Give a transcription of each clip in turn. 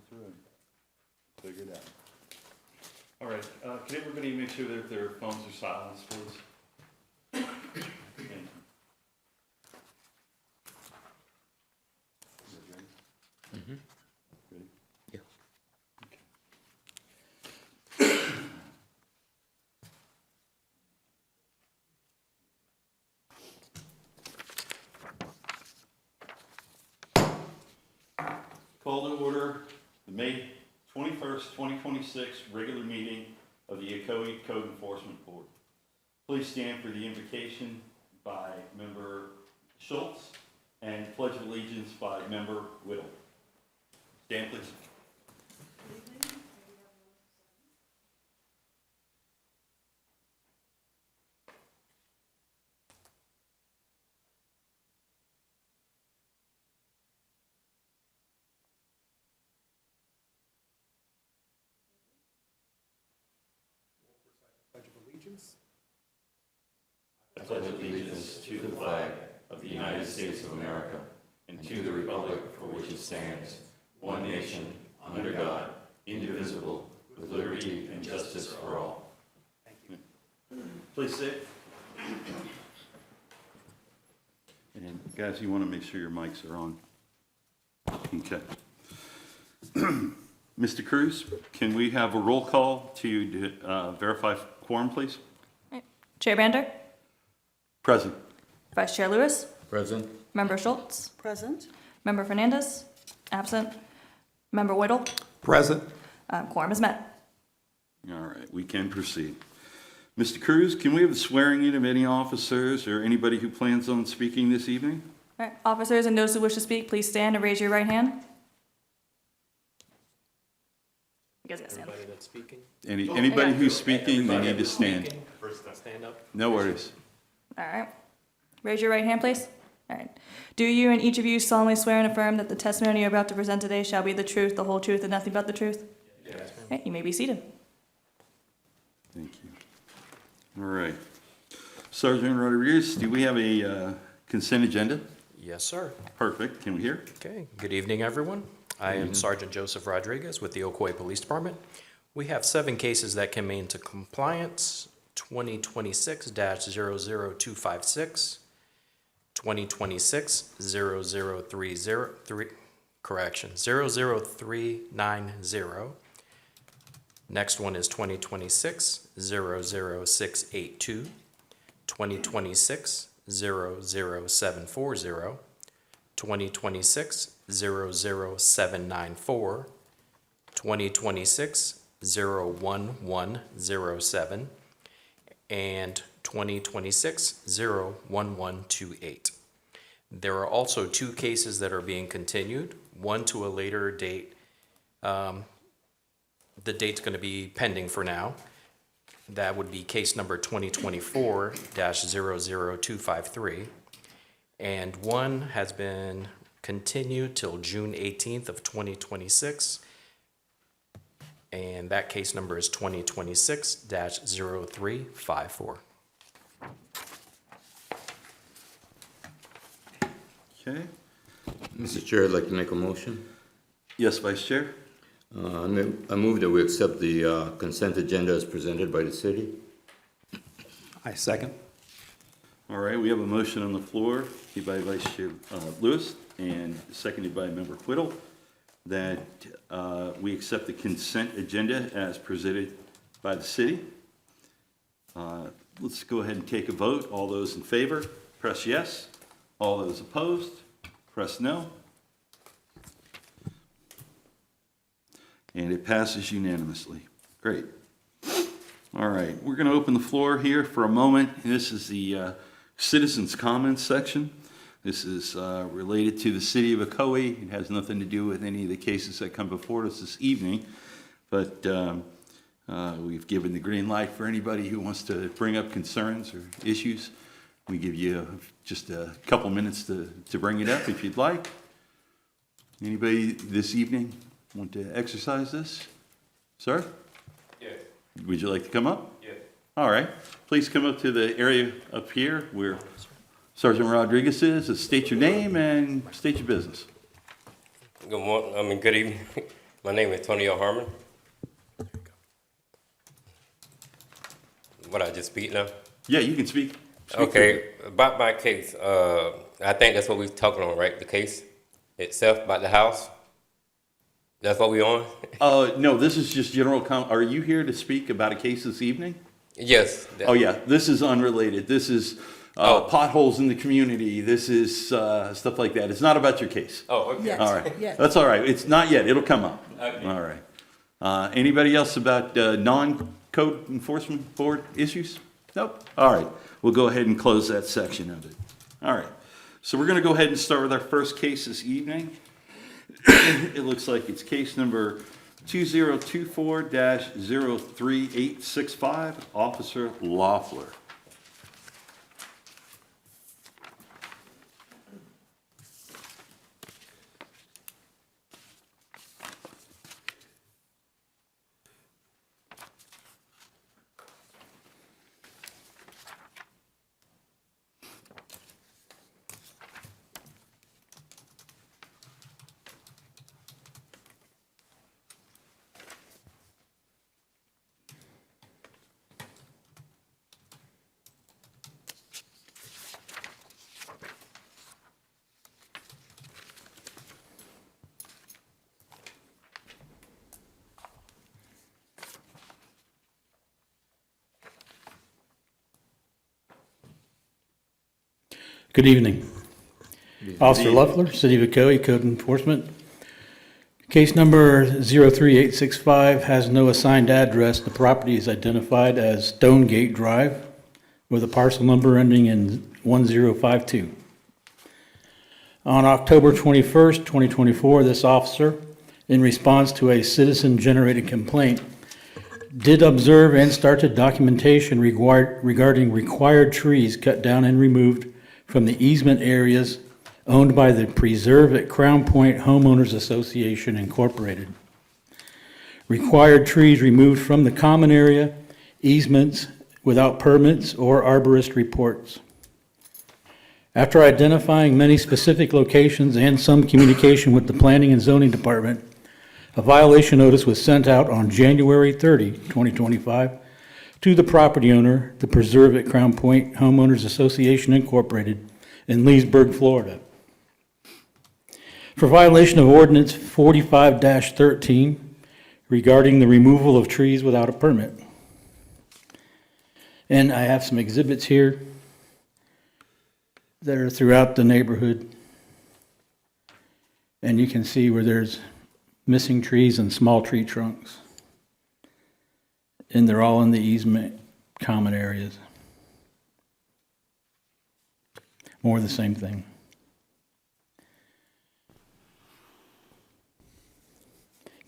through and figure it out. All right, can everybody make sure that their phones are silenced, please? Thank you. You guys ready? Mm-hmm. Ready? Yeah. Call to order the May 21st, 2026 regular meeting of the Ocoee Code Enforcement Board. Please stand for the invocation by Member Schultz and Pledge of Allegiance by Member Whittle. Stand, please. Pledge of Allegiance. I pledge allegiance to the flag of the United States of America and to the republic for which it stands, one nation, under God, indivisible, with liberty and justice for all. Thank you. Please sit. And guys, you want to make sure your mics are on. Okay. Mr. Cruz, can we have a roll call to verify quorum, please? Chair Bander, Present. Vice Chair Lewis, Present. Member Schultz, Present. Member Fernandez, absent, Member Whittle. Present. Quorum is met. All right, we can proceed. Mr. Cruz, can we have the swearing in of any officers or anybody who plans on speaking this evening? All right, officers and those who wish to speak, please stand and raise your right hand. You guys got to stand. Everybody that's speaking. Anybody who's speaking, they need to stand. Stand up. No worries. All right. Raise your right hand, please. All right. Do you and each of you solemnly swear and affirm that the testimony you're about to present today shall be the truth, the whole truth, and nothing but the truth? Yes, ma'am. All right, you may be seated. Thank you. All right. Sergeant Rodriguez, do we have a consent agenda? Yes, sir. Perfect. Can we hear? Okay. Good evening, everyone. I am Sergeant Joseph Rodriguez with the Ocoee Police Department. We have 7 cases that came into compliance: 2026-00256, 2026-00303, correction, 00390. Next one is 2026-00682, 2026-00740, 2026-00794, 2026-01107, and 2026-01128. There are also 2 cases that are being continued, one to a later date. The date's going to be pending for now. That would be case number 2024-00253. And one has been continued till June 18th of 2026. And that case number is 2026-0354. Okay. Mr. Chair, I'd like to make a motion. Yes, Vice Chair? I move that we accept the consent agenda as presented by the city. I second. All right, we have a motion on the floor made by Vice Chair Lewis and seconded by Member Whittle that we accept the consent agenda as presented by the city. Let's go ahead and take a vote. All those in favor, press yes. All those opposed, press no. And it passes unanimously. Great. All right, we're going to open the floor here for a moment. This is the citizens' comments section. This is related to the city of Ocoee. It has nothing to do with any of the cases that come before us this evening, but we've given the green light for anybody who wants to bring up concerns or issues. We give you just a couple minutes to bring it up if you'd like. Anybody this evening want to exercise this? Sir? Yeah. Would you like to come up? Yeah. All right. Please come up to the area up here where Sergeant Rodriguez is. State your name and state your business. Good morning, good evening. My name is Tonio Harmon. What, I just speak now? Yeah, you can speak. Okay, about my case, I think that's what we're talking on, right? The case itself, about the house? That's what we on? No, this is just general are you here to speak about a case this evening? Yes. Oh, yeah, this is unrelated. This is potholes in the community. This is stuff like that. It's not about your case. Oh, okay. Yes. All right. Yes. That's all right. It's not yet. It'll come up. Okay. All right. Anybody else about non-code enforcement board issues? Nope. All right. We'll go ahead and close that section of it. All right. So we're going to go ahead and start with our first case this evening. It looks like it's case number 2024-03865, Officer Loeffler. Good evening. Officer Loeffler, City of Ocoee, Code Enforcement. Case number 03865 has no assigned address. The property is identified as Stonegate Drive with a parcel number ending in 1052. On October 21st, 2024, this officer, in response to a citizen-generated complaint, did observe and started documentation regarding required trees cut down and removed from the easement areas owned by the Preserve at Crown Point Homeowners Association Incorporated. Required trees removed from the common area, easements without permits or arborist reports. After identifying many specific locations and some communication with the Planning and Zoning Department, a violation notice was sent out on January 30, 2025, to the property owner, the Preserve at Crown Point Homeowners Association Incorporated in Leesburg, Florida, for violation of Ordinance 45-13 regarding the removal of trees without a permit. And I have some exhibits here that are throughout the neighborhood. And you can see where there's missing trees and small tree trunks. And they're all in the easement common areas. More of the same thing.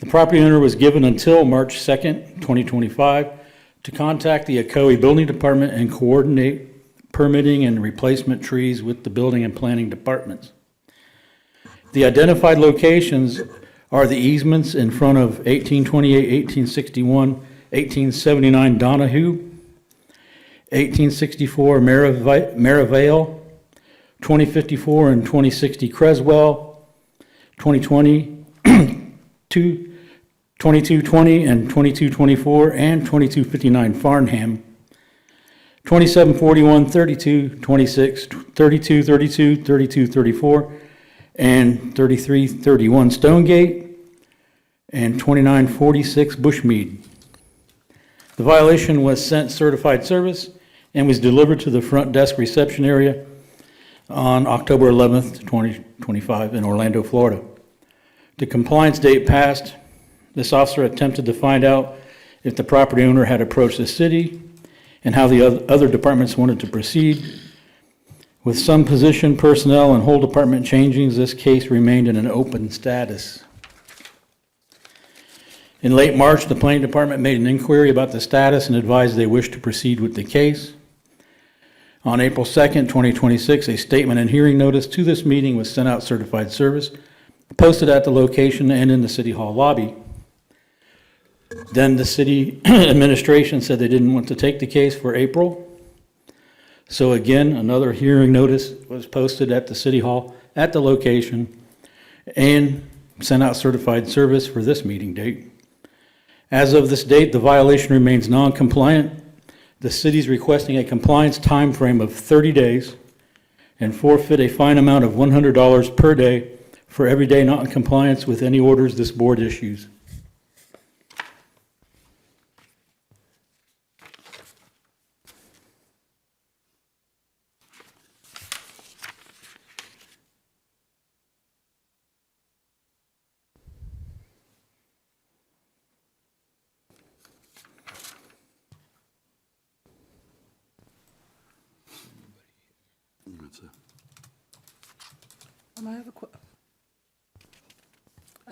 The property owner was given until March 2nd, 2025, to contact the Ocoee Building Department and coordinate permitting and replacement trees with the Building and Planning Departments. The identified locations are the easements in front of 1828, 1861, 1879 Donahue, 1864 Maryvale, 2054 and 2060 Creswell, 2020, 2220 and 2224, and 2259 Farnham, 2741, 32, 26, 32, 32, 32, 34, and 3331 Stonegate, and 2946 Bushmead. The violation was sent certified service and was delivered to the front desk reception area on October 11th, 2025 in Orlando, Florida. The compliance date passed. This officer attempted to find out if the property owner had approached the city and how the other departments wanted to proceed. With some position, personnel, and whole department changings, this case remained in an open status. In late March, the Planning Department made an inquiry about the status and advised they wished to proceed with the case. On April 2nd, 2026, a statement and hearing notice to this meeting was sent out certified service, posted at the location and in the City Hall lobby. Then the city administration said they didn't want to take the case for April. So again, another hearing notice was posted at the City Hall at the location and sent out certified service for this meeting date. As of this date, the violation remains non-compliant. The city is requesting a compliance time frame of 30 days and forfeit a fine amount of $100 per day for every day not in compliance with any orders this board issues. That's it. I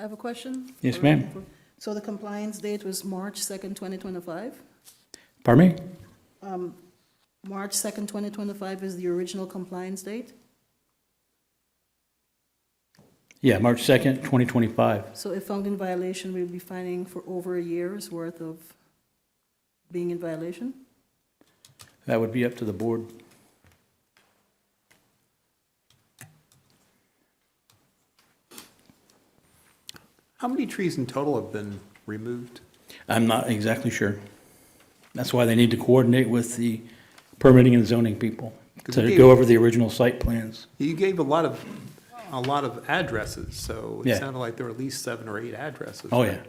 have a question. Yes, ma'am. So the compliance date was March 2nd, 2025? Pardon me? March 2nd, 2025 is the original compliance date? Yeah, March 2nd, 2025. So if found in violation, we'll be fining for over a year's worth of being in violation? That would be up to the board. How many trees in total have been removed? I'm not exactly sure. That's why they need to coordinate with the permitting and zoning people to go over the original site plans. You gave a lot of addresses, so it Yeah. sounded like there were at least 7 or 8 addresses. Oh, yeah,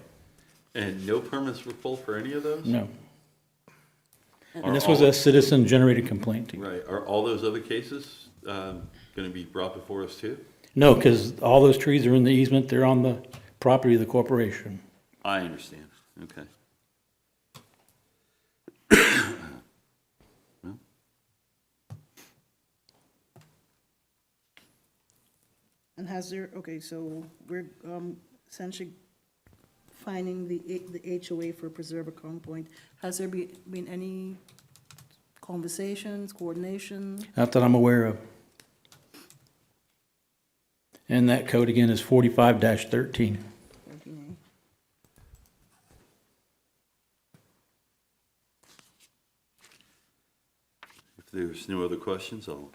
And no permits were pulled for any of those? no. Are And this was all- a citizen-generated complaint. Right, are all those other cases going to be brought before us too? No, because all those trees are in the easement, they're on the property of the corporation. I understand, okay. And has there, okay, so we're essentially finding the HOA for Preserve a Crown Point. Has there been any conversations, coordination? Not that I'm aware of. And that code again is 45-13. If there's no other questions, I'll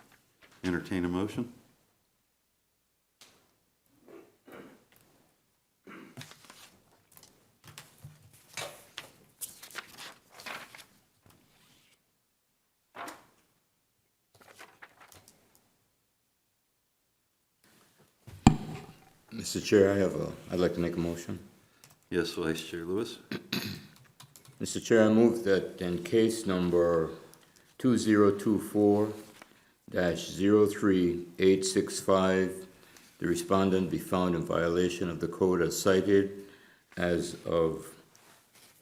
entertain a motion. Mr. Chair, I'd like to make a motion. Yes, Vice Chair Lewis? Mr. Chair, I move that in case number 2024-03865, the respondent be found in violation of the code as cited as of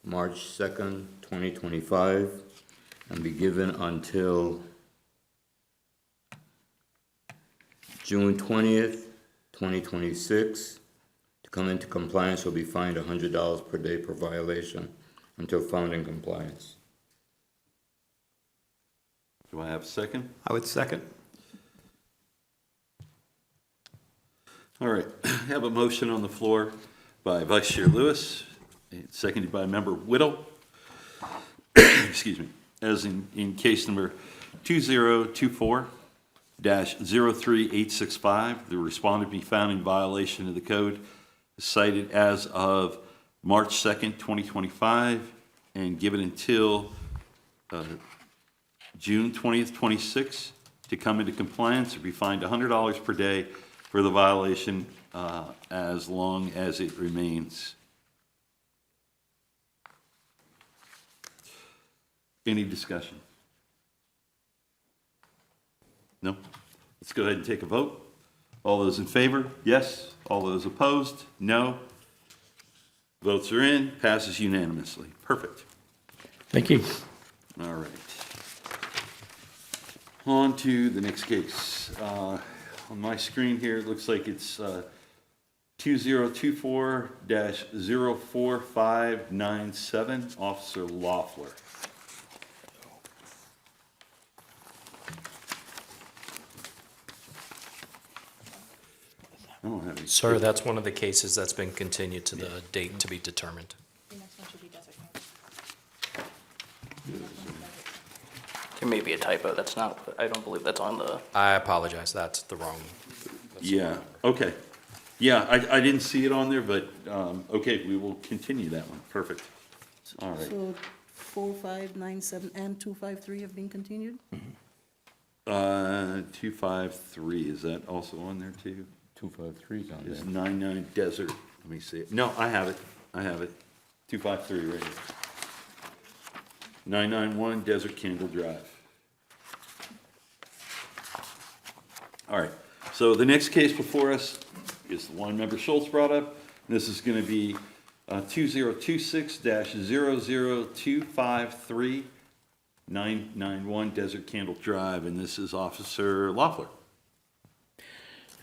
March 2nd, 2025, and be given until June 20th, 2026, to come into compliance will be fined $100 per day per violation until found in compliance. Do I have a second? I would second. All right, I have a motion on the floor by Vice Chair Lewis, seconded by Member Whittle. Excuse me, as in case number 2024-03865, the respondent be found in violation of the code cited as of March 2nd, 2025, and given until June 20th, 26, to come into compliance or be fined $100 per day for the violation as long as it remains. Any discussion? No? Let's go ahead and take a vote. All those in favor? Yes. All those opposed? No. Votes are in. Passes unanimously. Perfect. Thank you. All right. On to the next case. On my screen here, it looks like it's 2024-04597, Officer Loeffler. I don't have any. Sir, that's one of the cases that's been continued to the date to be determined. There may be a typo, that's not, I don't believe that's on the, I apologize, that's the wrong. Yeah, okay. Yeah, I didn't see it on there, but, okay, we will continue that one. Perfect. All right. So 4597 and 253 have been continued? 253, is that also on there too? 253's on Is there. 99 Desert, let me see it. No, I have it. 253 right here. 991 Desert Candle Drive. All right, so the next case before us is the one Member Schultz brought up. This is going to be 2026-00253 991 Desert Candle Drive, and this is Officer Loeffler.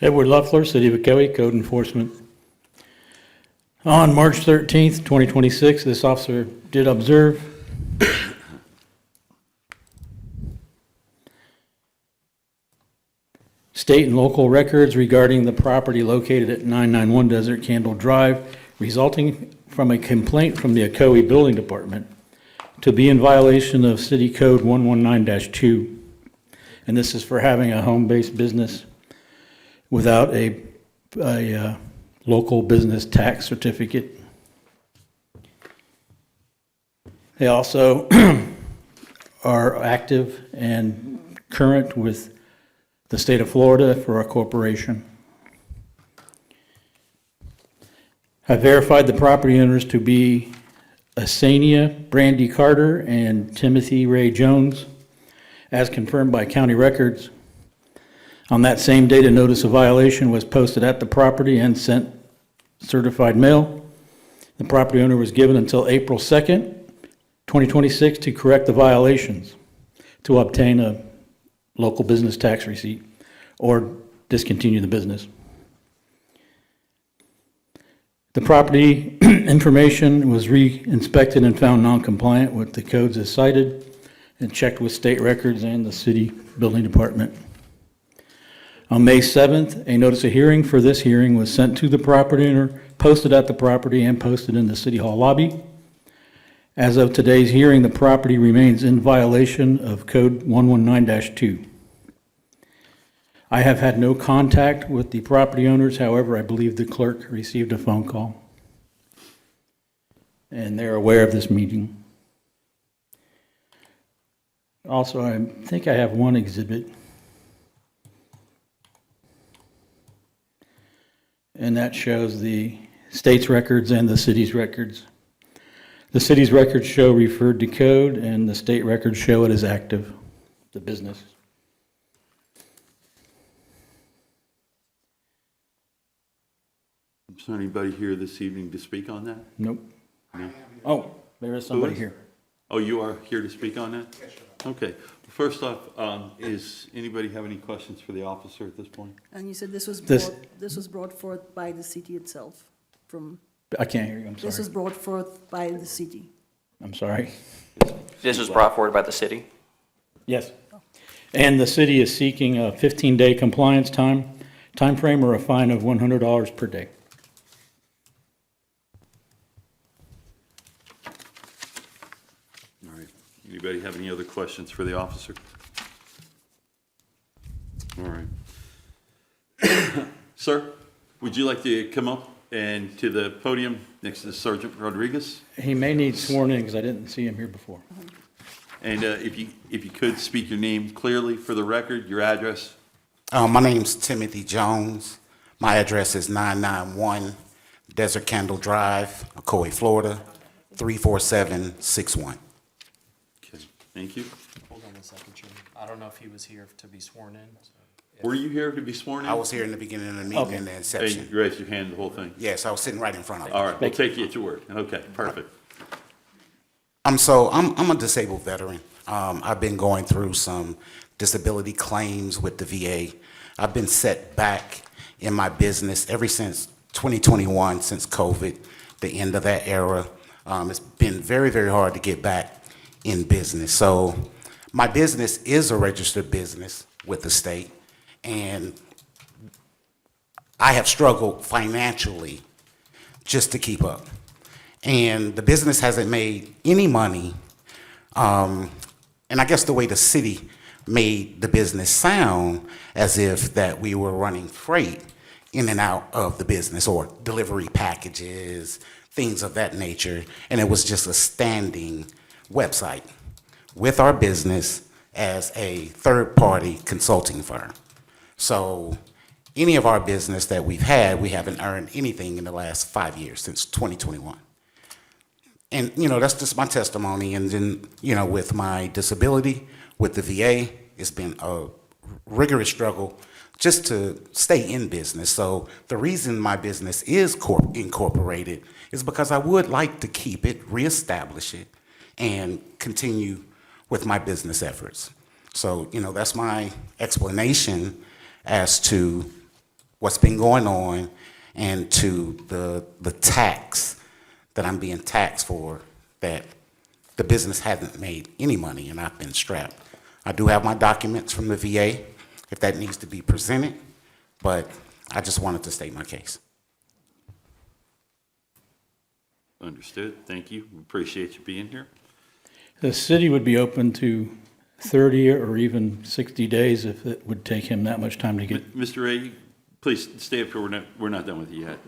Edward Luffler, City of Ocoee, Code Enforcement. On March 13th, 2026, this officer did observe state and local records regarding the property located at 991 Desert Candle Drive, resulting from a complaint from the Ocoee Building Department to be in violation of City Code 119-2. And this is for having a home-based business without a local business tax certificate. They also are active and current with the state of Florida for a corporation. I verified the property owners to be Asania Brandy Carter and Timothy Ray Jones, as confirmed by county records. On that same date, a notice of violation was posted at the property and sent certified mail. The property owner was given until April 2nd, 2026 to correct the violations, to obtain a local business tax receipt or discontinue the business. The property information was re-inspected and found non-compliant with the codes as cited and checked with state records and the city building department. On May 7th, a notice of hearing for this hearing was sent to the property owner, posted at the property, and posted in the city hall lobby. As of today's hearing, the property remains in violation of Code 119-2. I have had no contact with the property owners, however, I believe the clerk received a phone call. And they're aware of this meeting. Also, I think I have one exhibit. And that shows the state's records and the city's records. The city's records show referred to code, and the state records show it as active, the business. Is there anybody here this evening to speak on that? Nope. No? Oh, there is somebody is? here. Oh, you are here to speak on that? Yes, sir. Okay. First off, is anybody have any questions for the officer at this point? And you said this was brought forth by the city itself from, I can't hear you, I'm this was sorry. brought forth by the city. I'm sorry. This was brought forward by the city. Yes. And the city is seeking a 15-day compliance timeframe or a fine of $100 per day. All right. Anybody have any other questions for the officer? All right. Sir, would you like to come up and to the podium next to Sergeant Rodriguez? He may need sworn in because I didn't see him here before. And if you could speak your name clearly for the record, your address. My name's Timothy Jones. My address is 991 Desert Candle Drive, Ocoee, Florida, 34761. Okay, thank you. Hold on a second, Chairman. I don't know if he was here to be sworn in. Were you here to be sworn in? I was here in the beginning of the meeting in the Hey, inception. you raised your hand the whole thing. Yes, I was sitting right in front of you. All right, we'll take you at your word. Okay, perfect. I'm a disabled veteran. I've been going through some disability claims with the VA. I've been set back in my business ever since 2021, since COVID, the end of that era. It's been very, very hard to get back in business. So my business is a registered business with the state, and I have struggled financially just to keep up. And the business hasn't made any money. And I guess the way the city made the business sound as if that we were running freight in and out of the business, or delivery packages, things of that nature. And it was just a standing website with our business as a third-party consulting firm. So any of our business that we've had, we haven't earned anything in the last 5 years, since 2021. And, that's just my testimony. And then, with my disability, with the VA, it's been a rigorous struggle just to stay in business. So the reason my business is incorporated is because I would like to keep it, reestablish it, and continue with my business efforts. So, that's my explanation as to what's been going on and to the tax that I'm being taxed for, that the business hasn't made any money and I've been strapped. I do have my documents from the VA if that needs to be presented, but I just wanted to state my case. Understood. Thank you. We appreciate you being here. The city would be open to 30 or even 60 days if it would take him that much time to get. Mr. Ray, please stay up here. We're not done with you yet.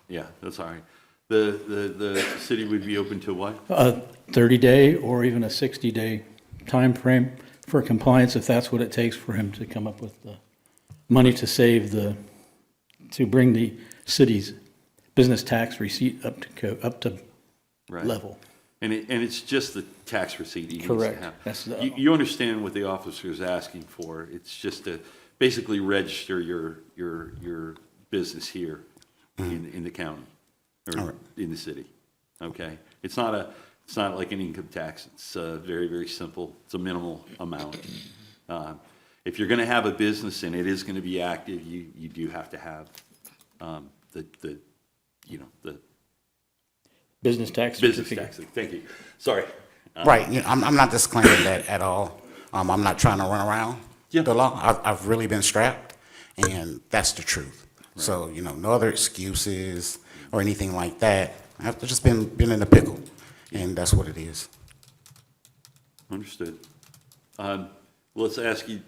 Yeah, that's all right. The city would be open to what? A 30-day or even a 60-day time frame for compliance, if that's what it takes for him to come up with the money to save to bring the city's business tax receipt up to Right. level. And it's just the tax receipt he needs to Correct. have. That's You understand what the officer is asking for. It's just to basically register your business here in the county or in the city. Okay? It's not like an income tax. It's very, very simple. It's a minimal amount. If you're going to have a business and it is going to be active, you do have to have the business tax business certificate. tax. Thank you. Sorry. Right, I'm not disclaiming that at all. I'm not trying to run around the law. I've really been strapped, and that's the truth. Right. So, no other excuses or anything like that. I've just been in a pickle, and that's what it is. Understood. Let's ask you,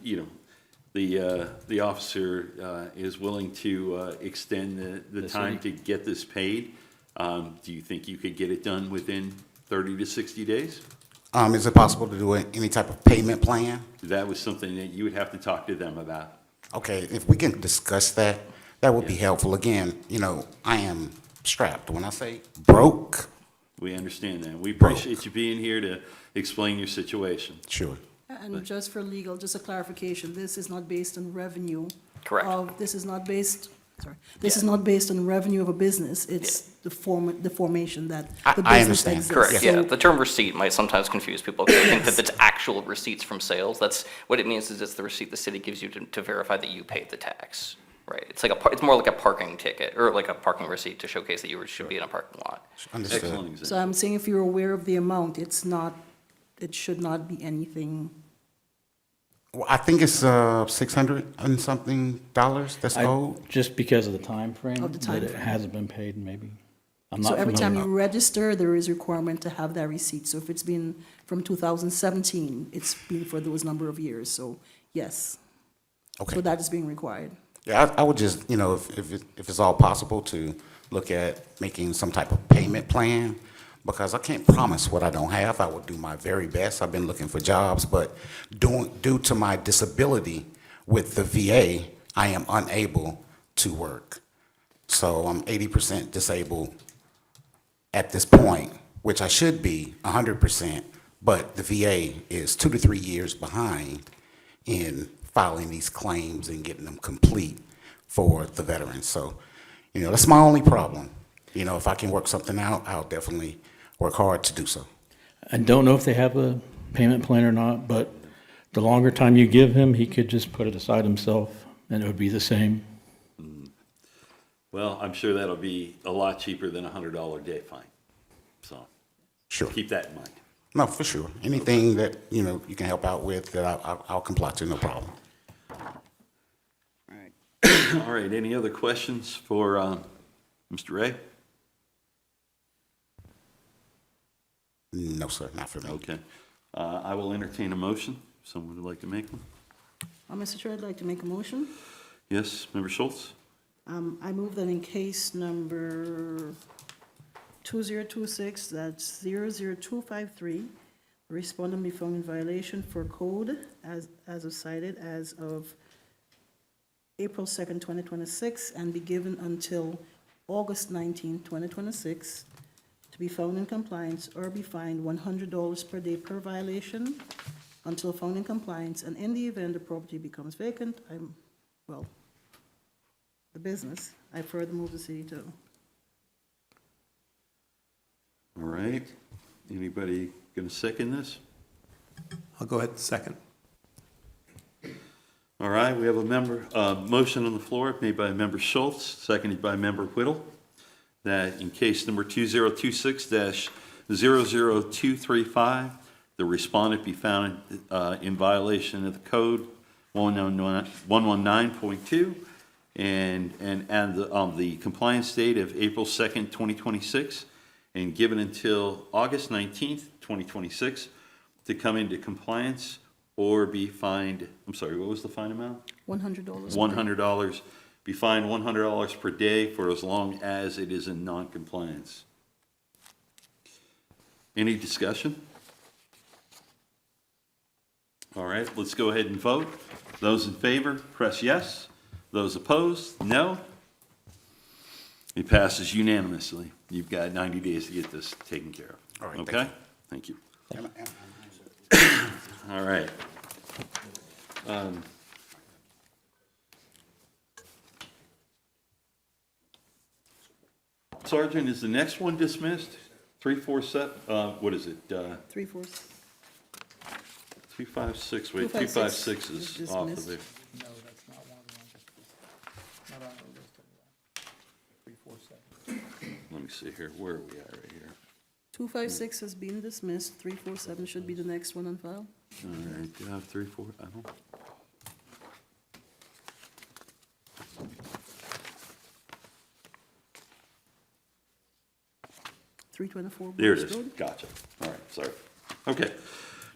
the officer is willing to extend the time to get this paid. Do you think you could get it done within 30 to 60 days? Is it possible to do any type of payment plan? That was something that you would have to talk to them about. Okay, if we can discuss that, that would be helpful. Again, I am strapped. When I say broke. We understand that. We appreciate you being here to explain your situation. Sure. And just for legal, just a clarification, this is not based on revenue. Correct. This is not based on revenue of a business, it's the formation that the I business understand. exists. Correct, yeah. So- The term receipt might sometimes confuse people because they think that it's actual receipts from sales. That's, what it means is it's the receipt the city gives you to verify that you paid the tax, right? It's like it's more like a parking ticket or like a parking receipt to showcase that you should be in a parking lot. Understood. Excellent example. So I'm saying if you're aware of the amount, it should not be anything. Well, I think it's $600 and something that's owed. Just because of the time frame Of the time that it frame. hasn't been paid, maybe. I'm So not every time familiar. you register, there is requirement to have that receipt. So if it's been from 2017, it's been for those number of years, so yes. Okay. So that is being required. Yeah, I would just, if it's all possible, to look at making some type of payment plan, because I can't promise what I don't have. I will do my very best. I've been looking for jobs, but due to my disability with the VA, I am unable to work. So I'm 80% disabled at this point, which I should be 100%, but the VA is 2 to 3 years behind in filing these claims and getting them complete for the veterans. So, that's my only problem. If I can work something out, I'll definitely work hard to do so. I don't know if they have a payment plan or not, but the longer time you give him, he could just put it aside himself, and it would be the same. Well, I'm sure that'll be a lot cheaper than a $100 day fine. So Sure. keep that in mind. No, for sure. Anything that, you can help out with, that I'll comply to, no problem. All right, any other questions for Mr. Ray? No, sir, not for me. Okay. I will entertain a motion. Someone would like to make one? Mr. Chair, I'd like to make a motion. Yes, Member Schultz? I move that in case number 2026, that's 00253, the respondent be found in violation for code as of cited as of April 2nd, 2026, and be given until August 19, 2026, to be found in compliance or be fined $100 per day per violation until found in compliance, and in the event the property becomes vacant, the business, I further move the city to. All right. Anybody going to second this? I'll go ahead and second. All right, we have a motion on the floor made by Member Schultz, seconded by Member Whittle, that in case number 2026-00235, the respondent be found in violation of the code 119.2 and the compliance date of April 2nd, 2026, and given until August 19th, 2026, to come into compliance or be fined, I'm sorry, what was the fine amount? $100. $100, be fined $100 per day for as long as it is in non-compliance. Any discussion? All right, let's go ahead and vote. Those in favor, press yes. Those opposed, no. It passes unanimously. You've got 90 days to get this taken care of. All right, Okay? Thank you. Am I- All right. Sergeant, is the next one dismissed? 347, what is it? 3-4. 356, wait, 256 356 is is off of dismissed. there. No, that's not one of the ones. Not on the list anyway. 347. Let me see here, where are we at right here? 256 has been dismissed, 347 should be the next one on file. All right, do I have 3, 4, I don't. 324. There it Bruce is, Road. gotcha. All right, sorry. Okay.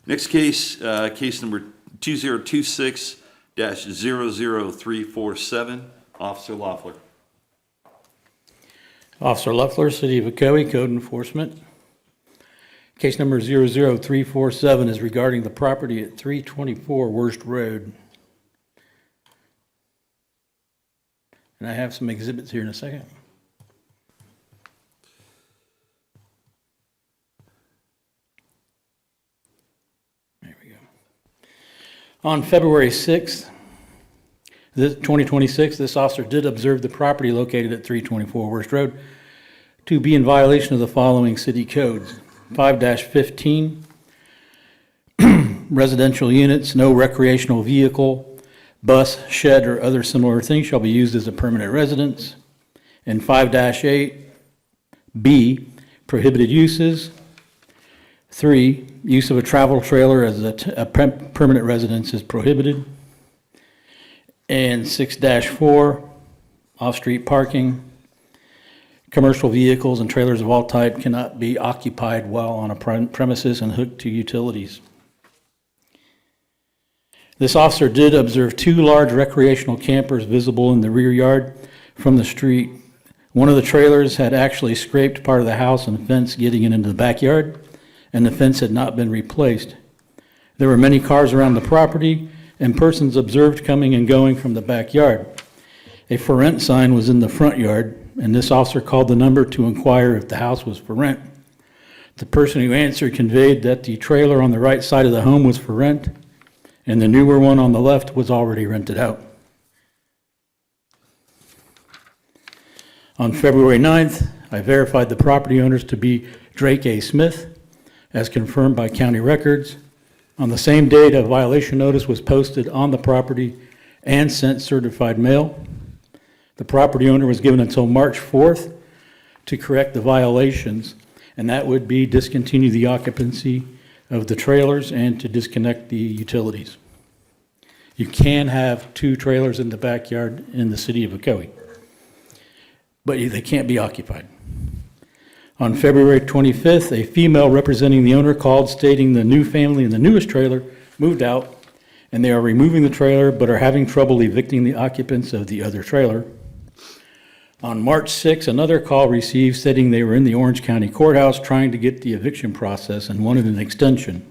Next case, case number 2026-00347, Officer Loeffler. Officer Loeffler, City of Ocoee, Code Enforcement. Case number 00347 is regarding the property at 324 Worst Road. And I have some exhibits here in a second. There we go. On February 6th, 2026, this officer did observe the property located at 324 Worst Road to be in violation of the following city codes. 5-15, residential units, no recreational vehicle, bus, shed, or other similar thing shall be used as a permanent residence. And 5-8B, prohibited uses. 3, use of a travel trailer as a permanent residence is prohibited. And 6-4, off-street parking. Commercial vehicles and trailers of all type cannot be occupied while on a premises and hooked to utilities. This officer did observe 2 large recreational campers visible in the rear yard from the street. One of the trailers had actually scraped part of the house and fence getting it into the backyard, and the fence had not been replaced. There were many cars around the property, and persons observed coming and going from the backyard. A for rent sign was in the front yard, and this officer called the number to inquire if the house was for rent. The person who answered conveyed that the trailer on the right side of the home was for rent, and the newer one on the left was already rented out. On February 9th, I verified the property owners to be Drake A. Smith, as confirmed by county records. On the same date, a violation notice was posted on the property and sent certified mail. The property owner was given until March 4th to correct the violations, and that would be discontinue the occupancy of the trailers and to disconnect the utilities. You can have 2 trailers in the backyard in the city of Ocoee, but they can't be occupied. On February 25th, a female representing the owner called stating the new family in the newest trailer moved out, and they are removing the trailer but are having trouble evicting the occupants of the other trailer. On March 6, another call received stating they were in the Orange County Courthouse trying to get the eviction process and wanted an extension.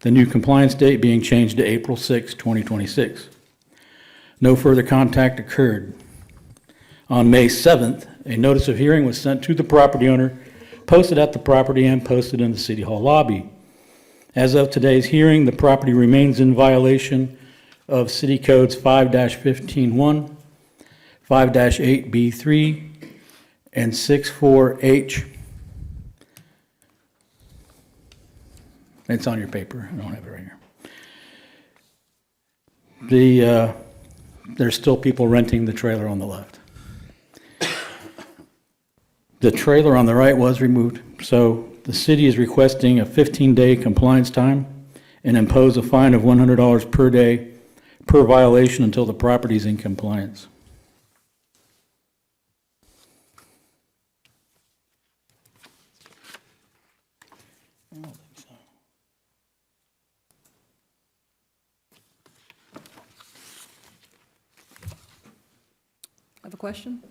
The new compliance date being changed to April 6, 2026. No further contact occurred. On May 7th, a notice of hearing was sent to the property owner, posted at the property and posted in the City Hall lobby. As of today's hearing, the property remains in violation of City Codes 5-15-1, 5-8B3, and 6-4H. It's on your paper. I don't have it right here. There's still people renting the trailer on the left. The trailer on the right was removed, so the city is requesting a 15-day compliance time and impose a fine of $100 per day per violation until the property is in compliance. I don't think so. I have a question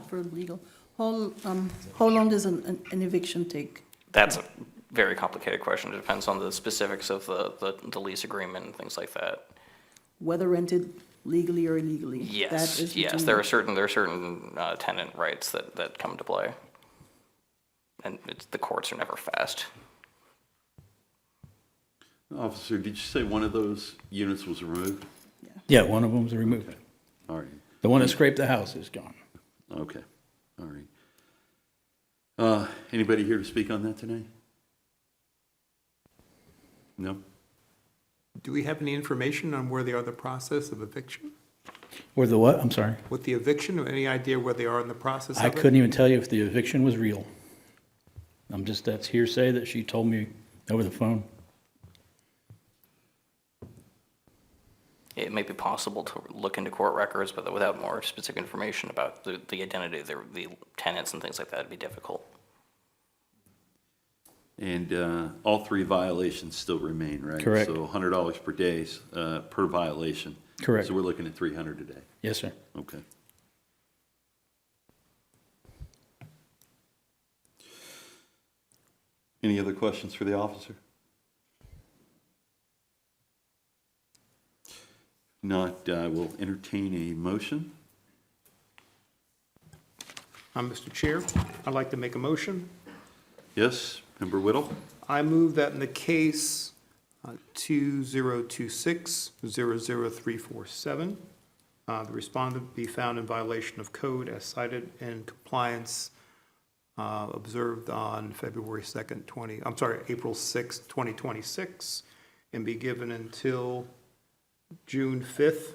for legal. How long does an eviction take? That's a very complicated question. It depends on the specifics of the lease agreement and things like that. Whether rented legally or illegally? That Yes, is yes, between- there are certain tenant rights that come into play. And the courts are never fast. Officer, did you say one of those units was removed? Yeah, one of them was removed. All right, The one that scraped the house is gone. okay, all right. Anybody here to speak on that tonight? No? Do we have any information on where they are in the process of eviction? Or the what? I'm sorry. With the eviction, or any idea where they are in the process of I it? couldn't even tell you if the eviction was real. That's hearsay that she told me over the phone. It may be possible to look into court records, but without more specific information about the identity of the tenants and things like that, it'd be difficult. And all three violations still remain, right? Correct. So $100 per day, per violation. Correct. So we're looking at $300 a day. Yes, sir. Okay. Any other questions for the officer? Not, I will entertain a motion. Mr. Chair, I'd like to make a motion. Yes, Member Whittle? I move that in the case 2026-00347, the respondent be found in violation of code as cited in compliance observed on April 6th, 2026, and be given until June 5th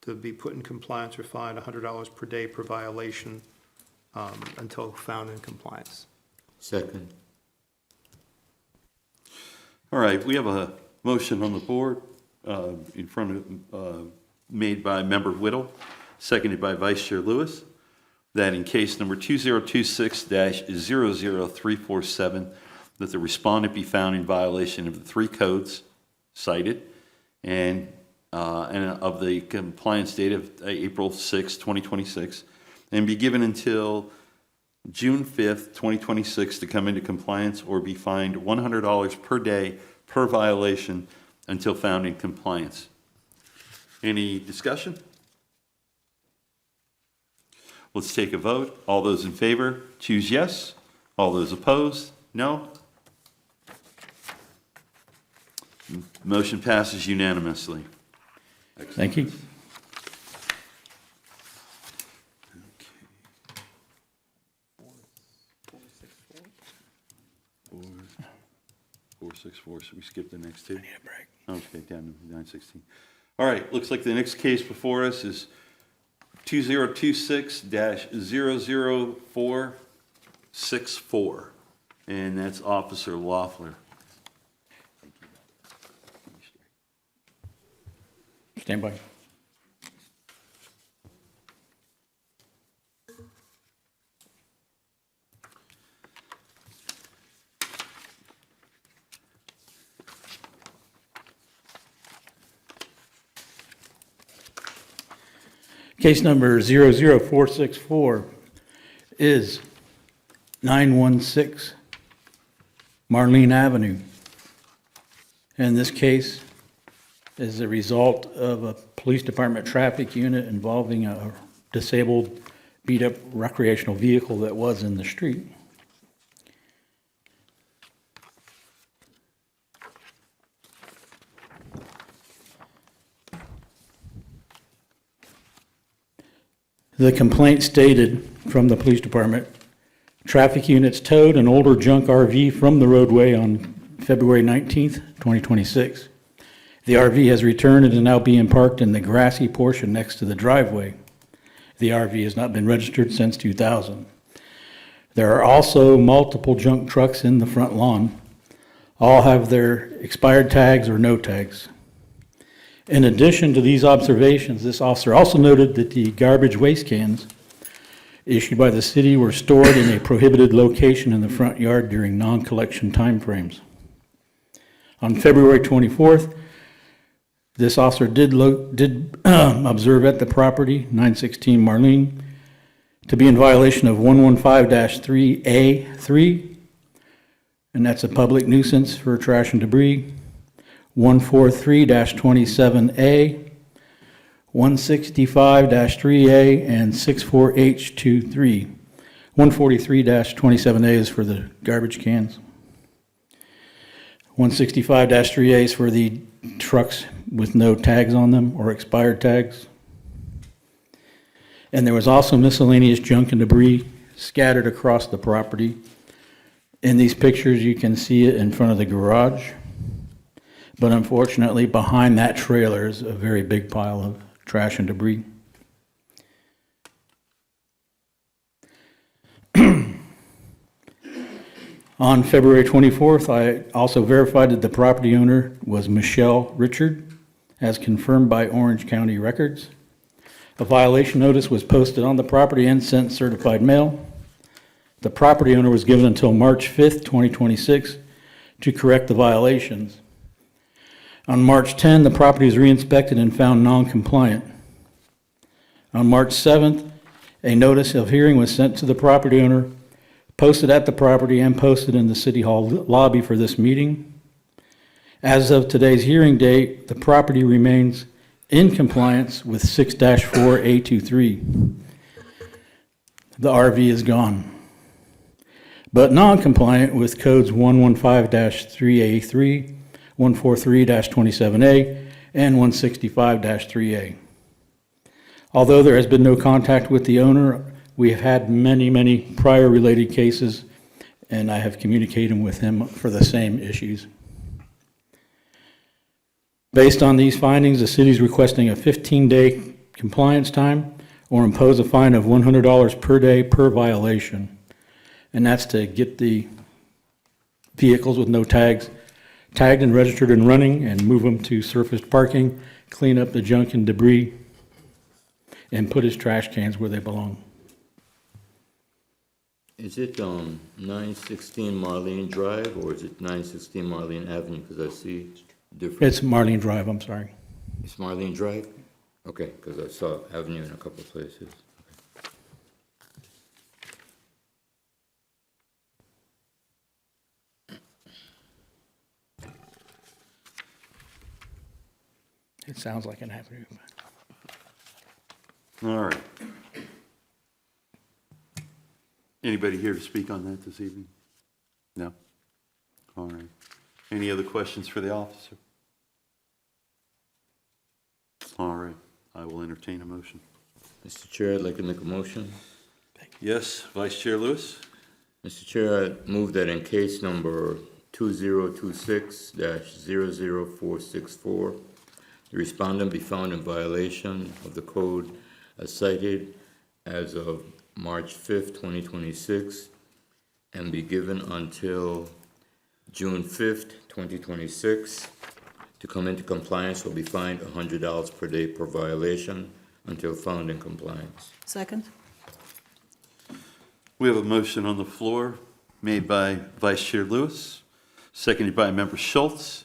to be put in compliance or fined $100 per day per violation until found in compliance. Second. All right, we have a motion on the board in front of, made by Member Whittle, seconded by Vice Chair Lewis, that in case number 2026-00347, that the respondent be found in violation of the three codes cited and of the compliance date of April 6, 2026, and be given until June 5th, 2026 to come into compliance or be fined $100 per day per violation until found in compliance. Any discussion? Let's take a vote. All those in favor, choose yes. All those opposed, no. Motion passes unanimously. Thank you. 464, should we skip the next two? Need a break. Okay, down to 916. All right, looks like the next case before us is 2026-00464, and that's Officer Loeffler. Stand by. Case number 00464 is 916 Marlene Avenue. And this case is a result of a police department traffic unit involving a disabled, beat-up recreational vehicle that was in the street. The complaint stated from the police department, traffic units towed an older junk RV from the roadway on February 19th, 2026. The RV has returned and is now being parked in the grassy portion next to the driveway. The RV has not been registered since 2000. There are also multiple junk trucks in the front lawn. All have their expired tags or no tags. In addition to these observations, this officer also noted that the garbage waste cans issued by the city were stored in a prohibited location in the front yard during non-collection timeframes. On February 24th, this officer did observe at the property, 916 Marlene, to be in violation of 115-3A3, and that's a public nuisance for trash and debris. 143-27A, 165-3A, and 64H23. 143-27A is for the garbage cans. 165-3A is for the trucks with no tags on them or expired tags. And there was also miscellaneous junk and debris scattered across the property. In these pictures, you can see it in front of the garage. But unfortunately, behind that trailer is a very big pile of trash and debris. On February 24th, I also verified that the property owner was Michelle Richard, as confirmed by Orange County records. A violation notice was posted on the property and sent certified mail. The property owner was given until March 5th, 2026 to correct the violations. On March 10, the property was re-inspected and found non-compliant. On March 7th, a notice of hearing was sent to the property owner, posted at the property and posted in the City Hall lobby for this meeting. As of today's hearing date, the property remains in compliance with 6-4A23. The RV is gone, but non-compliant with codes 115-3A3, 143-27A, and 165-3A. Although there has been no contact with the owner, we have had many prior related cases, and I have communicated with him for the same issues. Based on these findings, the city is requesting a 15-day compliance time or impose a fine of $100 per day per violation. And that's to get the vehicles with no tags tagged and registered and running and move them to surfaced parking, clean up the junk and debris, and put his trash cans where they belong. Is it 916 Marlene Drive, or is it 916 Marlene Avenue? Because I see different. It's Marlene Drive, I'm sorry. It's Marlene Drive? Okay, because I saw Avenue in a couple of places. It sounds like an avenue. All right. Anybody here to speak on that this evening? No? All right. Any other questions for the officer? All right. I will entertain a motion. Mr. Chair, I'd like to make a motion. Yes, Vice Chair Lewis? Mr. Chair, I move that in case number 2026-00464, the respondent be found in violation of the code as cited as of March 5th, 2026, and be given until June 5th, 2026, to come into compliance will be fined $100 per day per violation until found in compliance. Second? We have a motion on the floor made by Vice Chair Lewis, seconded by Member Schultz.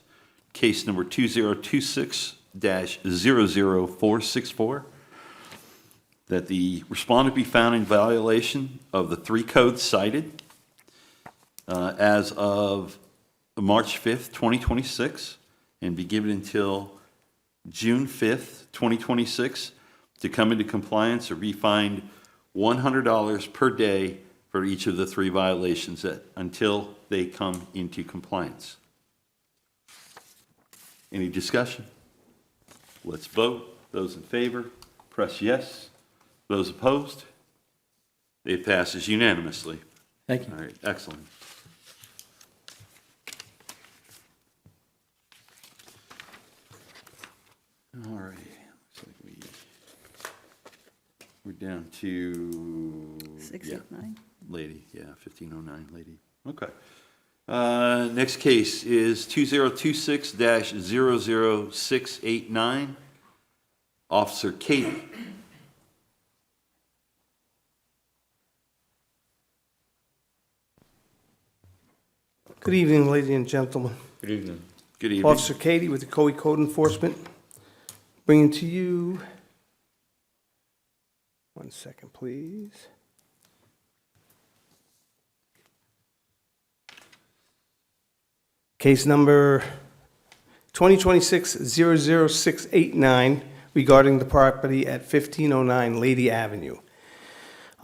Case number 2026-00464 that the respondent be found in violation of the 3 codes cited as of March 5th, 2026, and be given until June 5th, 2026, to come into compliance or be fined $100 per day for each of the 3 violations until they come into compliance. Any discussion? Let's vote. Those in favor, press yes. Those opposed? It passes unanimously. Thank you. All right, excellent. All right, looks like we're down to. 689. Lady, yeah, 1509 lady. Okay. Next case is 2026-00689. Officer Katie. Good evening, ladies and gentlemen. Good evening. Good evening. Officer Katie with the Ocoee Code Enforcement, bringing to you, one second, please. Case number 2026-00689 regarding the property at 1509 Lady Avenue.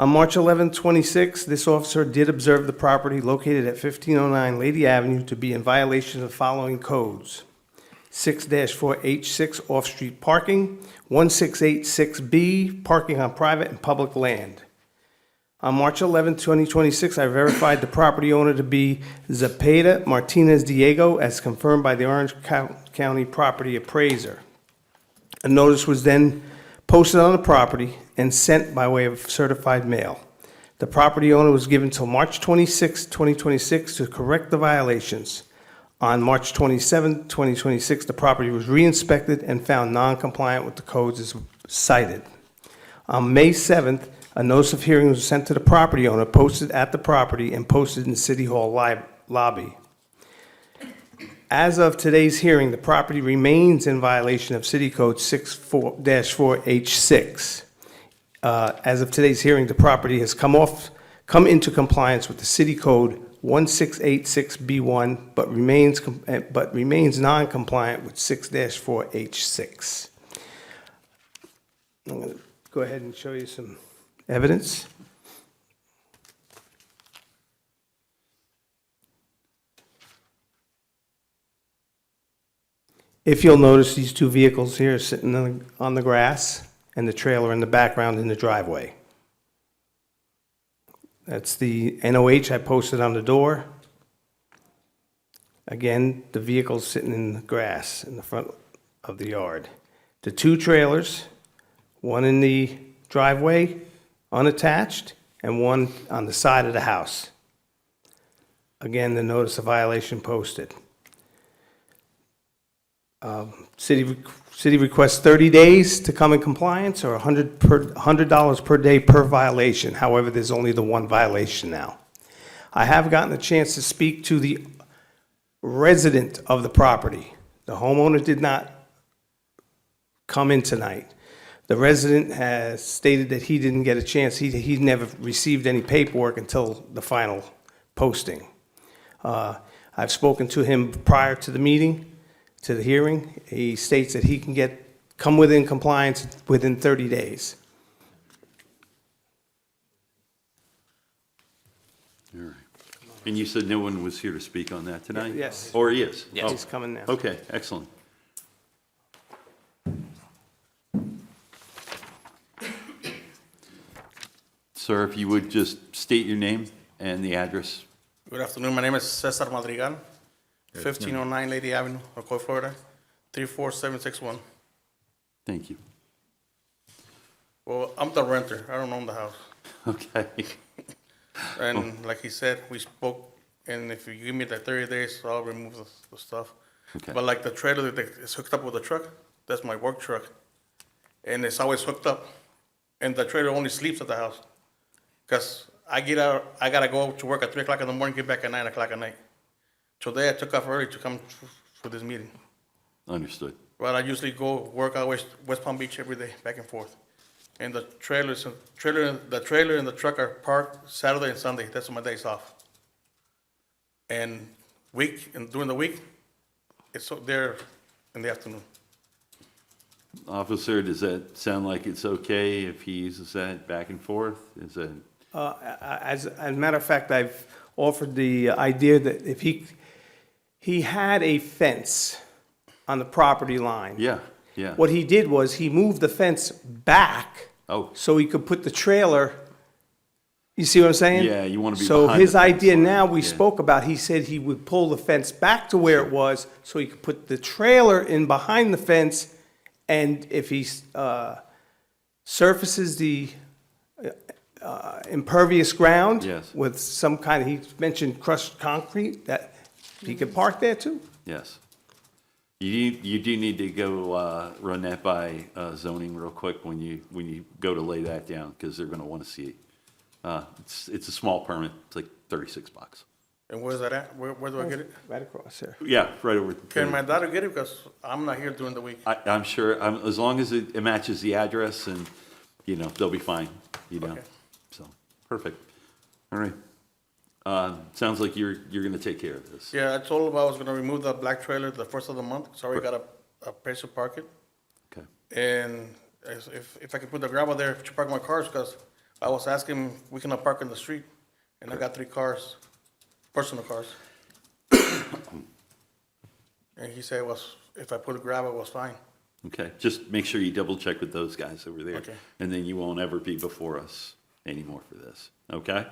On March 11, 26, this officer did observe the property located at 1509 Lady Avenue to be in violation of the following codes: 6-4H6 off-street parking, 1686B parking on private and public land. On March 11, 2026, I verified the property owner to be Zepeda Martinez Diego as confirmed by the Orange County property appraiser. A notice was then posted on the property and sent by way of certified mail. The property owner was given till March 26, 2026 to correct the violations. On March 27, 2026, the property was re-inspected and found non-compliant with the codes as cited. On May 7th, a notice of hearing was sent to the property owner, posted at the property, and posted in the City Hall lobby. As of today's hearing, the property remains in violation of City Code 6-4H6. As of today's hearing, the property has come into compliance with the City Code 1686B1, but remains non-compliant with 6-4H6. I'm going to go ahead and show you some evidence. If you'll notice, these 2 vehicles here are sitting on the grass and the trailer in the background in the driveway. That's the NOH I posted on the door. Again, the vehicle's sitting in the grass in the front of the yard. The 2 trailers, one in the driveway, unattached, and one on the side of the house. Again, the notice of violation posted. City requests 30 days to come in compliance, or $100 per day per violation. However, there's only the 1 violation now. I have gotten a chance to speak to the resident of the property. The homeowner did not come in tonight. The resident has stated that he didn't get a chance. He never received any paperwork until the final posting. I've spoken to him prior to the meeting, to the hearing. He states that he can come within compliance within 30 days. All right. And you said no one was here to speak on that tonight? Yes. Or he is? Yes. He's coming now. Okay, excellent. Sir, if you would just state your name and the address. Good afternoon. My name is Cesar Madrigal, 1509 Lady Avenue, Ocoee, Florida, 34761. Thank you. Well, I'm the renter. I don't own the house. Okay. And like he said, we spoke, and if you give me the 30 days, I'll remove the stuff. Okay. But like the trailer that is hooked up with the truck, that's my work truck. And it's always hooked up. And the trailer only sleeps at the house. Because I get out, I gotta go to work at 3 o'clock in the morning, get back at 9 o'clock at night. Today I took off early to come for this meeting. Understood. But I usually go work out West Palm Beach every day, back and forth. And the trailer and the truck are parked Saturday and Sunday. That's my days off. And during the week, it's there in the afternoon. Officer, does that sound like it's okay if he uses that back and forth? Is that, As a matter of fact, I've offered the idea that if he had a fence on the property line. yeah, yeah. What he did was he moved the fence back Oh, so he could put the trailer, you see what I'm saying? yeah, you want to be So behind his the fence idea line. now, we Yeah. spoke about, he said he would pull the fence back to where it was so he could put the trailer in behind the fence. And if he surfaces the impervious ground Yes. with some kind of, he mentioned crushed concrete, that he could park there too. Yes. You do need to go run that by zoning real quick when you go to lay that down, because they're going to want to see it. It's a small permit, it's like $36. And where's that at? Where do I get it? Right across there. Yeah, right over. Can my daughter get it? Because I'm not here during the week. I'm sure, as long as it matches the address, and, they'll be fine, Okay. So, perfect. All right. Sounds like you're going to take care of this. Yeah, I told him I was gonna remove the black trailer the first of the month, so I already got a place to park it. Okay. And if I could put the gravel there to park my cars, because I was asking, we cannot park in the street, and I got 3 cars, personal cars. And he said if I put the gravel, it was fine. Okay, just make sure you double check with those guys over there. Okay. And then you won't ever be before us anymore for this, okay?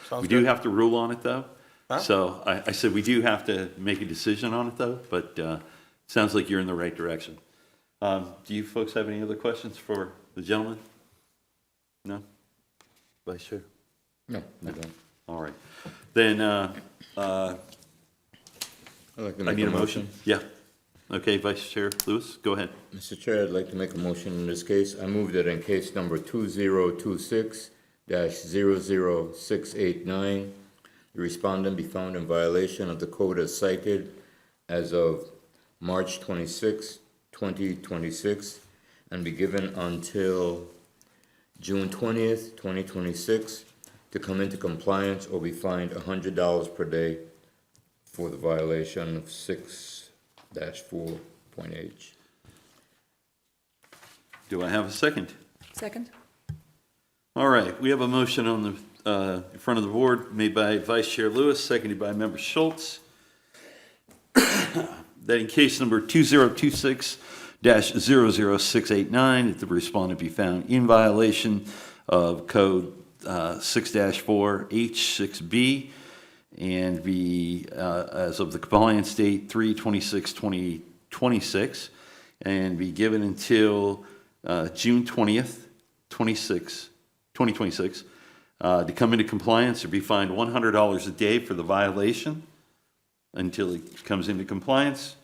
Sounds We do good. have to rule on it, though. Huh? So I said we do have to make a decision on it, though, but sounds like you're in the right direction. Do you folks have any other questions for the gentleman? No? Vice Chair? No, I don't. All right. Then I'd like to I make need a motion. Yeah. Okay, Vice Chair Lewis, go ahead. Mr. Chair, I'd like to make a motion in this case. I move that in case number 2026-00689, the respondent be found in violation of the code as cited as of March 26, 2026, and be given until June 20th, 2026, to come into compliance or be fined $100 per day for the violation of 6-4.H. Do I have a second? Second? All right, we have a motion on the, in front of the board, made by Vice Chair Lewis, seconded by Member Schultz, that in case number 2026-00689, that the respondent be found in violation of code 6-4H6B, and be, as of the compliance date, 3/26/2026, and be given until June 20th, 2026, to come into compliance or be fined $100 a day for the violation until it comes into compliance.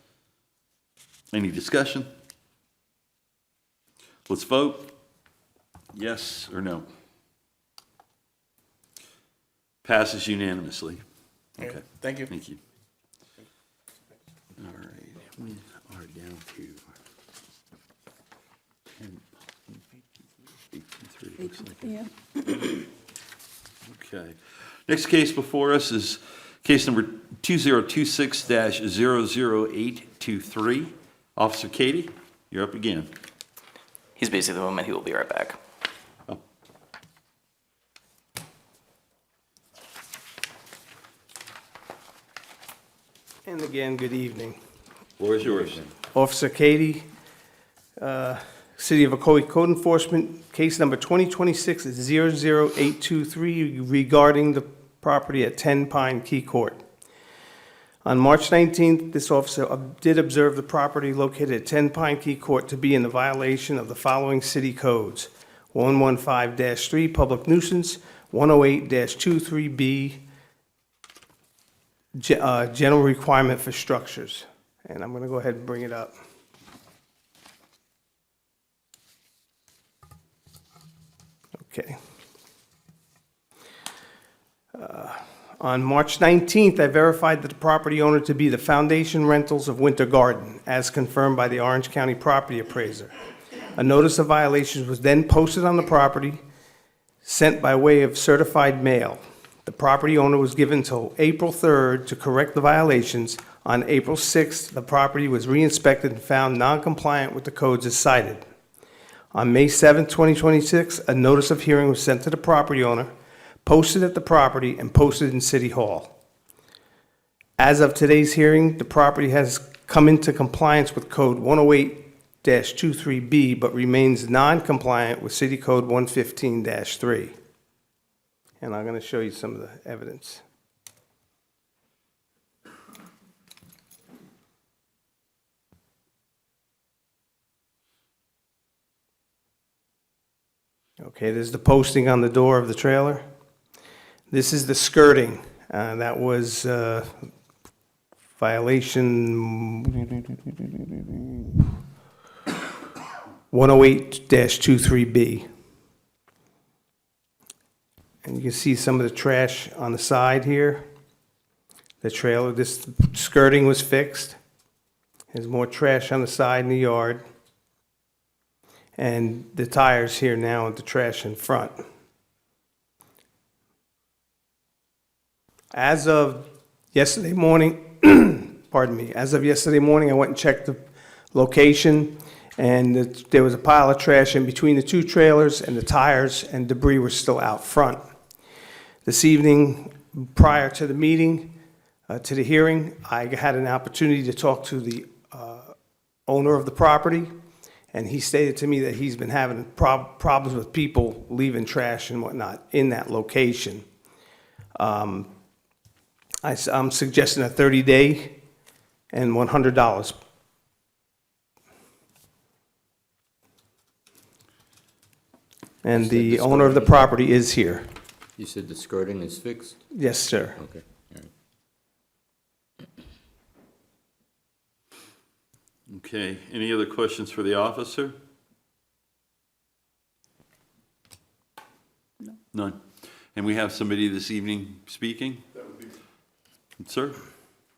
Any discussion? Let's vote. Yes or no? Passes unanimously. Okay. Thank you. Thank you. All right, we are down to 18:3, looks like. Yeah. Okay. Next case before us is case number 2026-00823. Officer Katie, you're up again. He's busy at the moment. He will be right back. Oh. And again, good evening. Floor is yours. Officer Katie, City of Ocoee Code Enforcement, case number 2026-00823 regarding the property at 10 Pine Key Court. On March 19th, this officer did observe the property located at 10 Pine Key Court to be in the violation of the following city codes: 115-3, public nuisance; 108-23B, general requirement for structures. And I'm going to go ahead and bring it up. Okay. On March 19th, I verified that the property owner to be the Foundation Rentals of Winter Garden, as confirmed by the Orange County property appraiser. A notice of violations was then posted on the property, sent by way of certified mail. The property owner was given until April 3rd to correct the violations. On April 6th, the property was re-inspected and found non-compliant with the codes as cited. On May 7th, 2026, a notice of hearing was sent to the property owner, posted at the property, and posted in City Hall. As of today's hearing, the property has come into compliance with Code 108-23B, but remains non-compliant with City Code 115-3. And I'm going to show you some of the evidence. Okay, there's the posting on the door of the trailer. This is the skirting. That was violation 108-23B. And you can see some of the trash on the side here. The trailer, this skirting was fixed. There's more trash on the side in the yard. And the tires here now with the trash in front. As of yesterday morning, pardon me, as of yesterday morning, I went and checked the location, and there was a pile of trash in between the two trailers, and the tires and debris were still out front. This evening, prior to the meeting, to the hearing, I had an opportunity to talk to the owner of the property, and he stated to me that he's been having problems with people leaving trash and whatnot in that location. I'm suggesting a 30-day and $100. And the owner of the property is here. You said the skirting is fixed? Yes, sir. Okay, all right. Okay, any other questions for the officer? No. None. And we have somebody this evening speaking? That would be. Sir,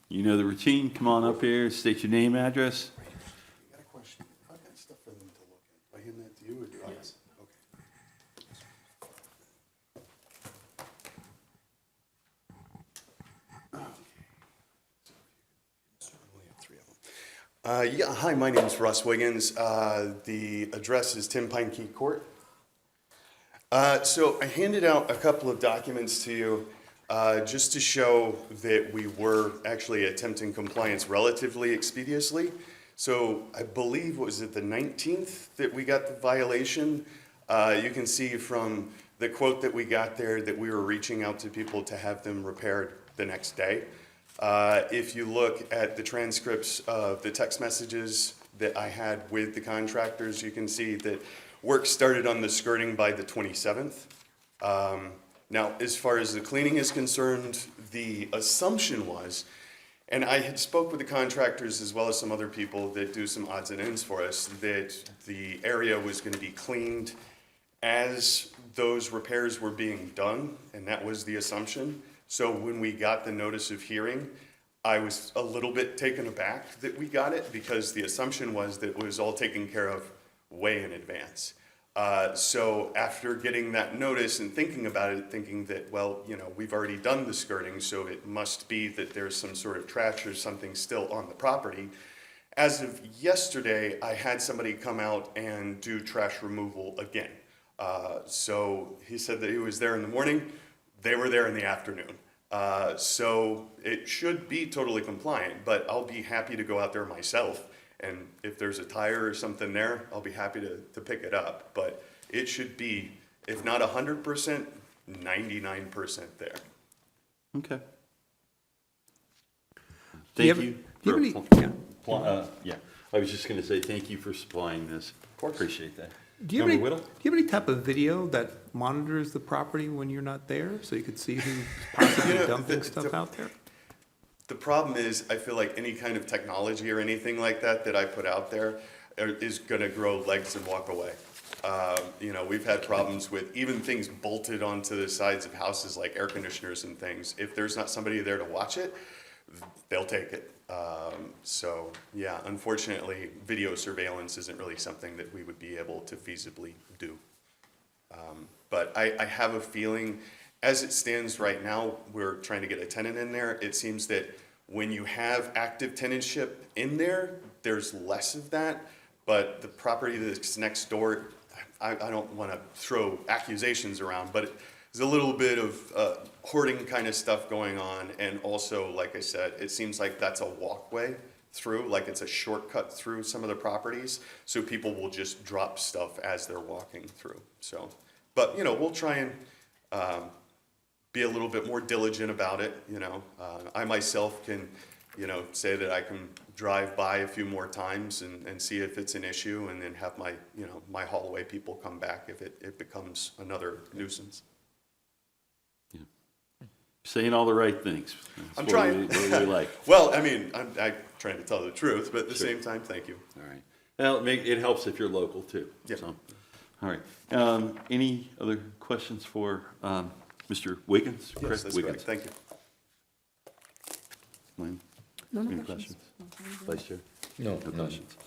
you know the routine. Come on up here, state your name, address. I got a question. I've got stuff for them to look at. Do I hand that to you or do I? Yes. Okay. Yeah, hi, my name is Russ Wiggins. The address is 10 Pine Key Court. So I handed out a couple of documents to you just to show that we were actually attempting compliance relatively expeditiously. So I believe, what was it, the 19th that we got the violation? You can see from the quote that we got there that we were reaching out to people to have them repaired the next day. If you look at the transcripts of the text messages that I had with the contractors, you can see that work started on the skirting by the 27th. Now, as far as the cleaning is concerned, the assumption was, and I had spoke with the contractors as well as some other people that do some odds and ends for us, that the area was going to be cleaned as those repairs were being done, and that was the assumption. So when we got the notice of hearing, I was a little bit taken aback that we got it because the assumption was that it was all taken care of way in advance. So after getting that notice and thinking about it, thinking that, well, you know, we've already done the skirting, so it must be that there's some sort of trash or something still on the property. As of yesterday, I had somebody come out and do trash removal again. So he said that he was there in the morning. They were there in the afternoon. So it should be totally compliant, but I'll be happy to go out there myself. And if there's a tire or something there, I'll be happy to pick it up. But it should be, if not 100%, 99% there. Okay. Do you Thank have- you. do you have for any- yeah, I was just going to say thank you for supplying this. Of course. Appreciate that. Do you have any, Member do Whittle? you have any type of video that monitors the property when you're not there, so you could see who's possibly You know, dumping stuff out there? The problem is, I feel like any kind of technology or anything like that that I put out there is gonna grow legs and walk away. You know, we've had problems with even things bolted onto the sides of houses like air conditioners and things. If there's not somebody there to watch it, they'll take it. So, yeah, unfortunately, video surveillance isn't really something that we would be able to feasibly do. But I have a feeling, as it stands right now, we're trying to get a tenant in there. It seems that when you have active tenantship in there, there's less of that. But the property that's next door, I don't want to throw accusations around, but there's a little bit of hoarding kind of stuff going on. And also, like I said, it seems like that's a walkway through, like it's a shortcut through some of the properties. So people will just drop stuff as they're walking through. So, but, you know, we'll try and be a little bit more diligent about it, you know. I myself can, you know, say that I can drive by a few more times and see if it's an issue, and then have my, you know, my hallway people come back if it becomes another nuisance. Saying all the right things. That's I'm what trying. what we like. Well, I mean, I'm trying to tell the truth, but at the same time, thank you. All right. Well, it helps if you're local too. Yeah. So, all right. Any other questions for Mr. Wiggins? Yes, Chris that's Wiggins. correct. Thank you. Lynn, No, no any questions. questions? Vice Chair? No, No questions.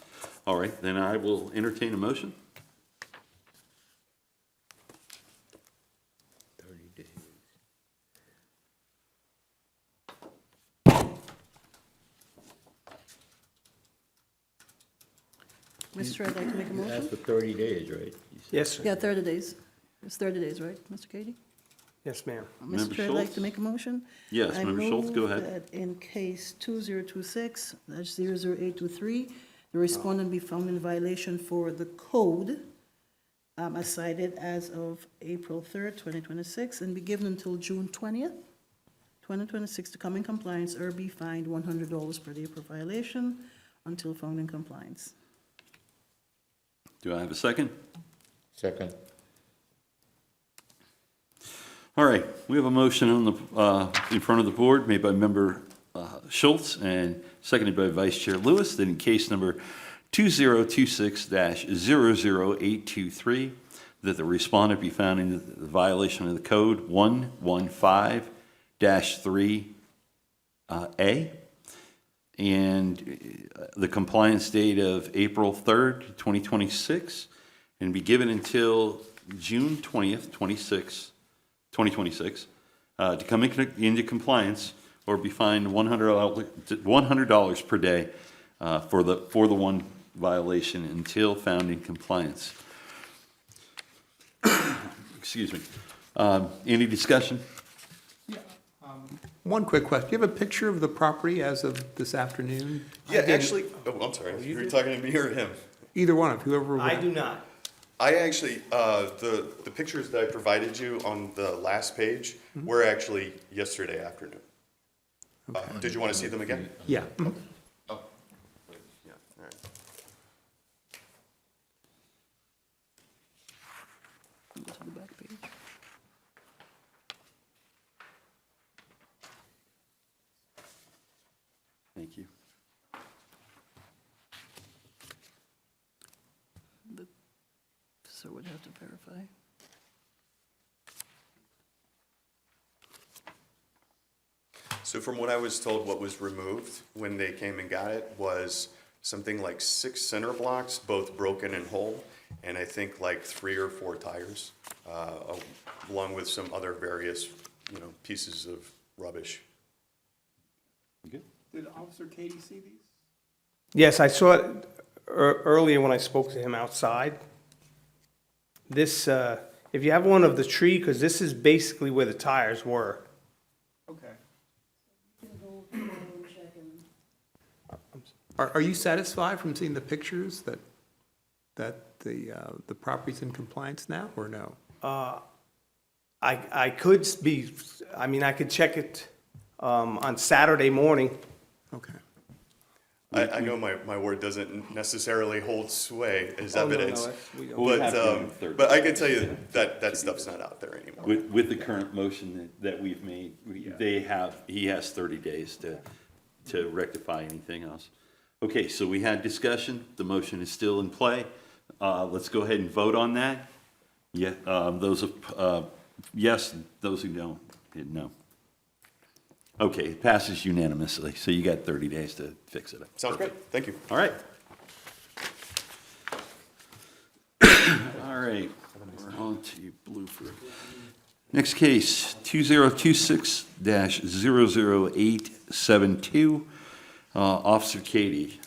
All right, then I will entertain a motion. 30 days. Mr. Chair, I'd like to make a You asked motion. for 30 days, right? You said- Yes, sir. Yeah, 30 days. It's 30 days, right, Mr. Katie? Yes, ma'am. Member Mr. Chair, I'd like Schultz? to make a motion. Yes, Member Schultz, go ahead. I move that in case 2026-00823, the respondent be found in violation for the code as cited as of April 3rd, 2026, and be given until June 20th, 2026 to come in compliance or be fined $100 per day per violation until found in compliance. Do I have a second? Second. All right, we have a motion on the, in front of the board made by Member Schultz and seconded by Vice Chair Lewis, that in case number 2026-00823, that the respondent be found in the violation of the code 115-3A, and the compliance date of April 3rd, 2026, and be given until June 20th, 2026, to come into compliance or be fined $100 per day for the one violation until found in compliance. Excuse me. Any discussion? One quick question. Do you have a picture of the property as of this afternoon? Yeah, actually, oh, I'm sorry. You were talking to me or him? Either one of whoever. I do not. I actually, the pictures that I provided you on the last page were actually yesterday afternoon. Did you want to see them again? Yeah. Mhm. Oh. Yeah, all right. Go to the back page. Thank you. So we'd have to verify. So from what I was told, what was removed when they came and got it was something like 6 center blocks, both broken and whole, and I think like 3 or 4 tires, along with some other various, you know, pieces of rubbish. Good. Did Officer Katie see these? Yes, I saw it earlier when I spoke to him outside. This, if you have one of the tree, because this is basically where the tires were. Okay. Are you satisfied from seeing the pictures that the property's in compliance now, or no? I could be, I mean, I could check it on Saturday morning. Okay. I know my word doesn't necessarily hold sway as Oh, no, no, evidence, we don't. We have to on the third. but I can tell you that stuff's not out there anymore. With the current motion that we've made, he has 30 days to rectify anything else. Okay, so we had discussion, the motion is still in play. Let's go ahead and vote on that. Yeah, those of, yes, those who don't, no. Okay, it passes unanimously, so you got 30 days to fix it up. Sounds great. Thank you. All right. All right, we're on to Blueford. Next case, 2026-00872, Officer Katie.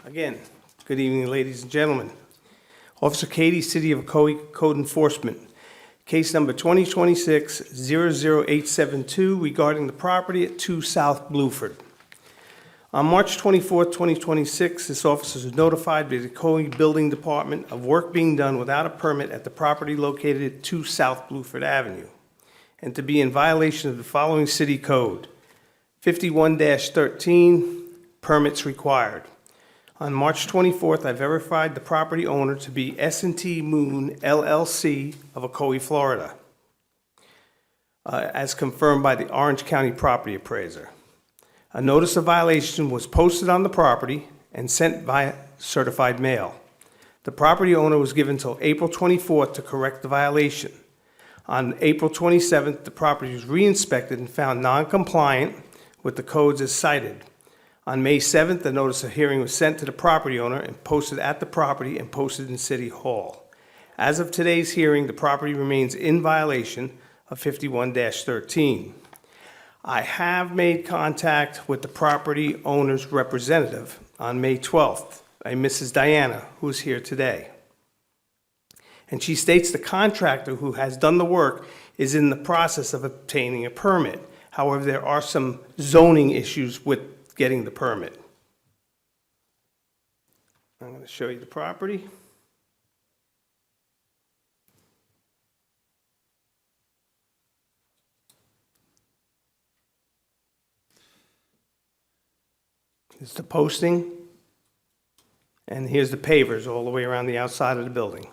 Again, good evening, ladies and gentlemen. Officer Katie, City of Ocoee Code Enforcement. Case number 2026-00872 regarding the property at 2 South Blueford. On March 24, 2026, this officer was notified by the Ocoee Building Department of work being done without a permit at the property located at 2 South Blueford Avenue, and to be in violation of the following city code: 51-13, permits required. On March 24th, I verified the property owner to be S&T Moon LLC of Ocoee, Florida, as confirmed by the Orange County property appraiser. A notice of violation was posted on the property and sent via certified mail. The property owner was given until April 24th to correct the violation. On April 27th, the property was re-inspected and found non-compliant with the codes as cited. On May 7th, the notice of hearing was sent to the property owner and posted at the property and posted in City Hall. As of today's hearing, the property remains in violation of 51-13. I have made contact with the property owner's representative on May 12th, a Mrs. Diana, who is here today. And she states the contractor who has done the work is in the process of obtaining a permit. However, there are some zoning issues with getting the permit. I'm going to show you the property. It's the posting, and here's the pavers all the way around the outside of the building.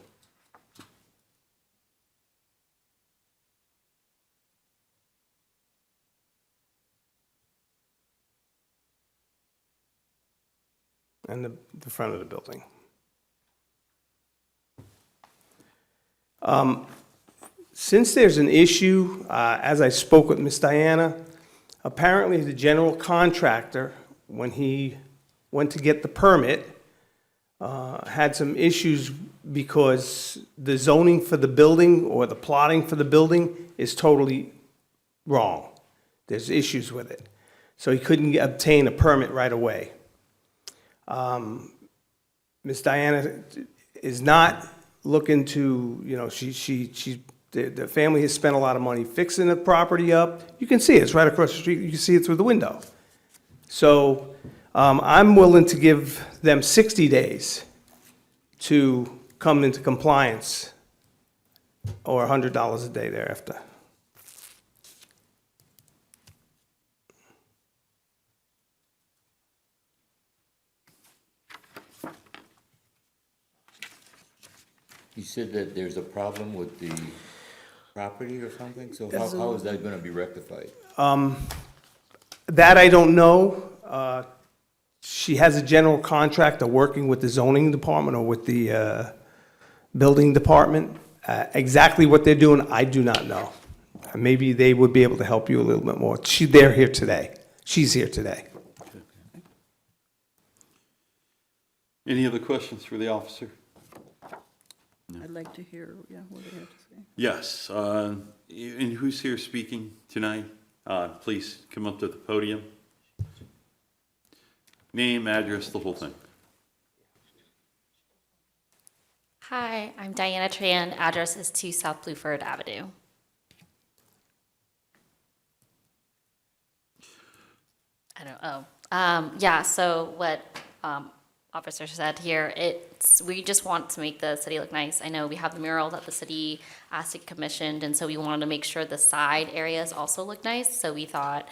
And the front of the building. Since there's an issue, as I spoke with Ms. Diana, apparently the general contractor, when he went to get the permit, had some issues because the zoning for the building or the plotting for the building is totally wrong. There's issues with it. So he couldn't obtain a permit right away. Ms. Diana is not looking to, the family has spent a lot of money fixing the property up. You can see it, it's right across the street, you can see it through the window. So, I'm willing to give them 60 days to come into compliance, or $100 a day thereafter. You said that there's a problem with the property or something, so how is that gonna be rectified? That I don't know. She has a general contractor working with the zoning department or with the building department. Exactly what they're doing, I do not know. Maybe they would be able to help you a little bit more. They're here today. She's here today. Any other questions for the officer? I'd like to hear, what they have to say. Yes, and who's here speaking tonight? Please come up to the podium. Name, address, the whole thing. Hi, I'm Diana Tran. Address is 2 South Blueford Avenue. So what officer said here, we just want to make the city look nice. I know we have the mural that the city asked to get commissioned, and so we wanted to make sure the side areas also look nice. So we thought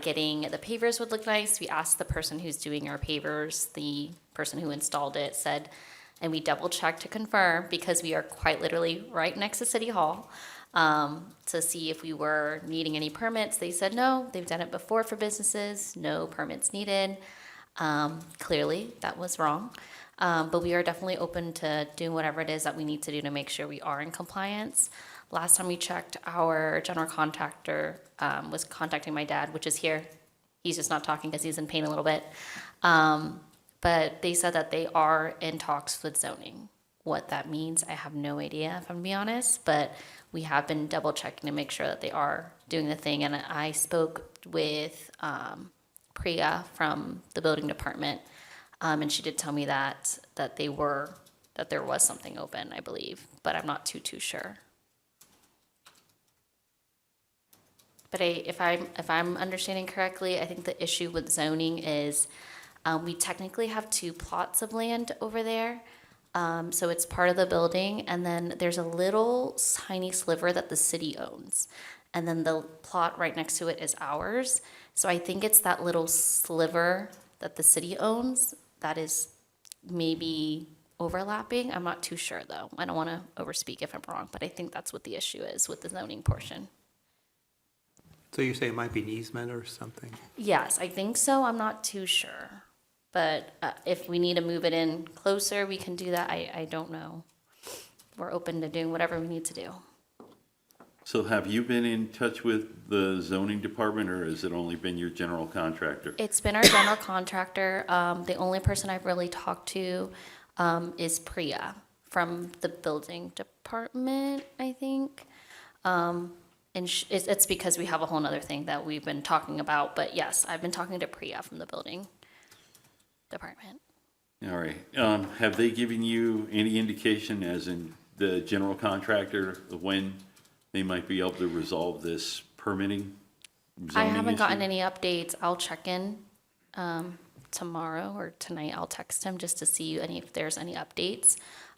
getting the pavers would look nice. We asked the person who's doing our pavers, the person who installed it said, and we double checked to confirm because we are quite literally right next to City Hall. to see if we were needing any permits. They said no, they've done it before for businesses, no permits needed. Clearly, that was wrong. But we are definitely open to doing whatever it is that we need to do to make sure we are in compliance. Last time we checked, our general contractor was contacting my dad, which is here. He's just not talking because he's in pain a little bit. But they said that they are in talks with zoning. What that means, I have no idea, if I'm gonna be honest, but we have been double checking to make sure that they are doing the thing. And I spoke with Priya from the building department, and she did tell me that there was something open, I believe, but I'm not too sure. But if I'm understanding correctly, I think the issue with zoning is we technically have 2 plots of land over there. So it's part of the building, and then there's a little tiny sliver that the city owns. And then the plot right next to it is ours. So I think it's that little sliver that the city owns that is maybe overlapping. I'm not too sure, though. I don't want to overspeak if I'm wrong, but I think that's what the issue is with the zoning portion. So you say it might be an easement or something? Yes, I think so. I'm not too sure. But if we need to move it in closer, we can do that. I don't know. We're open to doing whatever we need to do. So have you been in touch with the zoning department, or has it only been your general contractor? It's been our general contractor. The only person I've really talked to is Priya from the building department, I think. And it's because we have a whole nother thing that we've been talking about. But yes, I've been talking to Priya from the building department. All right. Have they given you any indication, as in the general contractor, of when they might be able to resolve this permitting I zoning haven't gotten issue? any updates. I'll check in tomorrow or tonight. I'll text him just to see if there's any updates.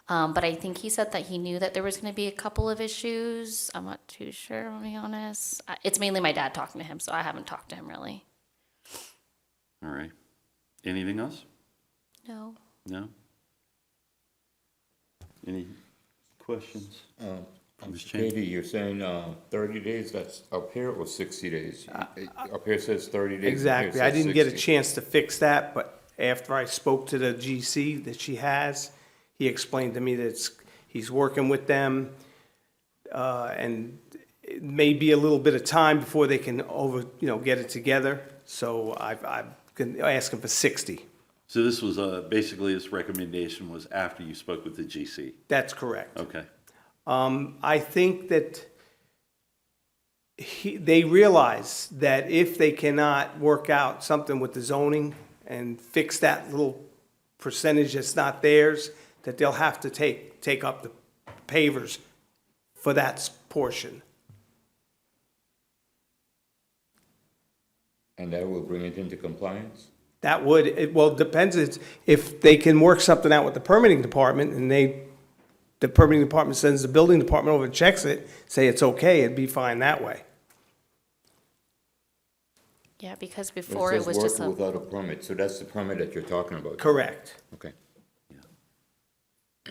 But I think he said that he knew that there was going to be a couple of issues. I'm not too sure, to be honest. It's mainly my dad talking to him, so I haven't talked to him really. All right. Anything else? No. No? Any questions? Ms. Chan? Katie, you're saying 30 days, that's up here, or 60 days? Up here says 30 days. up here Exactly. I says didn't get a 60. chance to fix that, but after I spoke to the GC that she has, he explained to me that he's working with them, and it may be a little bit of time before they can get it together. So I've been asking for 60. So this was basically this recommendation was after you spoke with the GC? That's correct. Okay. I think that they realize that if they cannot work out something with the zoning and fix that little percentage that's not theirs, that they'll have to take up the pavers for that portion. And that will bring it into compliance? That would, it depends if they can work something out with the permitting department and the permitting department sends the building department over and checks it, say it's okay, it'd be fine that way. Yeah, because before it was says just work without a permit, so that's the permit that you're talking about? Correct. Okay.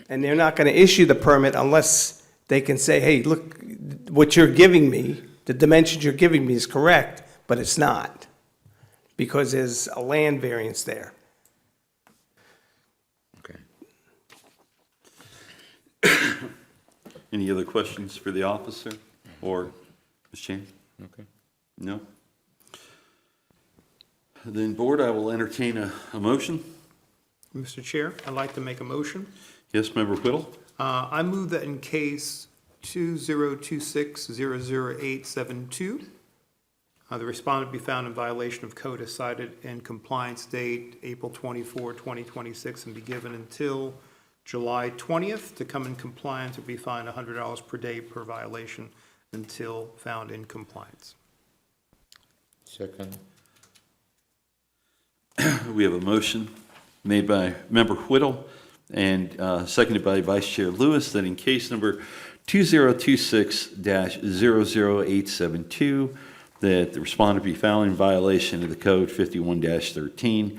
And they're not gonna issue the permit unless they can say, hey, look, what you're giving me, the dimensions you're giving me is correct, but it's not. Because there's a land variance there. Okay. Any other questions for the officer or Ms. Chan? Okay. No? Then, Board, I will entertain a motion. Mr. Chair, I'd like to make a motion. Yes, Member Whittle? I move that in case 2026-00872, the respondent be found in violation of code as cited in compliance date April 24, 2026, and be given until July 20th to come in compliance or be fined $100 per day per violation until found in compliance. Second. We have a motion made by Member Whittle and seconded by Vice Chair Lewis that in case number 2026-00872, that the respondent be found in violation of the code 51-13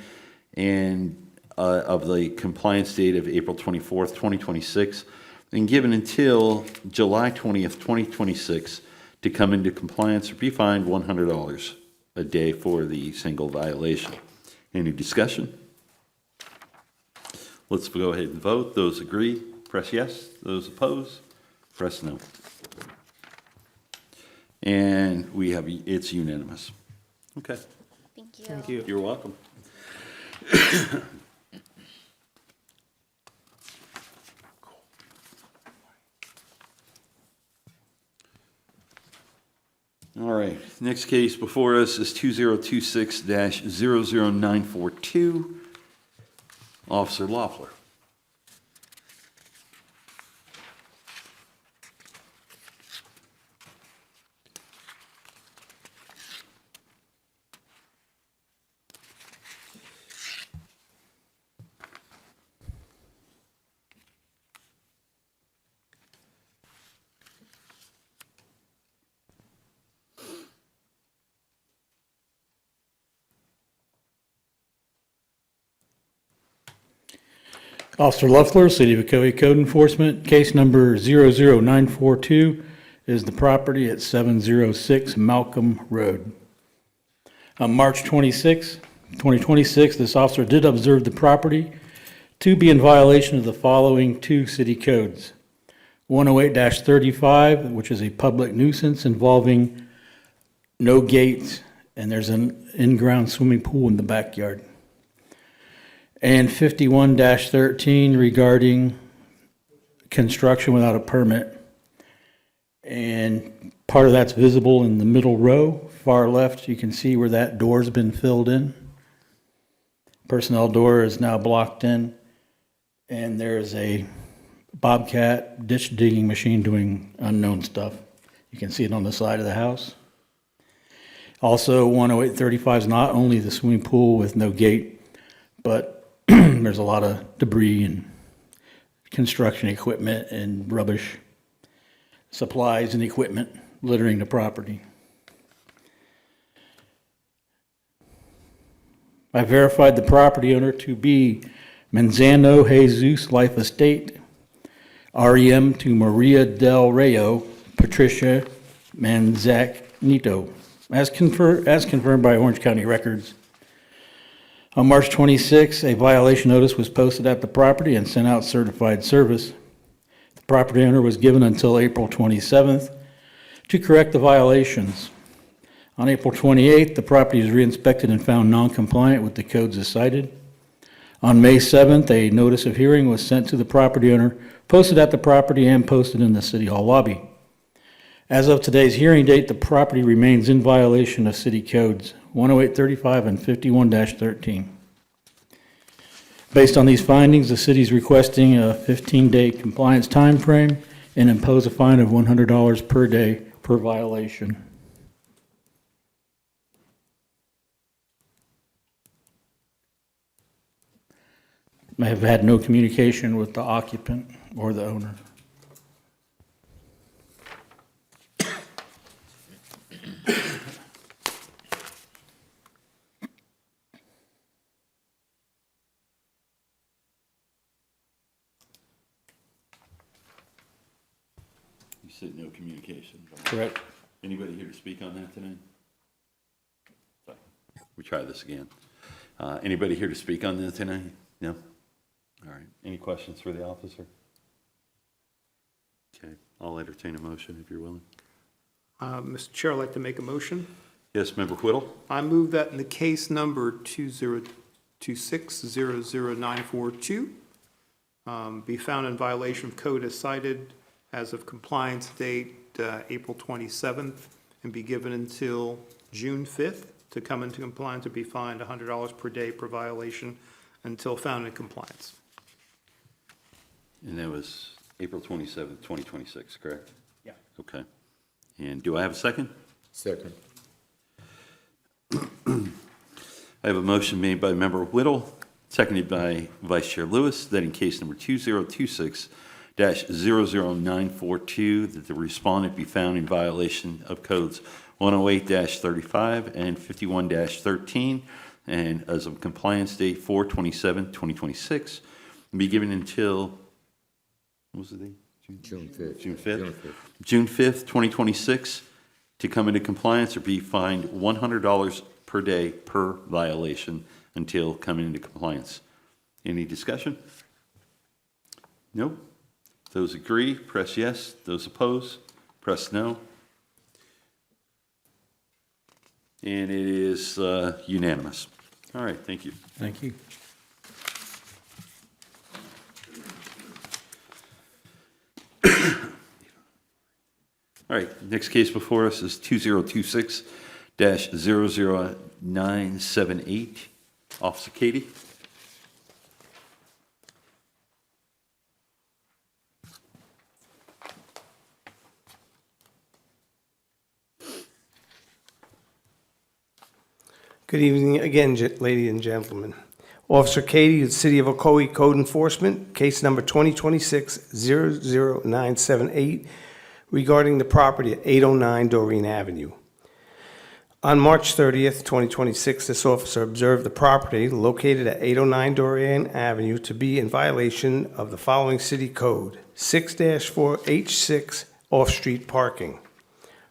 and of the compliance date of April 24th, 2026, and given until July 20th, 2026 to come into compliance or be fined $100 a day for the single violation. Any discussion? Let's go ahead and vote. Those agree, press yes. Those opposed, press no. And we have, it's unanimous. Okay. Thank you. Thank you. You're welcome. All right, next case before us is 2026-00942. Officer Loeffler. Officer Loeffler, City of Ocoee Code Enforcement. Case number 00942 is the property at 706 Malcolm Road. On March 26, 2026, this officer did observe the property to be in violation of the following two city codes. 108-35, which is a public nuisance involving no gates, and there's an in-ground swimming pool in the backyard. And 51-13 regarding construction without a permit. And part of that's visible in the middle row, far left. You can see where that door's been filled in. Personnel door is now blocked in. And there's a Bobcat ditch digging machine doing unknown stuff. You can see it on the side of the house. Also, 108-35 is not only the swimming pool with no gate, but there's a lot of debris and construction equipment and rubbish, supplies and equipment littering the property. I verified the property owner to be Manzano Jesus Life Estate, REM to Maria Del Rayo, Patricia Manzacnito, as confirmed by Orange County Records. On March 26, a violation notice was posted at the property and sent out certified service. The property owner was given until April 27th to correct the violations. On April 28th, the property was re-inspected and found non-compliant with the codes as cited. On May 7th, a notice of hearing was sent to the property owner, posted at the property and posted in the City Hall lobby. As of today's hearing date, the property remains in violation of city codes 108-35 and 51-13. Based on these findings, the city is requesting a 15-day compliance time frame and impose a fine of $100 per day per violation. I have had no communication with the occupant or the owner. You said no communication. Correct. Anybody here to speak on that tonight? Sorry. We try this again. Anybody here to speak on that tonight? No? All right. Any questions for the officer? Okay. I'll entertain a motion if you're willing. Mr. Chair, I'd like to make a motion. Yes, Member Whittle? I move that in the case number 2026-00942, be found in violation of code as cited as of compliance date April 27th, and be given until June 5th to come into compliance or be fined $100 per day per violation until found in compliance. And that was April 27th, 2026, correct? Yeah. Okay. And do I have a second? Second. I have a motion made by Member Whittle, seconded by Vice Chair Lewis, that in case number 2026-00942, that the respondent be found in violation of codes 108-35 and 51-13, and as of compliance date 4/27/2026, and be given until, what was the date? June 5th. June 5th? June 5th, 2026, to come into compliance or be fined $100 per day per violation until coming into compliance. Any discussion? Nope. Those agree, press yes. Those oppose, press no. And it is unanimous. All right, thank you. Thank you. All right, next case before us is 2026-00978. Officer Katie? Good evening again, ladies and gentlemen. Officer Katie, the City of Ocoee Code Enforcement, case number 2026-00978, regarding the property at 809 Doreen Avenue. On March 30th, 2026, this officer observed the property located at 809 Doreen Avenue to be in violation of the following city code: 6-4H6 off-street parking.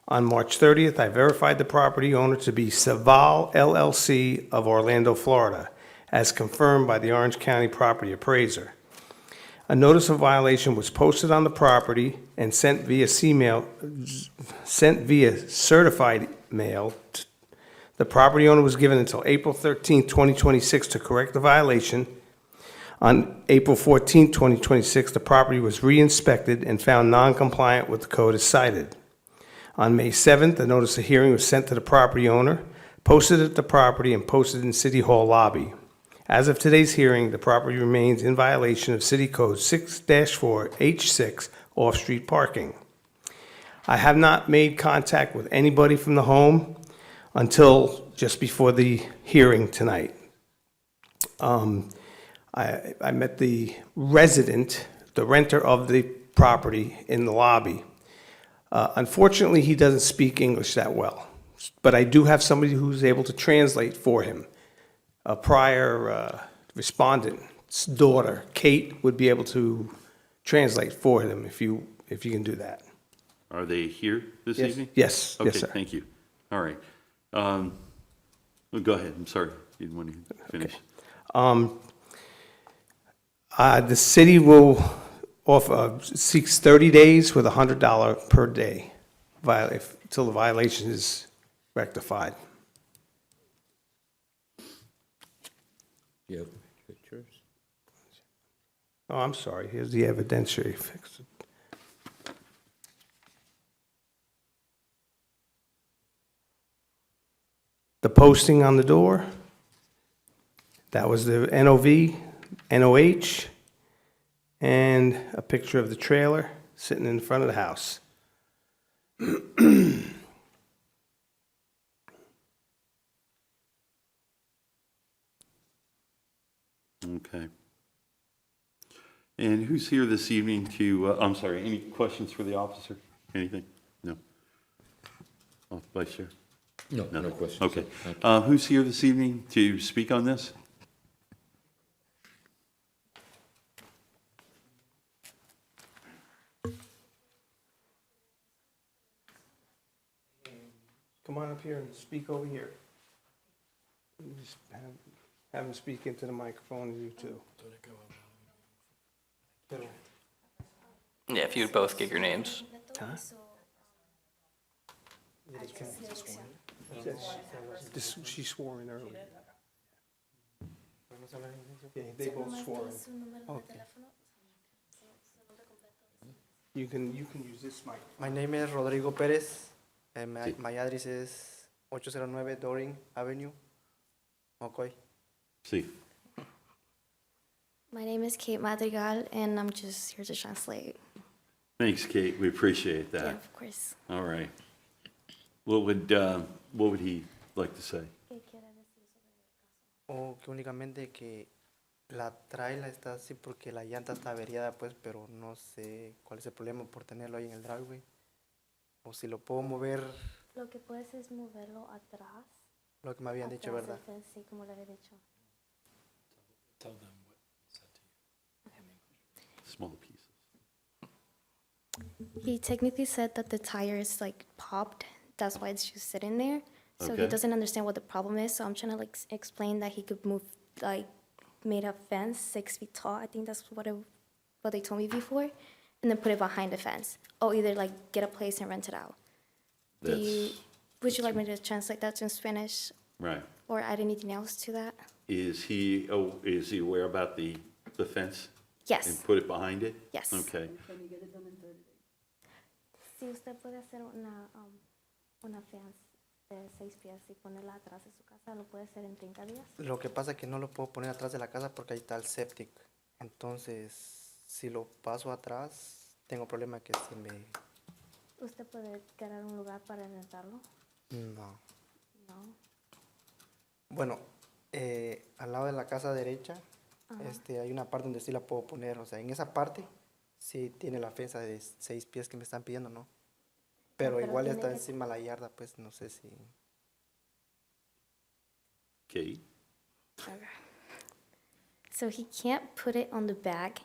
On March 30th, I verified the property owner to be Saval LLC of Orlando, Florida, as confirmed by the Orange County property appraiser. A notice of violation was posted on the property and sent via certified mail. The property owner was given until April 13th, 2026 to correct the violation. On April 14th, 2026, the property was re-inspected and found non-compliant with the code as cited. On May 7th, a notice of hearing was sent to the property owner, posted at the property, and posted in City Hall lobby. As of today's hearing, the property remains in violation of City Code 6-4H6 off-street parking. I have not made contact with anybody from the home until just before the hearing tonight. I met the resident, the renter of the property, in the lobby. Unfortunately, he doesn't speak English that well, but I do have somebody who's able to translate for him. A prior respondent's daughter, Kate, would be able to translate for him if you can do that. Are they here this Yes. evening? Yes, yes, sir. Okay, thank you. All right. Well, go ahead, I'm sorry, you didn't want to finish. The city will seeks 30 days with $100 per day until the violation is rectified. You have pictures? Oh, I'm sorry, here's the evidentiary fix. The posting on the door, that was the NOV, NOH, and a picture of the trailer sitting in front of the house. Okay. And who's here this evening to, I'm sorry, any questions for the officer? Anything? No? Oh, Vice Chair? No, no questions. Okay. Thank you. Who's here this evening to speak on this? Come on up here and speak over here. Just have him speak into the microphone, and you too. Yeah, if you'd both give your names. She swore in earlier. Yeah, they both swore in. Okay. You can use this mic. My name is Rodrigo Perez, and my address is 809 Doreen Avenue, Ocoee. See. My name is Kate Madrigal, and I'm just here to translate. Thanks, Kate. We appreciate that. Yeah, of course. All right. What would he like to say? O que únicamente que la traila está así porque la llanta está averiada, pues, pero no sé cuál es el problema por tenerlo ahí en el driveway. O si lo puedo mover, Lo que puedes es moverlo atrás. lo que me habían dicho, atrás ¿verdad? del fence, sí, como le había dicho. Small pieces. He technically said that the tire is like popped. That's why it's just sitting there. So he Okay. doesn't understand what the problem is. So I'm trying to like explain that he could move, like, made a fence 6 feet tall. I think that's what they told me before, and then put it behind the fence. Or either like get a place and rent it out. Would you like me to translate that to Spanish Right. or add anything else to that? Is he aware about the fence? Yes. And put it behind it? Yes. Okay. Can we get it done in 30 days? Si usted puede hacer una fence de 6 pies y ponerla atrás de su casa, ¿lo puede hacer en 30 días? Lo que pasa es que no lo puedo poner atrás de la casa porque ahí está el septic. Entonces, si lo paso atrás, tengo problema que se me... ¿Usted puede crear un lugar para rentarlo? No. No. Bueno, al lado de la casa derecha, Ajá. hay una parte donde sí la puedo poner. O sea, en esa parte sí tiene la fensa de 6 pies que me están pidiendo, ¿no? Pero pero igual tiene está que- encima la yarda, pues no sé si... Kate? Okay. So he can't put it on the back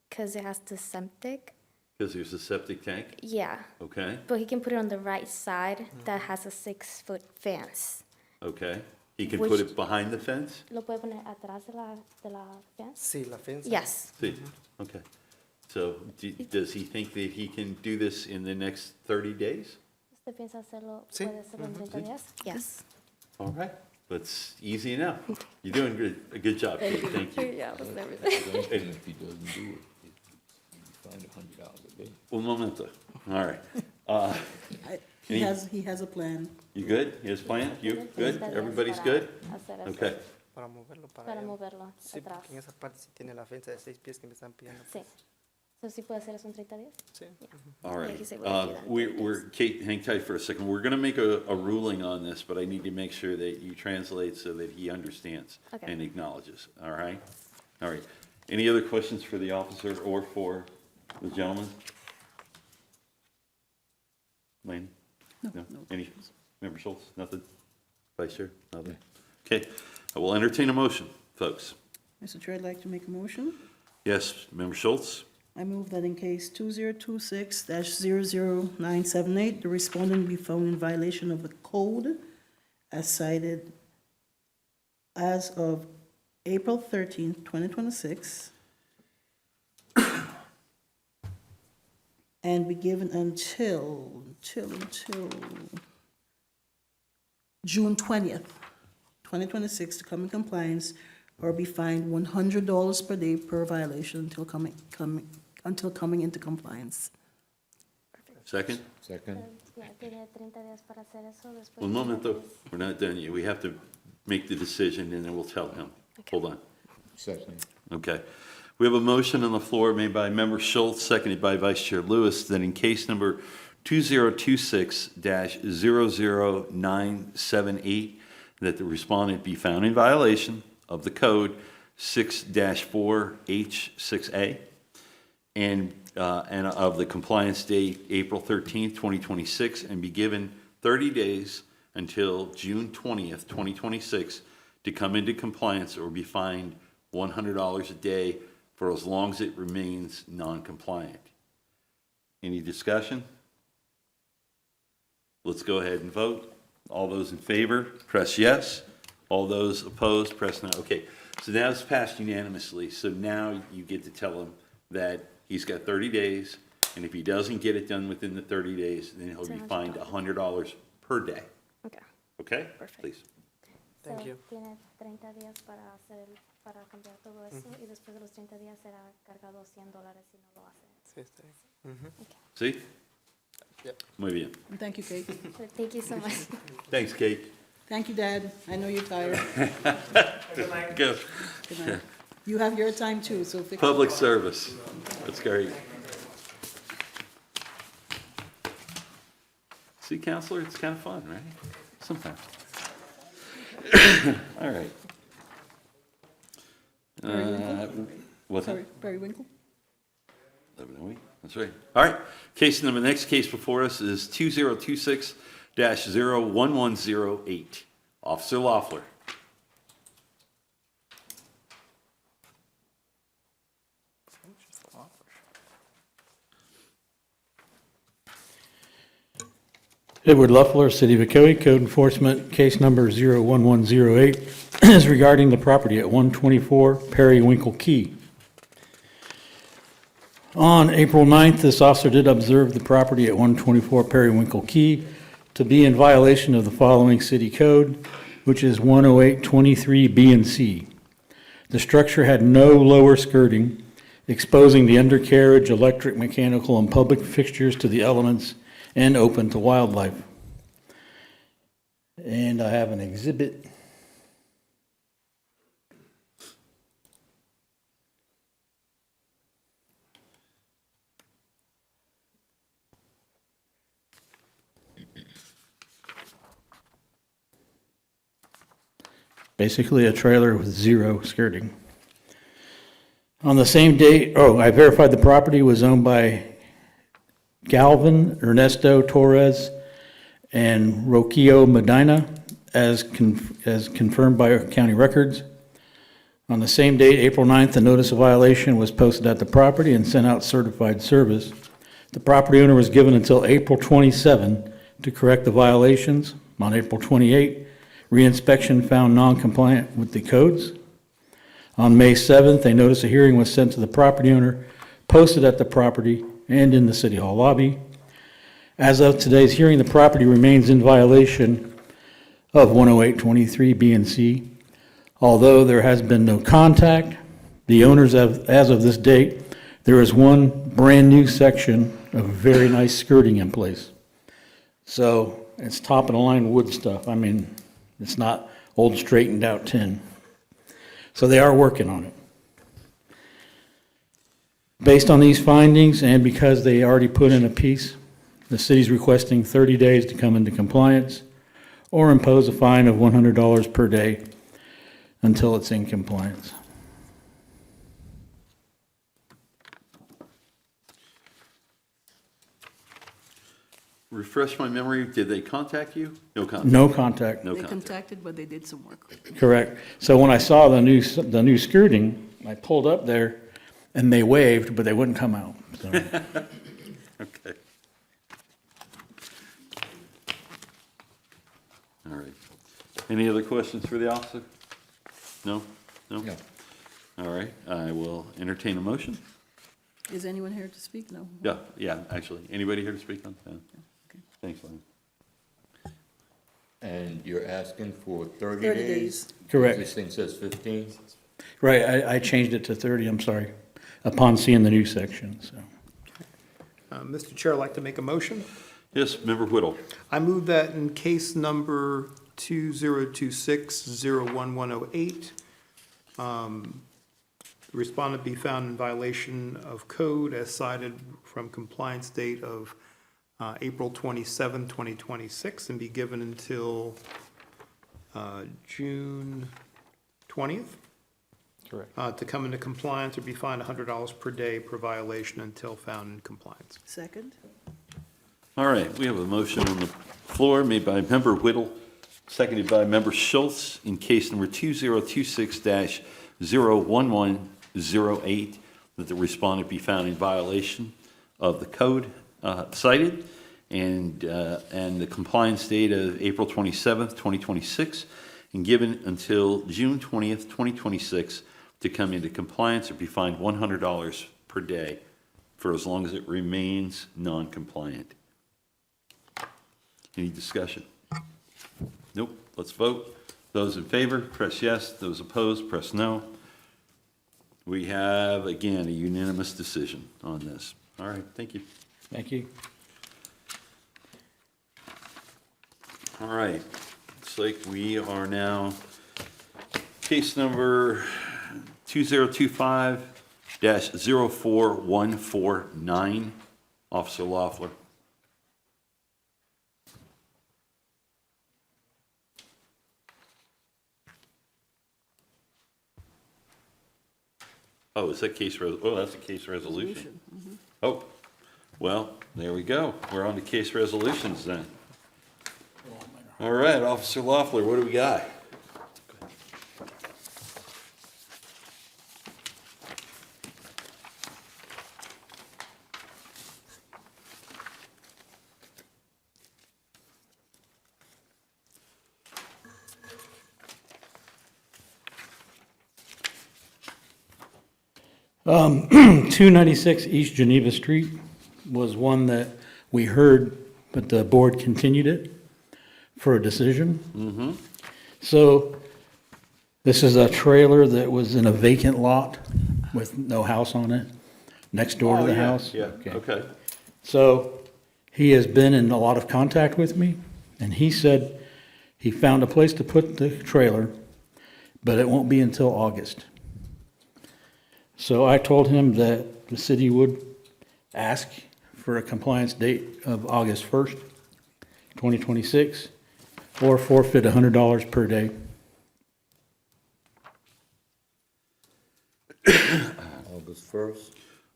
because it has the septic. Because there's a septic tank? Yeah. Okay, But he can put it on the right side that has a 6-foot fence. okay. He can Which- put it behind the fence? ¿Lo puede poner atrás de la fence? Sí, la fensa. Yes. See, okay. So does he think that he can do this in the next 30 days? ¿Usted piensa hacerlo, Sí. puede hacerlo en 30 días? Yes. All right, that's easy enough. You're doing good, a good job, Kate, thank you. Yeah, that's everything. And- If he doesn't do it, you find $100 a day. Un momento, all right. He Any- has a plan. You good? You has a plan? You Tiene good? 30 días Everybody's para good? hacer eso. Okay, Para moverlo para Para allá. moverlo Sí, atrás. porque en esa parte sí tiene la fensa de 6 pies que me están pidiendo. Sí. So, ¿sí puede hacer eso en 30 días? Sí. all right. Yeah, he said we'll do that in 30 We're, Kate, hang tight for a second. We're gonna make a ruling on this, but I need to make sure that you translate so that he understands Okay. and acknowledges, all right? All right. Any other questions for the officer or for the gentleman? Lane? No? Any, Member Schultz, nothing? Vice Chair, nothing? Okay, I will entertain a motion, folks. Mr. Chair, I'd like to make a motion. Yes, Member Schultz? I move that in case 2026-00978, the respondent be found in violation of the code as cited as of April 13th, 2026, and be given until June 20th, 2026 to come in compliance or be fined $100 per day per violation until coming into compliance. Second? Second? Yeah, tiene 30 días para hacer eso. Después Un de momento, 30 días. we're not done yet. We have to make the decision and then we'll tell him. Hold on. Second. Okay. We have a motion on the floor made by Member Schultz, seconded by Vice Chair Lewis, that in case number 2026-00978, that the respondent be found in violation of the code 6-4H6A and of the compliance date April 13th, 2026, and be given 30 days until June 20th, 2026, to come into compliance or be fined $100 a day for as long as it remains non-compliant. Any discussion? Let's go ahead and vote. All those in favor, press yes. All those opposed, press no. Okay, so now it's passed unanimously, so now you get to tell him that he's got 30 days, and if he doesn't get it done within the 30 days, then he'll be fined $100 per day. Okay. Okay? Perfect. Please. Thank So, you. Tiene 30 días para cambiar todo eso y después de los 30 días será cargado $100 si no lo hace. Sí, está bien. ¿Sí? Yep. Muy bien. And thank you, Kate. Thank you so much. Thanks, Kate. Thank you, Dad. I know you're tired. Good. Good night. You have your time too, so fix it. Public service. That's great. See, Counselor, it's kind of fun, right? Sometimes. All right. What's that? Sorry, Barry Winkle? That's right. All right. Next case before us is 2026-01108. Officer Loeffler. Edward Luffler, City of Ocoee, Code Enforcement, case number 01108, is regarding the property at 124 Periwinkle Key. On April 9th, this officer did observe the property at 124 Periwinkle Key to be in violation of the following city code, which is 10823B and C. The structure had no lower skirting, exposing the undercarriage, electric, mechanical, and public fixtures to the elements and open to wildlife. And I have an exhibit. Basically a trailer with zero skirting. On the same date, I verified the property was owned by Galvin, Ernesto Torres, and Roquillo Medina, as confirmed by county records. On the same date, April 9th, a notice of violation was posted at the property and sent out certified service. The property owner was given until April 27 to correct the violations. On April 28, reinspection found non-compliant with the codes. On May 7th, a notice of hearing was sent to the property owner, posted at the property and in the City Hall lobby. As of today's hearing, the property remains in violation of 10823B and C. Although there has been no contact, the owners as of this date, there is one brand-new section of very nice skirting in place. So it's top-of-the-line wood stuff. I mean, it's not old straightened-out tin. So they are working on it. Based on these findings, and because they already put in a piece, the city's requesting 30 days to come into compliance or impose a fine of $100 per day until it's in compliance. Refresh my memory, did they contact you? No contact? No contact. No They contact. contacted, but they did some work. Correct. So when I saw the new skirting, I pulled up there and they waved, but they wouldn't come out. So. Okay. All right. Any other questions for the officer? No? No? No. All right, I will entertain a motion. Is anyone here to speak? No? Yeah, actually. Anybody here to speak on that? Thanks, Lynn. And you're asking for 30 30 days? days. Correct. This thing says 15? Right, I changed it to 30, I'm sorry, upon seeing the new section, so. Mr. Chair, I'd like to make a motion. Yes, Member Whittle. I move that in case number 2026-01108, respondent be found in violation of code as cited from compliance date of April 27, 2026, and be given until June 20th Correct. to come into compliance or be fined $100 per day per violation until found in compliance. Second? All right, we have a motion on the floor made by Member Whittle, seconded by Member Schultz in case number 2026-01108, that the respondent be found in violation of the code cited and the compliance date of April 27th, 2026, and given until June 20th, 2026 to come into compliance or be fined $100 per day for as long as it remains non-compliant. Any discussion? Nope. Let's vote. Those in favor, press yes. Those opposed, press no. We have, again, a unanimous decision on this. All right, thank you. Thank you. All right, looks like we are now case number 2025-04149, Officer Loeffler. Oh, is that that's a case resolution. Oh, well, there we go. We're on to case resolutions then. All right, Officer Loeffler, what do we got? 296 East Geneva Street was one that we heard, but the board continued it for a decision. So this is a trailer that was in a vacant lot with no house on it, next door to Oh, the yeah, house. Yeah, okay. So he has been in a lot of contact with me, and he said he found a place to put the trailer, but it won't be until August. So I told him that the city would ask for a compliance date of August 1st, 2026, or forfeit $100 per day. August 1st.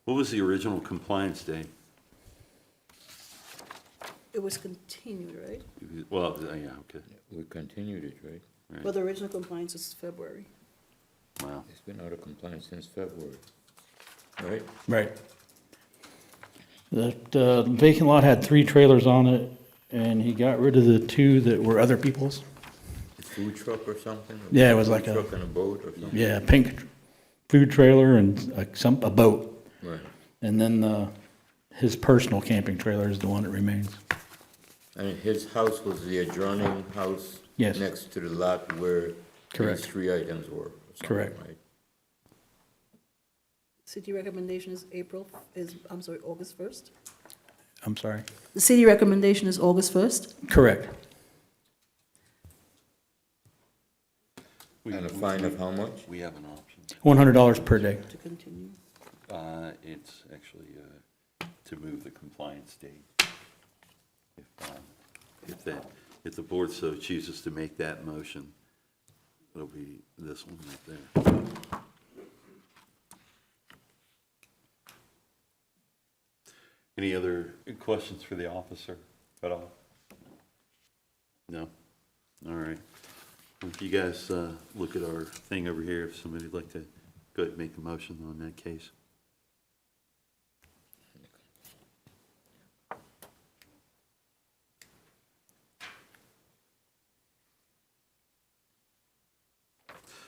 What was the original compliance date? It was continued, right? Well, yeah, okay. We continued it, right? Well, the original compliance is February. Wow. It's been out of compliance since February, right? Right. That vacant lot had 3 trailers on it, and he got rid of the 2 that were other people's. A food truck or something? Yeah, it was like Food a- truck and a boat or something? Yeah, pink food trailer and a boat. Right. And then his personal camping trailer is the one that remains. And his house was the adjoining house? Yes. Next to the lot where Correct. these 3 items were? or something, Correct. right? City recommendation is August 1st? I'm sorry? The city recommendation is August 1st? Correct. And a fine of how much? We have an option. $100 per day. To continue. It's actually to move the compliance date. If the board so chooses to make that motion, it'll be this one right there. Any other questions for the officer at all? No? All right. If you guys look at our thing over here, if somebody'd like to go ahead and make a motion on that case.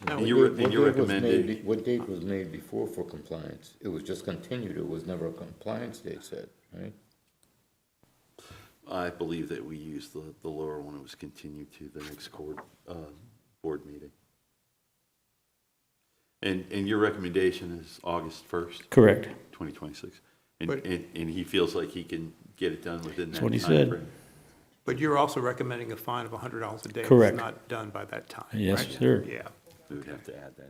And your recommendation, What date was made before for compliance? It was just continued, it was never a compliance date set, right? I believe that we used the lower one, it was continued to the next board meeting. And your recommendation is August 1st? Correct. 2026. But- And he feels like he can get it done within that That's what he timeframe? said. But you're also recommending a fine of $100 a day. Correct. It's not done by that time, Yes, right? sir. Yeah, We would have to add that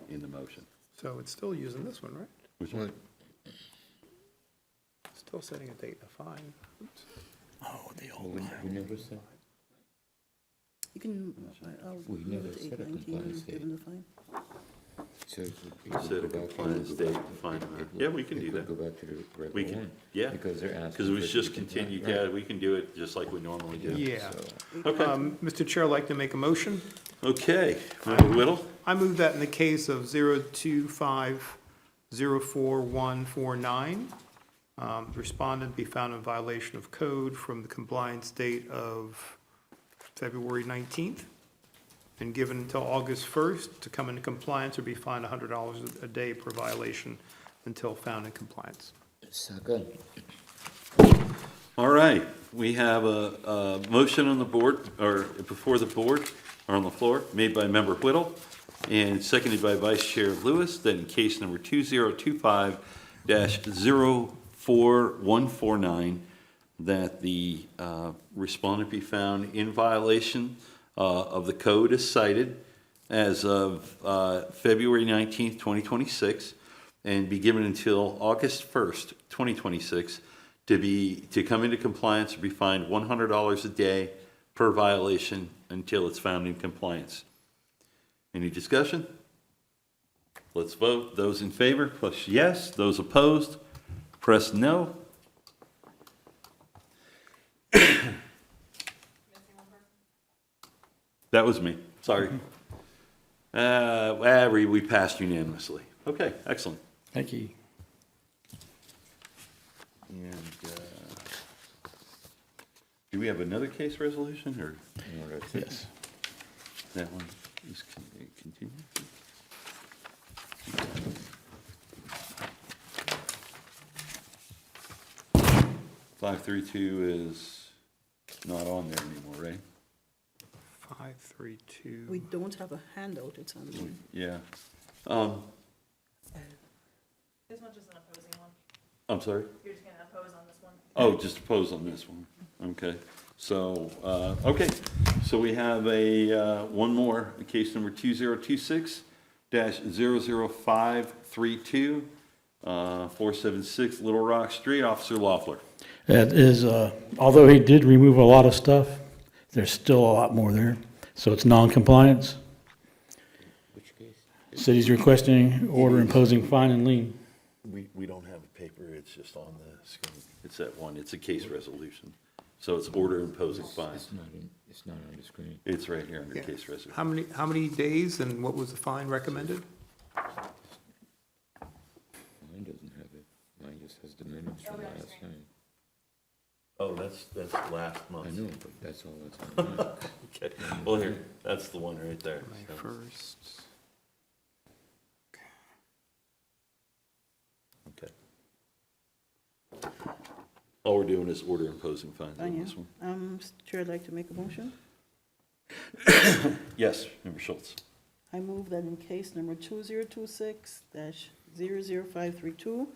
in the motion. so it's still using this one, right? Which one? Still setting a date and a fine. Oh, the Well, old we never said, You can, I'll We move never it to set a 8/19 compliance and give date. him the fine. so it would Set a go back to- compliance date, fine amount. it would- Yeah, we can do it would that. Go back to the We regular can, one. yeah, Because they're asking. because it was for just the compliance, continued, right. yeah, we can do it just like we normally do. Yeah. So, Okay, Mr. Chair, I'd like to make a motion. okay, Member Whittle? I move that in the case of 025041149, respondent be found in violation of code from the compliance date of February 19th, and given until August 1st to come into compliance or be fined $100 a day per violation until found in compliance. second, All right, we have a motion on the board, or before the board, or on the floor, made by Member Whittle, and seconded by Vice Chair Lewis, that in case number 2025-04149, that the respondent be found in violation of the code as cited as of February 19th, 2026, and be given until August 1st, 2026, to come into compliance or be fined $100 a day per violation until it's found in compliance. Any discussion? Let's vote. Those in favor, push yes. Those opposed, press no. That was me, sorry. We passed unanimously. Okay, excellent. Thank you. And do we have another case resolution, or no, that's it. Yes. that one is continued? 532 is not on there anymore, right? 532. We don't have a handout, it's on the. Yeah. This one's just an opposing one. I'm sorry? You're just gonna oppose on this one? Oh, just oppose on this one. Okay. So, okay. So we have a, one more, case number 2026-00532, 476 Little Rock Street. Officer Loeffler. That is, although he did remove a lot of stuff, there's still a lot more there. So it's non-compliance. Which case? City's requesting order imposing fine and lien. We don't have a paper, it's just on the screen. It's that one, it's a case resolution. So it's order imposing fine. It's not on the screen. It's right here under Yeah. case resolution. How many days and what was the fine recommended? Mine doesn't have it. Mine just has the minutes from last night. Oh, that's last month. I know, but that's all that's on mine. Okay, well, here, that's the one right there. May So- 1st. Okay. All we're doing is order imposing fines on Tanya, this one. Chair, I'd like to make a motion. Yes, Member Schultz. I move that in case number 2026-00532,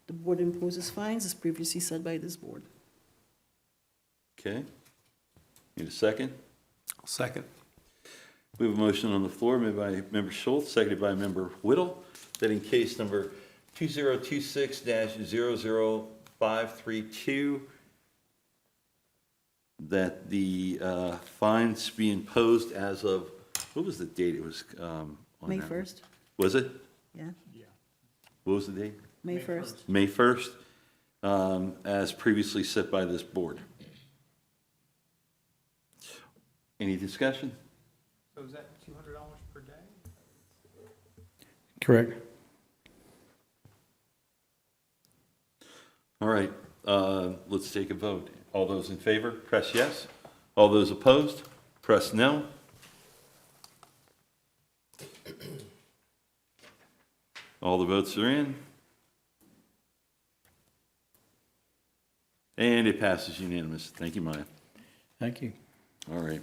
the board imposes fines as previously said by this board. Okay. Need a second? I'll second. We have a motion on the floor made by Member Schultz, seconded by Member Whittle, that in case number 2026-00532, that the fines be imposed as of, what was the date it was on May that one? 1st, Was it? yeah, What was the date? May 1st. May 1st, as previously set by this board. Any discussion? So is that $200 per day? Correct. All right, let's take a vote. All those in favor, press yes. All those opposed, press no. All the votes are in. And it passes unanimous. Thank you, Maya. Thank you. All right.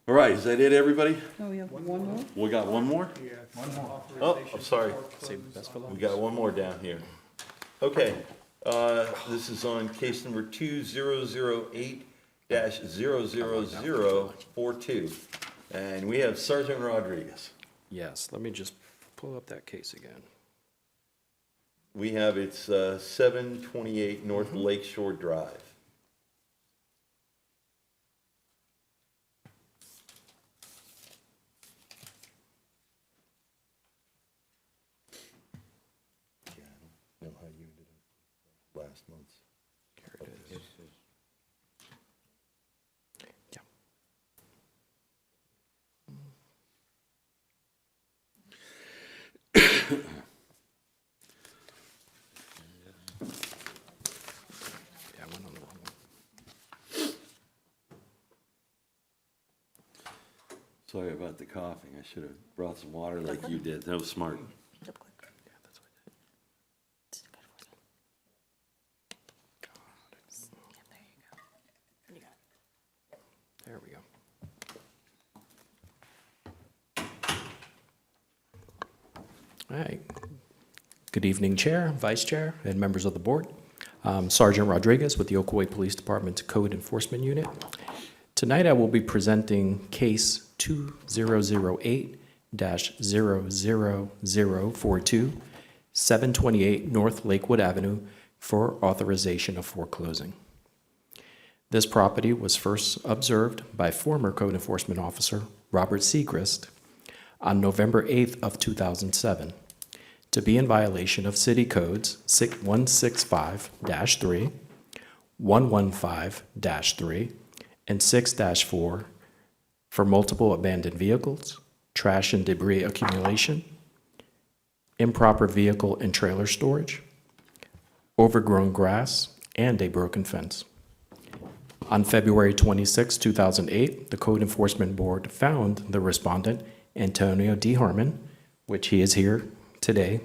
All right, is that it, everybody? No, we have one more. We got one more? One more. Oh, I'm sorry. Save the best for last. We got one more down here. Okay, this is on case number 2008-00042. And we have Sergeant Rodriguez. Yes, let me just pull up that case again. We have, it's 728 North Lakeshore Drive. Yeah, I don't know how you ended up last month. Here it is. Yeah. Yeah, I went on the wrong one. Sorry about the coughing. I should have brought some water like you did. That was smart. Yeah, that's what I did. There we go. All right. Good evening, Chair, Vice Chair, and members of the board. Sergeant Rodriguez with the Ocoee Police Department Code Enforcement Unit. Tonight I will be presenting case 2008-00042, 728 North Lakewood Avenue for authorization of foreclosing. This property was first observed by former Code Enforcement Officer Robert Segrist on November 8th of 2007 to be in violation of City Codes 165-3, 115-3, and 6-4 for multiple abandoned vehicles, trash and debris accumulation, improper vehicle and trailer storage, overgrown grass, and a broken fence. On February 26, 2008, the Code Enforcement Board found the respondent, Antonio D. Harmon, which he is here today,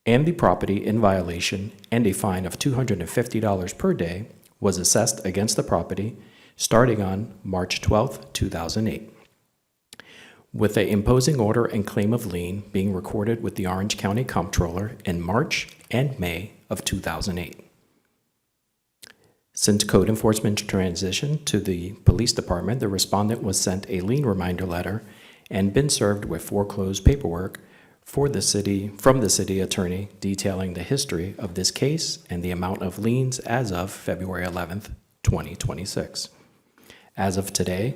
and the property in violation, and a fine of $250 per day was assessed against the property starting on March 12, 2008, with an imposing order and claim of lien being recorded with the Orange County Comptroller in March and May of 2008. Since code enforcement transitioned to the police department, the respondent was sent a lien reminder letter and been served with foreclosed paperwork from the city attorney detailing the history of this case and the amount of liens as of February 11th, 2026. As of today,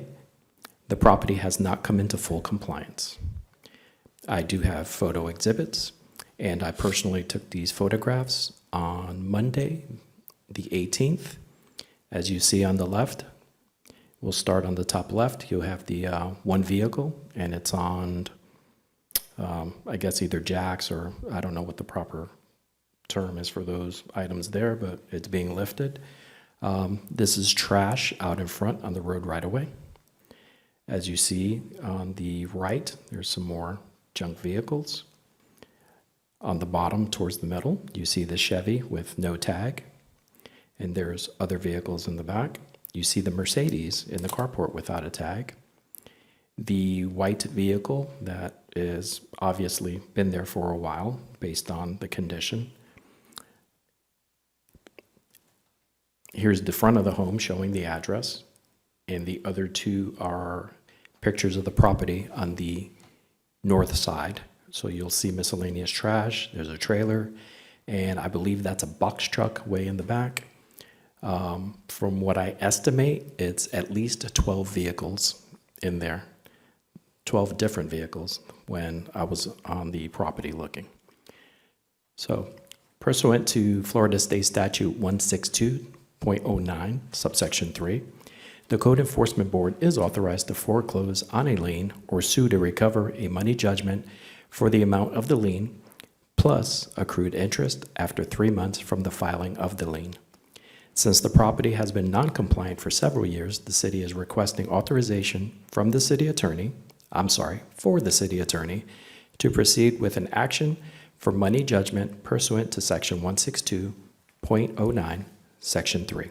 the property has not come into full compliance. I do have photo exhibits, and I personally took these photographs on Monday, the 18th. As you see on the left, we'll start on the top left. You'll have the one vehicle, and it's on, I guess, either jacks or I don't know what the proper term is for those items there, but it's being lifted. This is trash out in front on the road right away. As you see on the right, there's some more junk vehicles. On the bottom towards the middle, you see the Chevy with no tag. And there's other vehicles in the back. You see the Mercedes in the carport without a tag. The white vehicle that is obviously been there for a while based on the condition. Here's the front of the home showing the address. And the other two are pictures of the property on the north side. So you'll see miscellaneous trash. There's a trailer. And I believe that's a box truck way in the back. From what I estimate, it's at least 12 vehicles in there, 12 different vehicles when I was on the property looking. So, pursuant to Florida State Statute 162.09, subsection 3, the Code Enforcement Board is authorized to foreclose on a lien or sue to recover a money judgment for the amount of the lien plus accrued interest after 3 months from the filing of the lien. Since the property has been non-compliant for several years, the city is requesting authorization from the city attorney, for the city attorney, to proceed with an action for money judgment pursuant to section 162.09, section 3.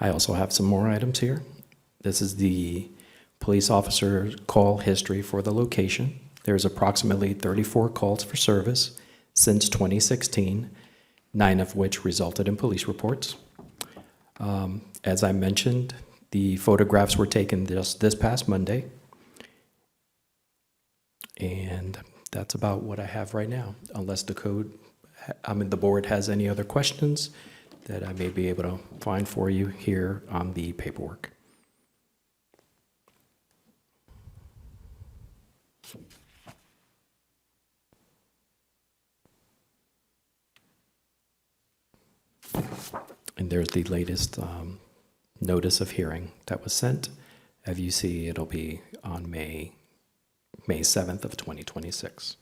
I also have some more items here. This is the police officer call history for the location. There's approximately 34 calls for service since 2016, 9 of which resulted in police reports. As I mentioned, the photographs were taken just this past Monday. And that's about what I have right now, unless the board has any other questions that I may be able to find for you here on the paperwork. And there's the latest notice of hearing that was sent. As you see, it'll be on May 7th of 2026.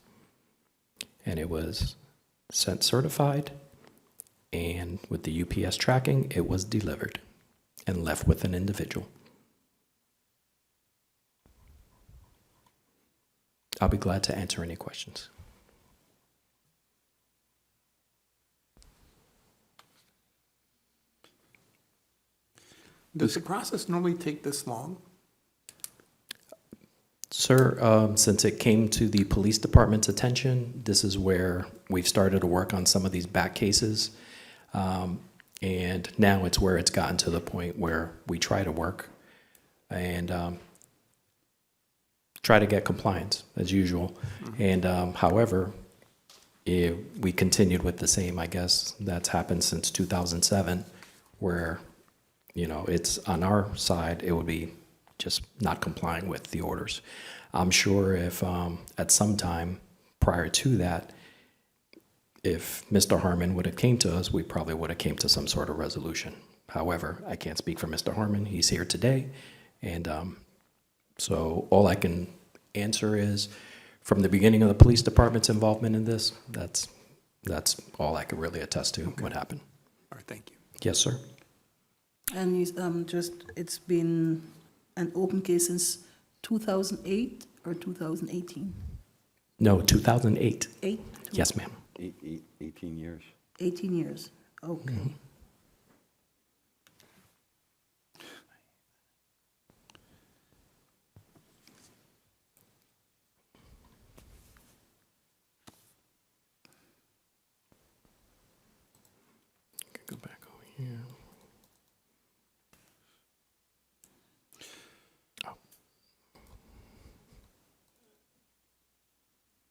And it was sent certified, and with the UPS tracking, it was delivered and left with an individual. I'll be glad to answer any questions. Does the process normally take this long? Sir, since it came to the police department's attention, this is where we've started to work on some of these back cases. And now it's where it's gotten to the point where we try to work and try to get compliance as usual. Mm-hmm. And however, we continued with the same, I guess, that's happened since 2007, where it's on our side, it would be just not complying with the orders. I'm sure if at some time prior to that, if Mr. Harmon would have came to us, we probably would have came to some sort of resolution. However, I can't speak for Mr. Harmon. He's here today. And so all I can answer is from the beginning of the police department's involvement in this, that's all I could really attest to what happened. All right, thank you. Yes, sir. And it's been an open case since 2008 or 2018? No, 2008. 8? Yes, ma'am. 18 years. 18 years, okay. Go back over here.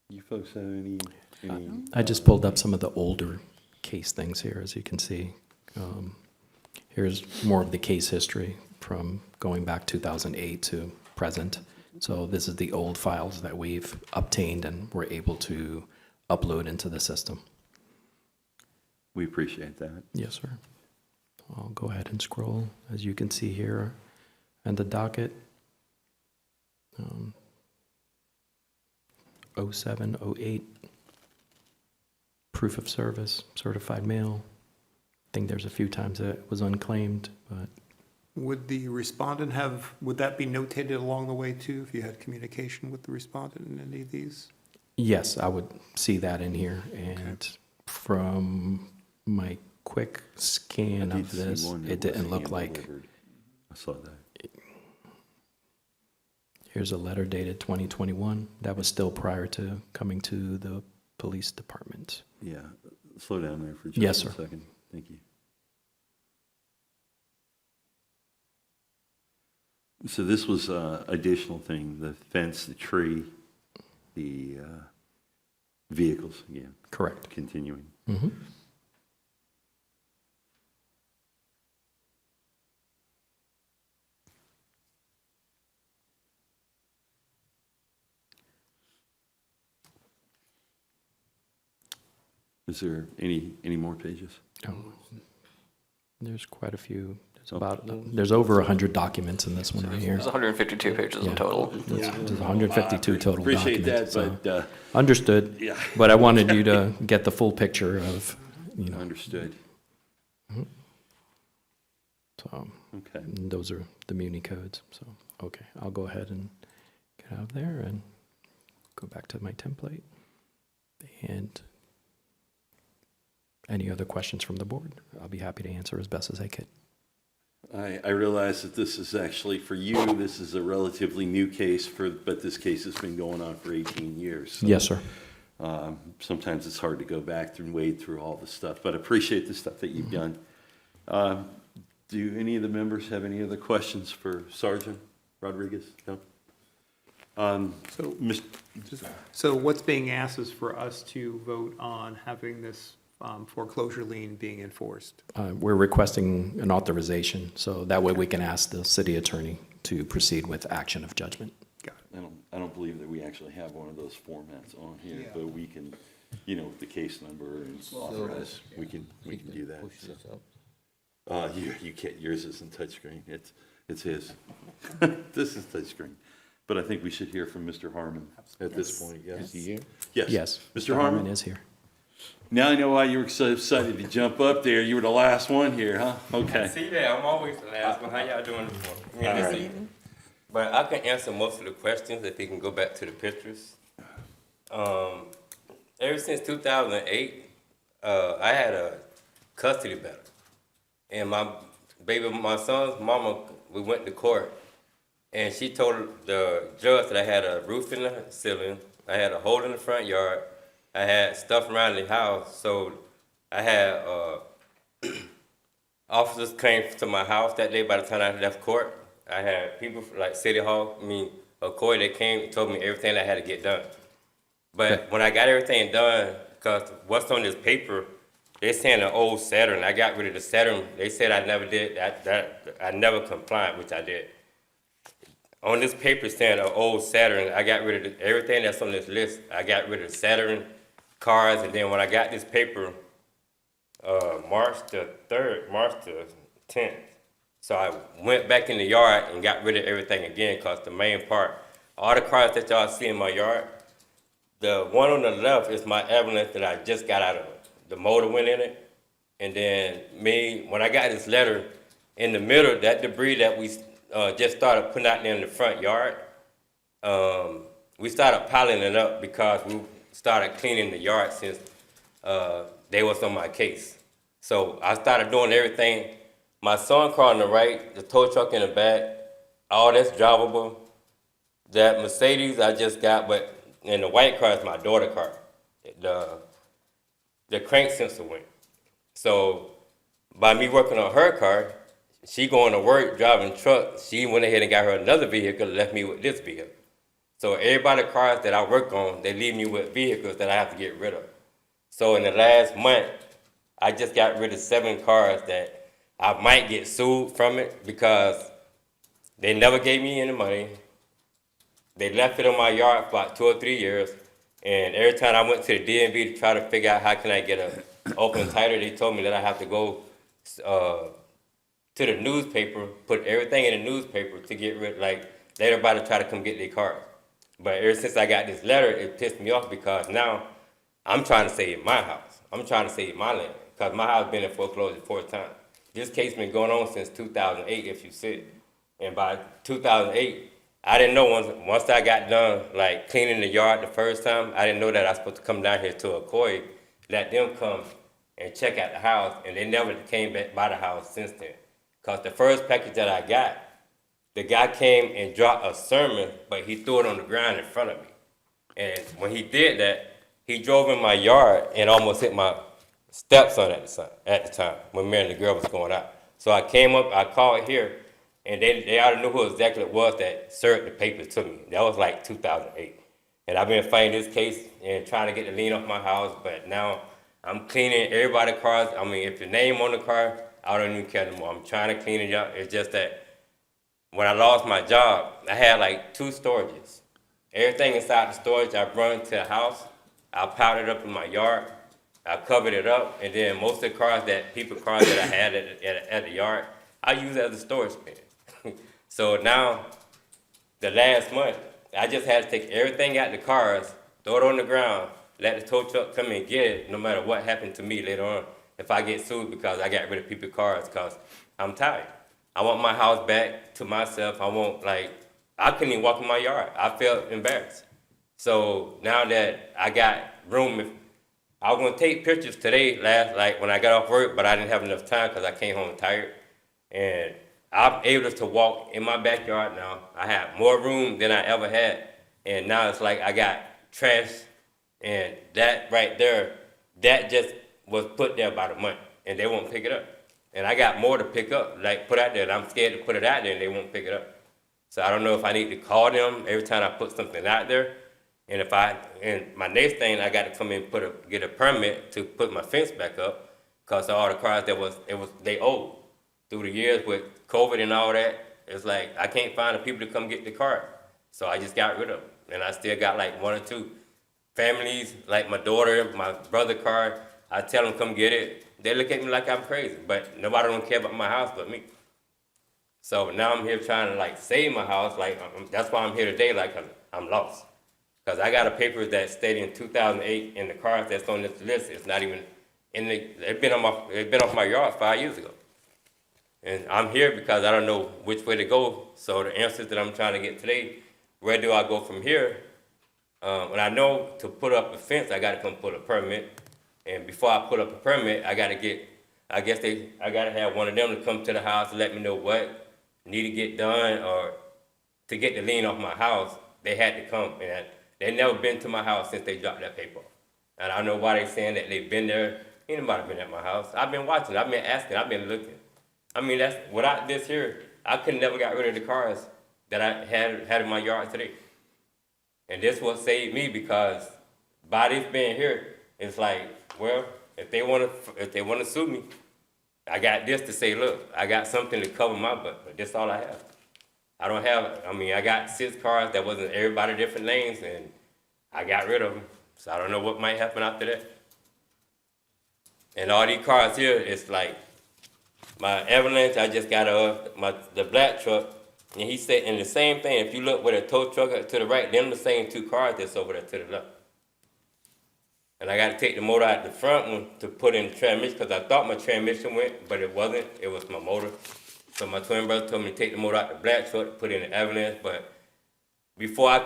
You folks have any? I just pulled up some of the older case things here, as you can see. Here's more of the case history from going back 2008 to present. So this is the old files that we've obtained and we're able to upload into the system. We appreciate that. Yes, sir. I'll go ahead and scroll, as you can see here, and the docket. 07, 08, proof of service, certified mail. I think there's a few times that it was unclaimed, but Would the respondent would that be notated along the way too, if you had communication with the respondent in any of these? yes, I would see that in here. And from my quick scan I did of see this, one that it didn't was look like. hand-delivered. I saw that. Here's a letter dated 2021. That was still prior to coming to the police department. Yeah, slow down there for Yes, just a sir. second. Thank you. So this was additional thing, the fence, the tree, the vehicles, again. Correct. Continuing. Mm-hmm. Is there any more pages? Oh, there's quite a few. There's over 100 documents in this one right here. There's 152 pages in total. There's 152 total Appreciate documents. that, but Understood. yeah. But I wanted you to get the full picture of, Understood. So Okay. those are the Muni codes. So, okay, I'll go ahead and get out of there and go back to my template. And any other questions from the board? I'll be happy to answer as best as I could. I realize that this is actually, for you, this is a relatively new case, but this case has been going on for 18 years. So, Yes, sir. sometimes it's hard to go back and wade through all the stuff, but I appreciate the stuff that you've done. Do any of the members have any other questions for Sergeant Rodriguez? No? So, Mis- So what's being asked is for us to vote on having this foreclosure lien being enforced. We're requesting an authorization, so that way we can ask the city attorney to proceed with action of judgment. I don't believe that we actually have one of those formats on here, but we can, with the case number and authorize, we can do that. So. You can't, yours isn't touchscreen, it's his. This is touchscreen. But I think we should hear from Mr. Harmon at this point, yes? Is he here? Yes. Yes. Mr. Harmon is here. Now I know why you were so excited to jump up there. You were the last one here, huh? Okay. See that, I'm always the last one. How y'all doing this morning? All This right. evening? But I can answer most of the questions if you can go back to the pictures. Ever since 2008, I had a custody battle. And my son's mama, we went to court. And she told the judge that I had a roof in the ceiling, I had a hole in the front yard, I had stuff around the house. So I had officers came to my house that day by the time I left court. I had people from like City Hall, Ocoee, they came and told me everything I had to get done. But when I got everything done, because what's on this paper, they saying an old Saturn. I got rid of the Saturn. They said I never did that. I never complied, which I did. On this paper saying an old Saturn, I got rid of everything that's on this list. I got rid of Saturn cars, and then when I got this paper, March the 10th, so I went back in the yard and got rid of everything again, because the main part, all the cars that y'all see in my yard, the one on the left is my ambulance that I just got out of. The motor went in it, and then when I got this letter, in the middle, that debris that we just started putting out there in the front yard, we started piling it up because we started cleaning the yard since they was on my case. So I started doing everything. My son car on the right, the tow truck in the back, all that's drivable. That Mercedes I just got, and the white car is my daughter's car. The crank sensor went. So by me working on her car, she going to work driving truck. She went ahead and got her another vehicle, left me with this vehicle. So everybody's cars that I work on, they leave me with vehicles that I have to get rid of. So in the last month, I just got rid of 7 cars that I might get sued from it because they never gave me any money. They left it in my yard for about 2 or 3 years. And every time I went to the DMV to try to figure out how can I get an open title, they told me that I have to go to the newspaper, put everything in the newspaper to get rid, like, let everybody try to come get their cars. But ever since I got this letter, it pissed me off because now I'm trying to save my house. I'm trying to save my land because my house been in foreclosure 4 times. This case been going on since 2008, if you see it. And by 2008, I didn't know once I got done, like, cleaning the yard the first time, I didn't know that I was supposed to come down here to Ocoee, let them come and check out the house, and they never came back by the house since then. Because the first package that I got, the guy came and dropped a sermon, but he threw it on the ground in front of me. And when he did that, he drove in my yard and almost hit my stepson at the time when me and the girl was going out. So I came up, I called here, and they already knew who exactly it was that served the papers to me. That was like 2008. And I've been fighting this case and trying to get the lien off my house, but now I'm cleaning everybody's cars. I mean, if your name on the car, I don't even care anymore. I'm trying to clean it up. It's just that when I lost my job, I had like 2 storages. Everything inside the storage, I run to the house. I piled it up in my yard. I covered it up, and then most of the cars that I had at the yard, I use it as a storage bin. So now, the last month, I just had to take everything out the cars, throw it on the ground, let the tow truck come and get it, no matter what happened to me later on. If I get sued because I got rid of people's cars, because I'm tired. I want my house back to myself. I couldn't even walk in my yard. I felt embarrassed. So now that I got room, I was gonna take pictures today, when I got off work, but I didn't have enough time because I came home tired. And I'm able to walk in my backyard now. I have more room than I ever had. And now it's like I got trash, and that right there, that just was put there by the month, and they won't pick it up. And I got more to pick up, like put out there, and I'm scared to put it out there, and they won't pick it up. So I don't know if I need to call them every time I put something out there. And my next thing, I got to come in and get a permit to put my fence back up, because all the cars they old. Through the years with COVID and all that, it's like I can't find the people to come get the car. So I just got rid of them. And I still got like 1 or 2 families, like my daughter, my brother's car. I tell them come get it. They look at me like I'm crazy, but nobody don't care about my house but me. So now I'm here trying to like save my house. That's why I'm here today, I'm lost. Because I got a paper that stated in 2008, and the cars that's on this list is not even it's been off my yard 5 years ago. And I'm here because I don't know which way to go. So the answers that I'm trying to get today, where do I go from here? When I know to put up a fence, I got to come put a permit. And before I put up a permit, I got to have one of them to come to the house and let me know what need to get done, or to get the lien off my house. They had to come, and they never been to my house since they dropped that paper. And I don't know why they saying that they've been there. Ain't nobody been at my house. I've been watching, I've been asking, I've been looking. I mean, without this here, I could never got rid of the cars that I had in my yard today. And this what saved me, because by this being here, it's like, well, if they want to sue me, I got this to say, look, I got something to cover my butt, but that's all I have. I got 6 cars that was in everybody different lanes, and I got rid of them. So I don't know what might happen after that. And all these cars here, it's like, my Avalanche, I just got the black truck, and he said, and the same thing, if you look with a tow truck to the right, them the same 2 cars that's over there to the left. And I got to take the motor out the front one to put in the transmission, because I thought my transmission went, but it wasn't. It was my motor. So my twin brother told me to take the motor out the black truck, put in the Avalanche, but before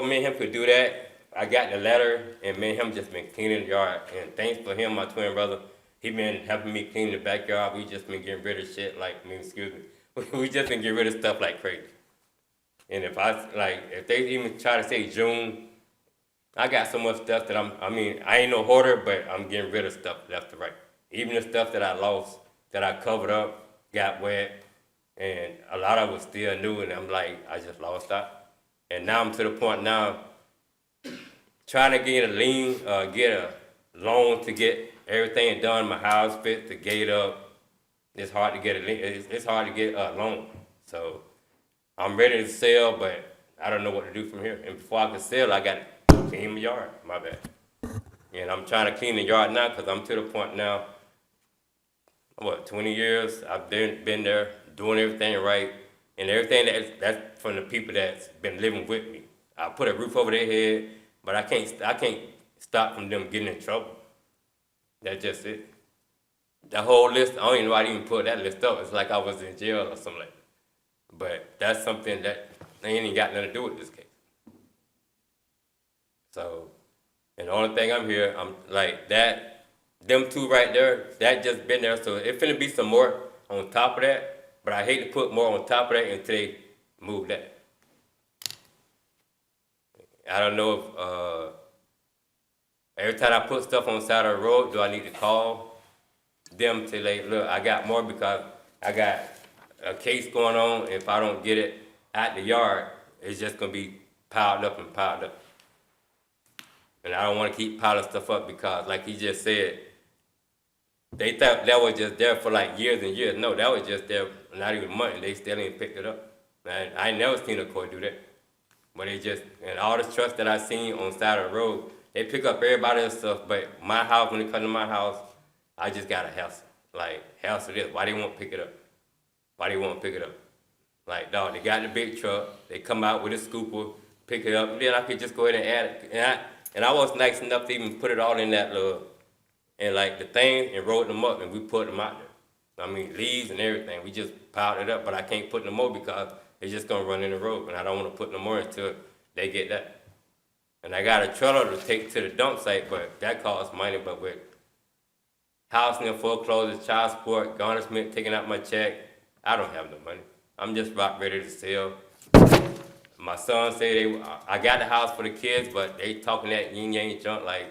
me and him could do that, I got the letter, and me and him just been cleaning the yard. And thanks for him, my twin brother, he been helping me clean the backyard. We just been getting rid of shit excuse me. We just been getting rid of stuff like crazy. And if they even try to say June, I got so much stuff that I ain't no hoarder, but I'm getting rid of stuff left to right. Even the stuff that I lost, that I covered up, got wet, and a lot of it was still new, and I'm like, I just lost that. And now I'm to the point now, trying to get a lien, get a loan to get everything done, my house fixed, the gate up. It's hard to get a lien, it's hard to get a loan. So I'm ready to sell, but I don't know what to do from here. And before I can sell, I got to clean my yard, my bad. And I'm trying to clean the yard now because I'm to the point now, 20 years, I've been there doing everything right. And everything that's from the people that's been living with me. I put a roof over their head, but I can't stop from them getting in trouble. That's just it. The whole list, I don't even know why I didn't put that list up. It's like I was in jail or something like that. But that's something that ain't even got nothing to do with this case. So, and the only thing I'm here, I'm like that, them two right there, that just been there. So it finna be some more on top of that, but I hate to put more on top of that until they move that. I don't know if, every time I put stuff on the side of the road, do I need to call them to look, I got more because I got a case going on. If I don't get it at the yard, it's just gonna be piled up and piled up. And I don't want to keep piling stuff up because, like he just said, they thought that was just there for like years and years. No, that was just there not even a month, and they still ain't picked it up. And I ain't never seen a court do that. But they just, and all the trucks that I seen on the side of the road, they pick up everybody else's stuff. But my house, when it comes to my house, I just got to hassle. Like, hassle this. Why they won't pick it up? Why they won't pick it up? Like, dog, they got the big truck. They come out with a scooper, pick it up, and then I could just go ahead and add it. And I was nice enough to even put it all in that little, and like the thing, and rolled them up, and we put them out there. I mean, leaves and everything. We just piled it up, but I can't put no more because it's just gonna run in the road, and I don't want to put no more until they get that. And I got a trailer to take to the dump site, but that costs money. But with housing and foreclosure, child support, garnishment, taking out my check, I don't have no money. I'm just about ready to sell. My son said I got the house for the kids, but they talking that yin yang junk like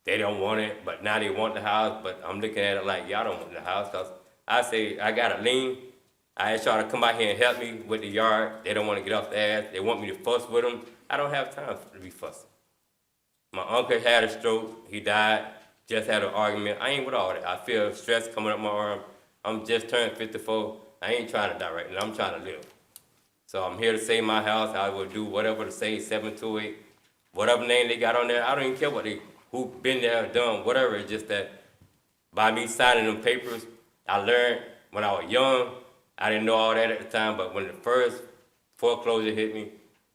they don't want it, but now they want the house. But I'm looking at it like y'all don't want the house, because I say I got a lien. I asked y'all to come out here and help me with the yard. They don't want to get off the ass. They want me to fuss with them. I don't have time to be fussing. My uncle had a stroke. He died. Just had an argument. I ain't with all that. I feel stress coming up my arm. I'm just turned 54. I ain't trying to die right now. I'm trying to live. So I'm here to save my house. I will do whatever to save 728, whatever name they got on there. I don't even care who been there, done, whatever. It's just that by me signing them papers, I learned when I was young. I didn't know all that at the time, but when the first foreclosure hit me,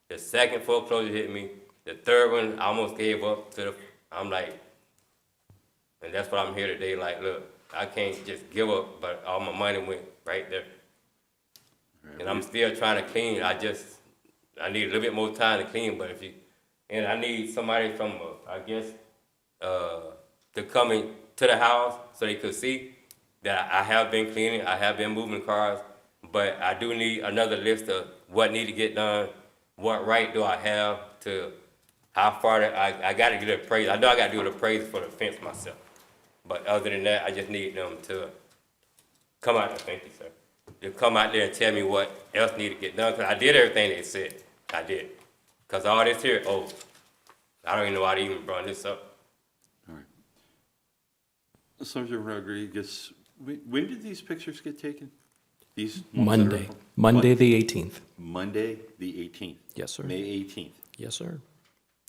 the second foreclosure hit me, the third one, I almost gave up I'm like, and that's why I'm here today. Like, look, I can't just give up, but all my money went right there. And I'm still trying to clean. I need a little bit more time to clean, but and I need somebody from, to come in to the house so they could see that I have been cleaning, I have been moving cars, but I do need another list of what need to get done, what right do I have to, how far I got to get an appraisal. I know I got to do an appraisal for the fence myself, but other than that, I just need them to come out there. Thank you, sir. To come out there and tell me what else need to get done, because I did everything they said. I did. Because all this here, I don't even know why they even brought this up. All right. Sergeant Rodriguez, when did these pictures get taken? These ones that are- Monday the 18th. Monday, the 18th. Yes, sir. May 18th. Yes, sir.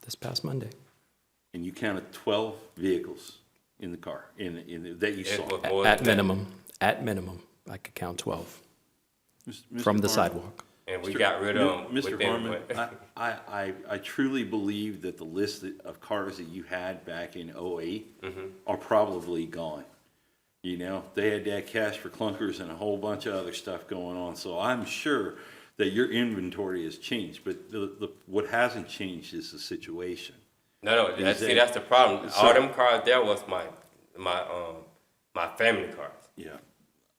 This past Monday. And you counted 12 vehicles in the car, that you saw. At minimum, I could count 12 Mr. from the Harmon. sidewalk. And we got rid of them. Mr. Harmon, I truly believe that the list of cars that you had back in '08 are probably gone. You know, they had that cash for clunkers and a whole bunch of other stuff going on. So I'm sure that your inventory has changed, but what hasn't changed is the situation. No, Is see, that- that's the problem. So- All them cars there was my family cars. Yeah,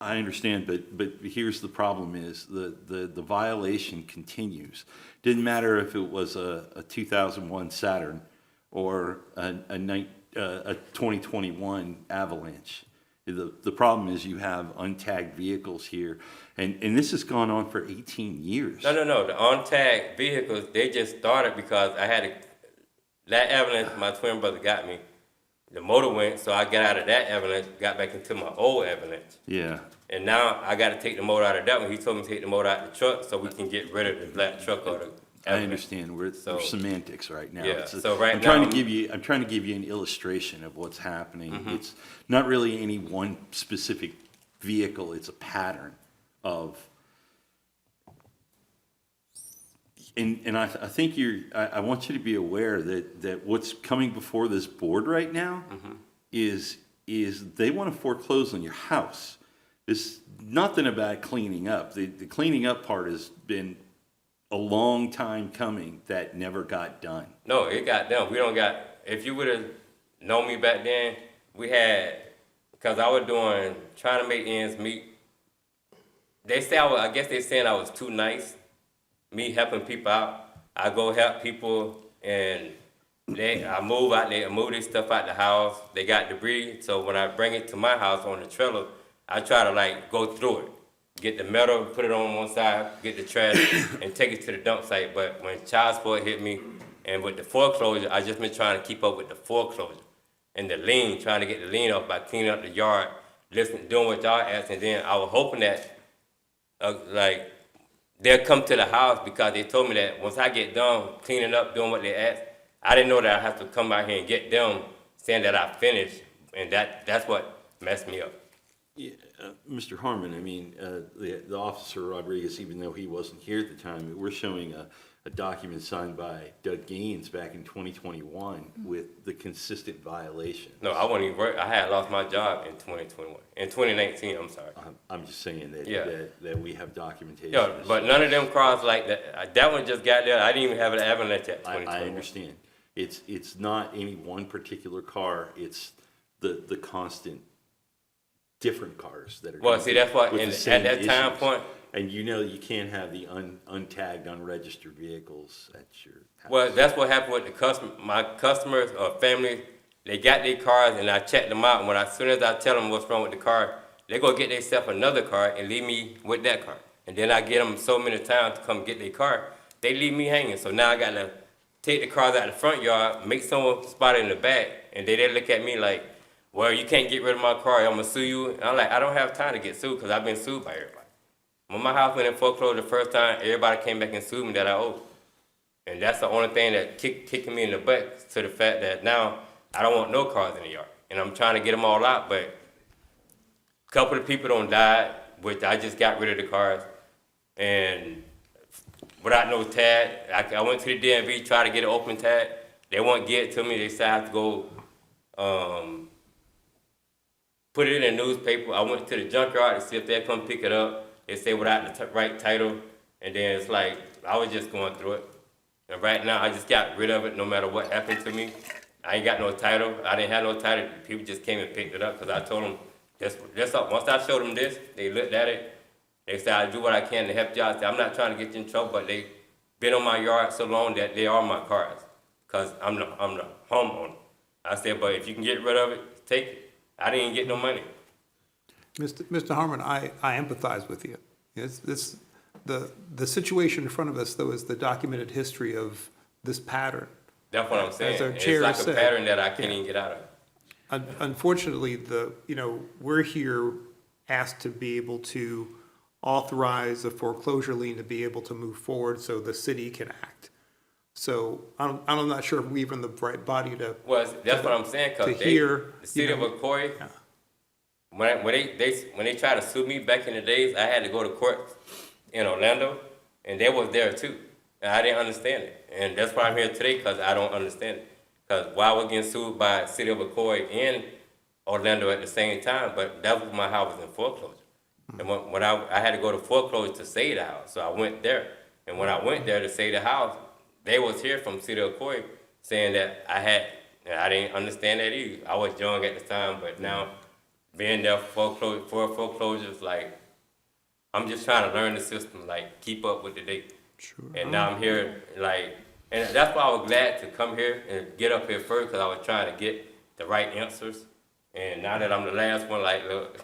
I understand, but here's the problem is the violation continues. Didn't matter if it was a 2001 Saturn or a 2021 Avalanche. The problem is you have untagged vehicles here, and this has gone on for 18 years. No. The untagged vehicles, they just started because I had that Avalanche my twin brother got me. The motor went, so I got out of that Avalanche, got back into my old Avalanche. Yeah, And now I got to take the motor out of that one. He told me to take the motor out of the truck so we can get rid of the black truck or the I Avalanche. understand. We're semantics right now. Yeah, It's so right I'm trying now- to give you an illustration of what's happening. Mhm. It's not really any one specific vehicle. It's a pattern of. And I think I want you to be aware that what's coming before this board right now is they want to foreclose on your house. It's nothing about cleaning up. The cleaning up part has been a long time coming that never got done. No, it got done. We don't got, if you would have known me back then, we had, because I was trying to make ends meet. They say I guess they saying I was too nice. Me helping people out. I go help people and I move out there, move this stuff out the house. They got debris, so when I bring it to my house on the trailer, I try to like go through it. Get the metal, put it on one side, get the trash, and take it to the dump site. But when child support hit me, and with the foreclosure, I just been trying to keep up with the foreclosure and the lien, trying to get the lien off by cleaning up the yard, doing what y'all asked, and then I was hoping that, like, they'll come to the house because they told me that once I get done cleaning up, doing what they asked, I didn't know that I have to come out here and get them saying that I finished, and that's what messed me up. Yeah, Mr. Harmon, I mean, the officer Rodriguez, even though he wasn't here at the time, we're showing a document signed by Doug Gaines back in 2021 with the consistent violation. No, I wasn't even work. I had lost my job in 2021. In 2019, I'm sorry. I'm just saying that, Yeah. that we have documentation. Yeah, but none of them cars like that. That one just got there. I didn't even have an Avalanche at 2021. I understand. It's not any one particular car, it's the constant different cars that are. Well, see, that's what, with the and same at that time issues. point. And you know you can't have the untagged, unregistered vehicles at your house. Well, that's what happened with the customer. My customers or family, they got their cars and I checked them out. And as soon as I tell them what's wrong with the car, they go get themselves another car and leave me with that car. And then I get them so many times to come get their car, they leave me hanging. So now I got to take the cars out of the front yard, make someone spot it in the back, and they look at me like, well, you can't get rid of my car, I'm gonna sue you. And I'm like, I don't have time to get sued because I've been sued by everybody. When my house went in foreclosure the first time, everybody came back and sued me that I owed. And that's the only thing that kicking me in the butt to the fact that now I don't want no cars in the yard. And I'm trying to get them all out, but a couple of people don't die, which I just got rid of the cars. And without no tag, I went to the DMV, tried to get an open tag. They won't get it to me. They said I have to go put it in a newspaper. I went to the junkyard to see if they'd come pick it up. They say without the right title, and then it's like, I was just going through it. And right now, I just got rid of it no matter what happened to me. I ain't got no title. I didn't have no title. People just came and picked it up because I told them, this up. Once I showed them this, they looked at it. They said, I do what I can to help you out. I said, I'm not trying to get you in trouble, but they been on my yard so long that they are my cars because I'm the homeowner. I said, but if you can get rid of it, take it. I didn't get no money. Mr. Harmon, I empathize with you. The situation in front of us, though, is the documented history of this pattern. That's what I'm saying. As our It's chair like said. a pattern that I can't even get out of. Unfortunately, we're here asked to be able to authorize a foreclosure lien to be able to move forward so the city can act. So I'm not sure if we're even the right body to. Well, that's what I'm saying, to because hear, the city of Ocoee, when they tried to sue me back in the days, I had to go to court in Orlando, and they was there too. And I didn't understand it. And that's why I'm here today, because I don't understand it. Because while I was getting sued by the city of Ocoee and Orlando at the same time, but that was my house was in foreclosure. And when I had to go to foreclosure to save the house, so I went there. And when I went there to save the house, they was here from City of Ocoee saying that I didn't understand that either. I was young at the time, but now being there for foreclosures, like, I'm just trying to learn the system, like, keep up with the date. Sure. And now I'm here, like, and that's why I was glad to come here and get up here first, because I was trying to get the right answers. And now that I'm the last one, like, look,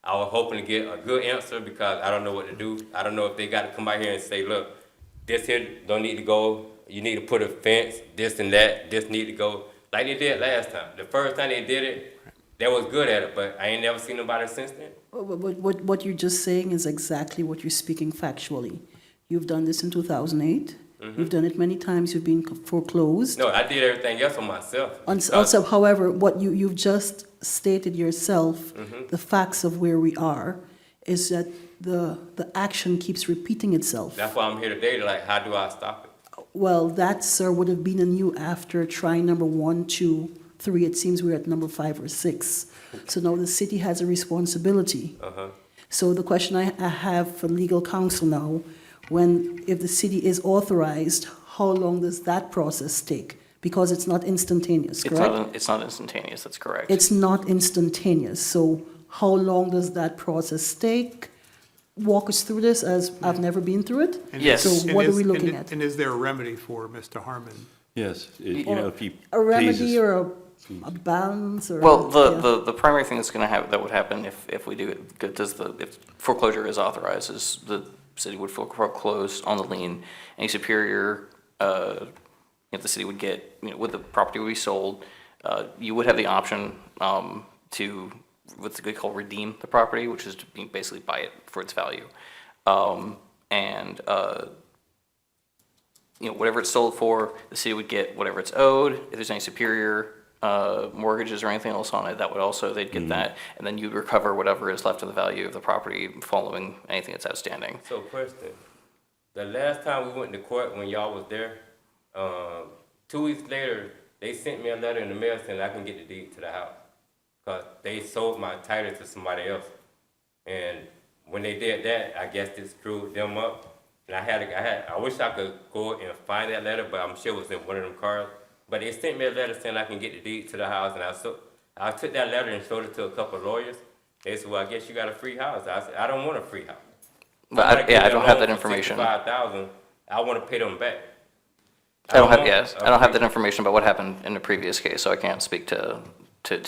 I was hoping to get a good answer because I don't know what to do. I don't know if they got to come out here and say, look, this here don't need to go. You need to put a fence, this and that, this need to go. Like they did last time. The first time they did it, they was good at it, but I ain't never seen nobody since then. What you're just saying is exactly what you're speaking factually. You've done this in 2008. You've done it many times. You've been foreclosed. No, I did everything else on myself. Also, however, what you've just stated yourself, the facts of where we are, is that the action keeps repeating itself. That's why I'm here today, like, how do I stop it? Well, that, sir, would have been on you after trying number 1, 2, 3. It seems we're at number 5 or 6. So now the city has a responsibility. So the question I have for legal counsel now, if the city is authorized, how long does that process take? Because it's not instantaneous, correct? It's not instantaneous, that's correct. It's not instantaneous. So how long does that process take? Walk us through this, as I've never been through it. Yes. So what are we looking at? And is there a remedy for Mr. Harmon? Yes, you know, if he A remedy pays or a balance or? Well, yeah. the primary thing that would happen if we do it, if foreclosure is authorized, is the city would foreclose on the lien. Any superior, if the city would get, with the property would be sold, you would have the option to, what's they call redeem the property, which is to basically buy it for its value. Whatever it's sold for, the city would get whatever it's owed. If there's any superior mortgages or anything else on it, that would also, they'd get that. And then you'd recover whatever is left of the value of the property following anything that's outstanding. So question, the last time we went to court when y'all was there, 2 weeks later, they sent me a letter in the mail saying I can get the deed to the house. Cause they sold my title to somebody else. And when they did that, I guess it screwed them up. And I wish I could go and find that letter, but I'm sure it was in one of them cars. But they sent me a letter saying I can get the deed to the house, and I took that letter and showed it to a couple of lawyers. They said, well, I guess you got a free house. I said, I don't want a free house. But I don't have that information. $5,000, I want to pay them back. I don't have that information about what happened in the previous case, so I can't speak to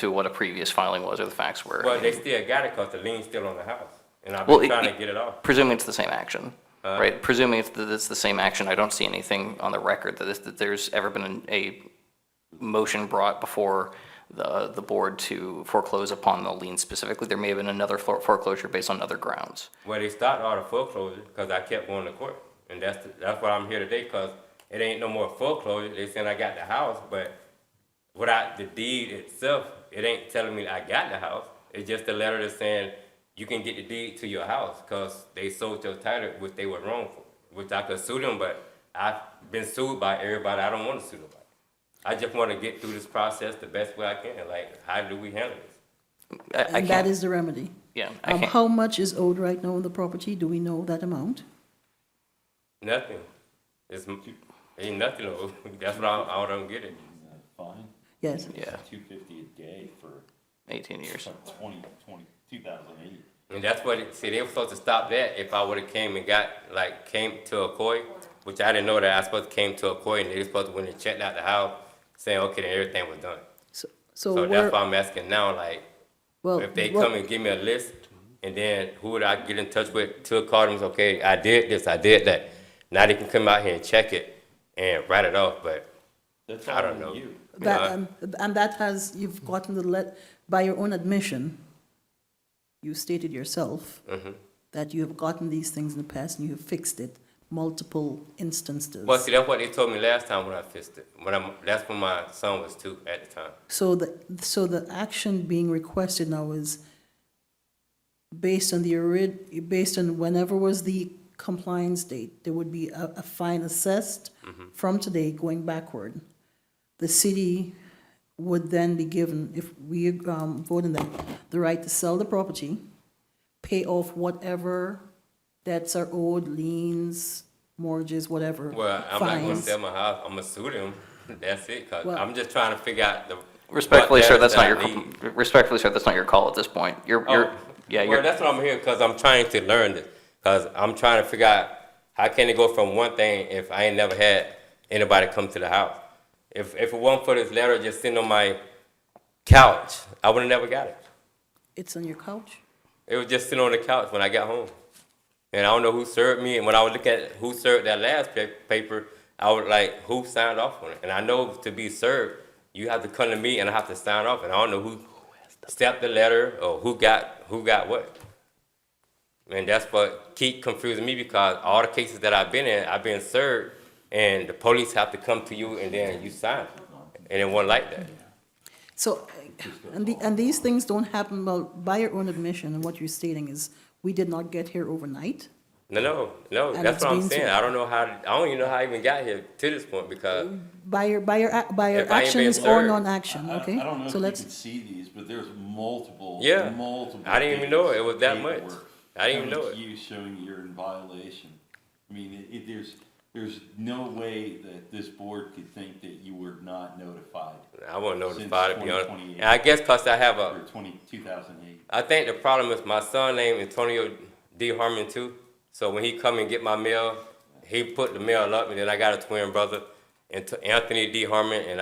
what a previous filing was or the facts were. Well, they still got it because the lien's still on the house, and I've been trying to get it off. Presuming it's the same action, right? Presuming it's the same action, I don't see anything on the record that there's ever been a motion brought before the board to foreclose upon the lien specifically. There may have been another foreclosure based on other grounds. Well, they stopped all the foreclosure because I kept going to court, and that's why I'm here today, because it ain't no more foreclosure. They saying I got the house, but without the deed itself, it ain't telling me I got the house. It's just a letter that's saying you can get the deed to your house because they sold your title, which they were wrong for, which I could sue them, but I've been sued by everybody. I don't want to sue nobody. I just want to get through this process the best way I can. Like, how do we handle this? And that is the remedy. Yeah. How much is owed right now on the property? Do we know that amount? Nothing. Ain't nothing. That's what I don't get it. Fine. Yes. Yeah. $250 a day for 18 years. 2008. And that's what they were supposed to stop that if I would have came to Ocoee, which I didn't know that I was supposed to came to Ocoee, and they were supposed to went and checked out the house, saying, okay, then everything was done. So that's why I'm asking now, like, if they come and give me a list, and then who would I get in touch with to call them, okay, I did this, I did that. Now they can come out here and check it and write it off, but That's I don't know. And that you've gotten by your own admission, you stated yourself that you have gotten these things in the past and you have fixed it multiple instances. Well, see, that's what they told me last time when I fixed it. That's when my son was 2 at the time. So the action being requested now is based on whenever was the compliance date, there would be a fine assessed from today going backward. The city would then be given, if we vote on that, the right to sell the property, pay off whatever debts are owed, liens, mortgages, whatever, Well, I'm not gonna fines. sell my house, I'm gonna sue them, that's it, cause Well- I'm just trying to figure out the. Respectfully, what sir, debts that's not that your, I need. respectfully, sir, that's not your call at this point. You're, Oh, yeah, well, you're, that's what I'm here, cause I'm trying to learn this, cause I'm trying to figure out how can it go from one thing if I ain't never had anybody come to the house? If it wasn't for this letter just sitting on my couch, I would've never got it. It's on your couch? It was just sitting on the couch when I got home. And I don't know who served me, and when I would look at who served that last paper, I was like, who signed off on it? And I know to be served, you have to come to me and I have to sign off, and I don't know who stamped the letter or who got what. And that's what keep confusing me, because all the cases that I've been in, I've been served, and the police have to come to you and then you sign. And it wasn't like that. So, and these things don't happen, well, by your own admission, and what you're stating is, we did not get here overnight. No, And that's it's what I'm been saying. to- I don't know how, I don't even know how I even got here to this point, because By your If I ain't been actions or served, non-action, okay? I don't know if So you let's, can see these, but there's multiple. Yeah. Multiple. I didn't even know it was that much. paperwork I didn't even coming know to it. you showing you're in violation. I mean, there's no way that this board could think that you were not notified. I wasn't Since notified, to be honest. 2028. And I guess because I have Or a, 2008. I think the problem is my son named Antonio D. Harmon too. So when he come and get my mail, he put the mail up, and then I got a twin brother, Anthony D. Harmon, and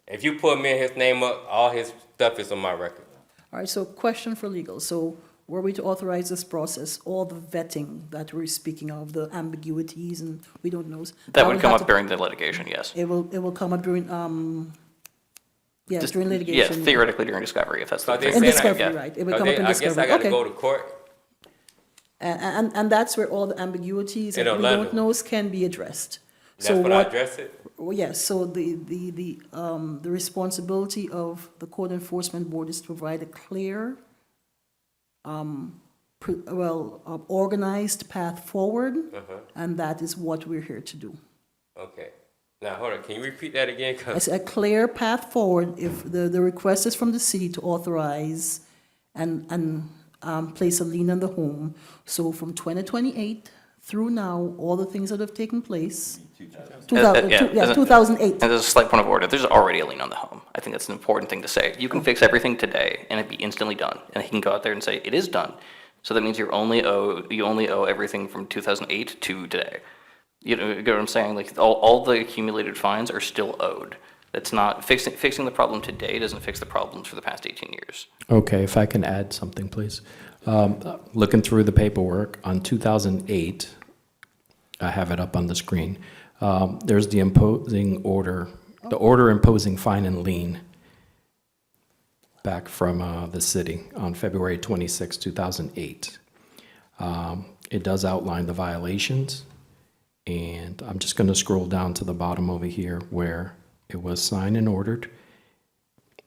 if you put me in his name up, all his stuff is on my record. all right, so question for legal. So were we to authorize this process, all the vetting that we're speaking of, the ambiguities and we don't know? that would come have up to- during the litigation, yes. It will come up during, yeah, Just- during Yeah, litigation. theoretically during discovery, if that's the But they thing. In saying I- discovery, yeah. right, it will come up in I guess I discovery, got to okay. go to court. And that's where all the ambiguities In and we Orlando. don't knows can be addressed. That's So when I address it. Well, yes, so the responsibility of the Code Enforcement Board is to provide a clear, organized path forward, and that is what we're here to do. Okay. Now, hold on. Can you repeat that again? 'Cause It's a clear path forward if the request is from the city to authorize and place a lien on the home. So from 2028 through now, all the things that have taken place. 2008. And there's a slight point of order. There's already a lien on the home. I think that's an important thing to say. You can fix everything today and it'd be instantly done. And he can go out there and say, it is done. So that means you only owe everything from 2008 to today. You know, get what I'm saying? Like, all the accumulated fines are still owed. That's not, fixing the problem today doesn't fix the problems for the past 18 years. Okay, if I can add something, please. Looking through the paperwork, on 2008, I have it up on the screen, there's the imposing order, the order imposing fine and lien back from the city on February 26, 2008. It does outline the violations, and I'm just going to scroll down to the bottom over here where it was signed and ordered,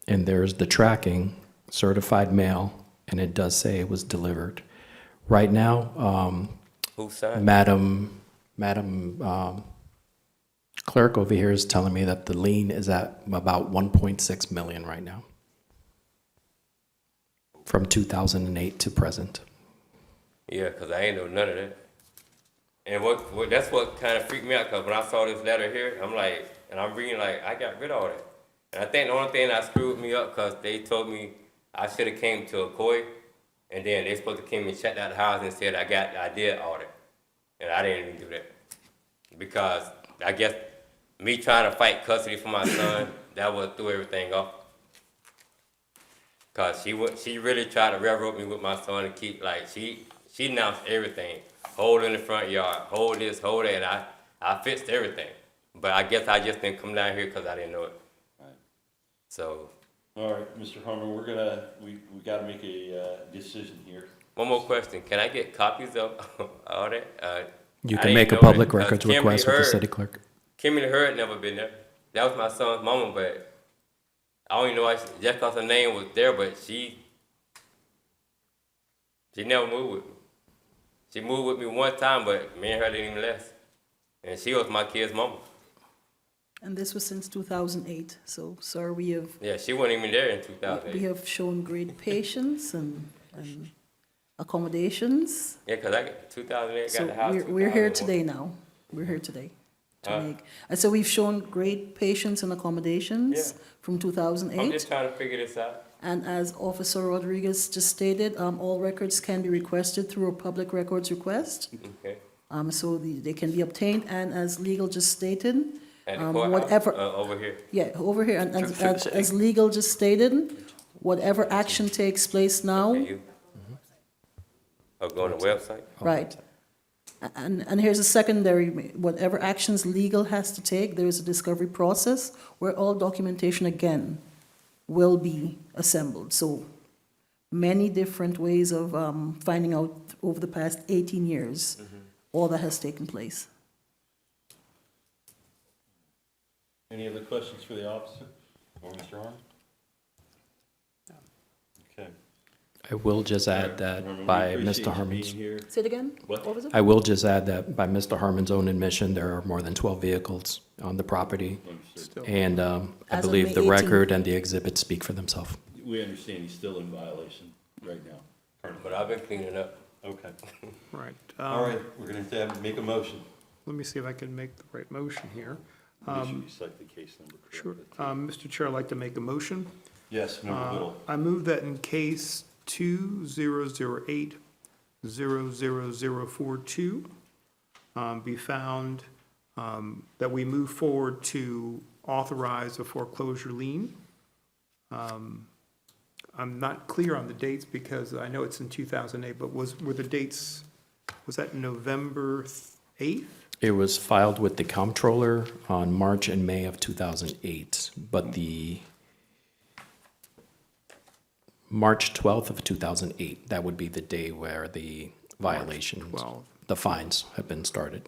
and there's the tracking, certified mail, and it does say it was delivered. Right now, who signed? Madam Clerk over here is telling me that the lien is at about 1.6 million right now, from 2008 to present. Yeah, because I ain't know none of that. And what that's what kind of freaked me out, because when I saw this letter here, I'm like, and I'm reading like, I got rid of all that. And I think the only thing that screwed me up, because they told me I should have came to Ocoee, and then they supposed to come and check out the house and said I did all that. And I didn't even do that. Because I guess me trying to fight custody for my son, that would threw everything off. Because she really tried to railroad me with my son and keep, like, she announced everything. Hold in the front yard, hold this, hold that, and I fixed everything. But I guess I just didn't come down here because I didn't know it. Right. So, All right, Mr. Harmon, we gotta make a decision here. one more question. Can I get copies of all that? You I can didn't make a know public that, 'cause records Kimberly request with the Hurd- city clerk. Kimberly Hurd never been there. That was my son's mama, but I don't even know why just because her name was there, but she never moved with me. She moved with me one time, but me and her didn't even last. And she was my kid's mama. And this was since 2008, so, sir, we have Yeah, she wasn't even there in 2008. shown great patience and accommodations. Yeah, because I got 2008, got So the house. we're here 2001. today now. We're here today to Huh? make, and so we've shown great patience and accommodations Yeah. from I'm 2008. just trying to figure this out. And as Officer Rodriguez just stated, all records can be requested through a public records request. Okay. So they can be obtained, and as legal just stated, At the courthouse? whatever, Over here. yeah, over here, and Through the city. as legal just stated, whatever action takes place now, Okay, you. Or go on the website? right. And here's a secondary, whatever actions legal has to take, there is a discovery process where all documentation again will be assembled. So many different ways of finding out over the past 18 years, all that has taken place. Any other questions for the officer or Mr. Harmon? Okay. I will just add that Harmon, we by appreciate Mr. you Harmon's, being here. Say it again? What? was it? I will just add that by Mr. Harmon's own admission, there are more than 12 vehicles on the property. Understood. And I As of believe May the 18th. record and the exhibits speak for themselves. We understand he's still in violation right now. But I've been cleaning up. Okay. Right. All right, we're gonna have to make a motion. Let me see if I can make the right motion here. Make sure you cite the case number Sure. correctly. Mr. Chair, I'd like to make a motion. Yes, Member Whittle. I move that in case 2008-00042 be found, that we move forward to authorize a foreclosure lien. I'm not clear on the dates because I know it's in 2008, but were the dates, was that November 8th? It was filed with the comptroller on March and May of 2008, but the March 12th of 2008, that would be the day where the violations, 12th. the fines have been started.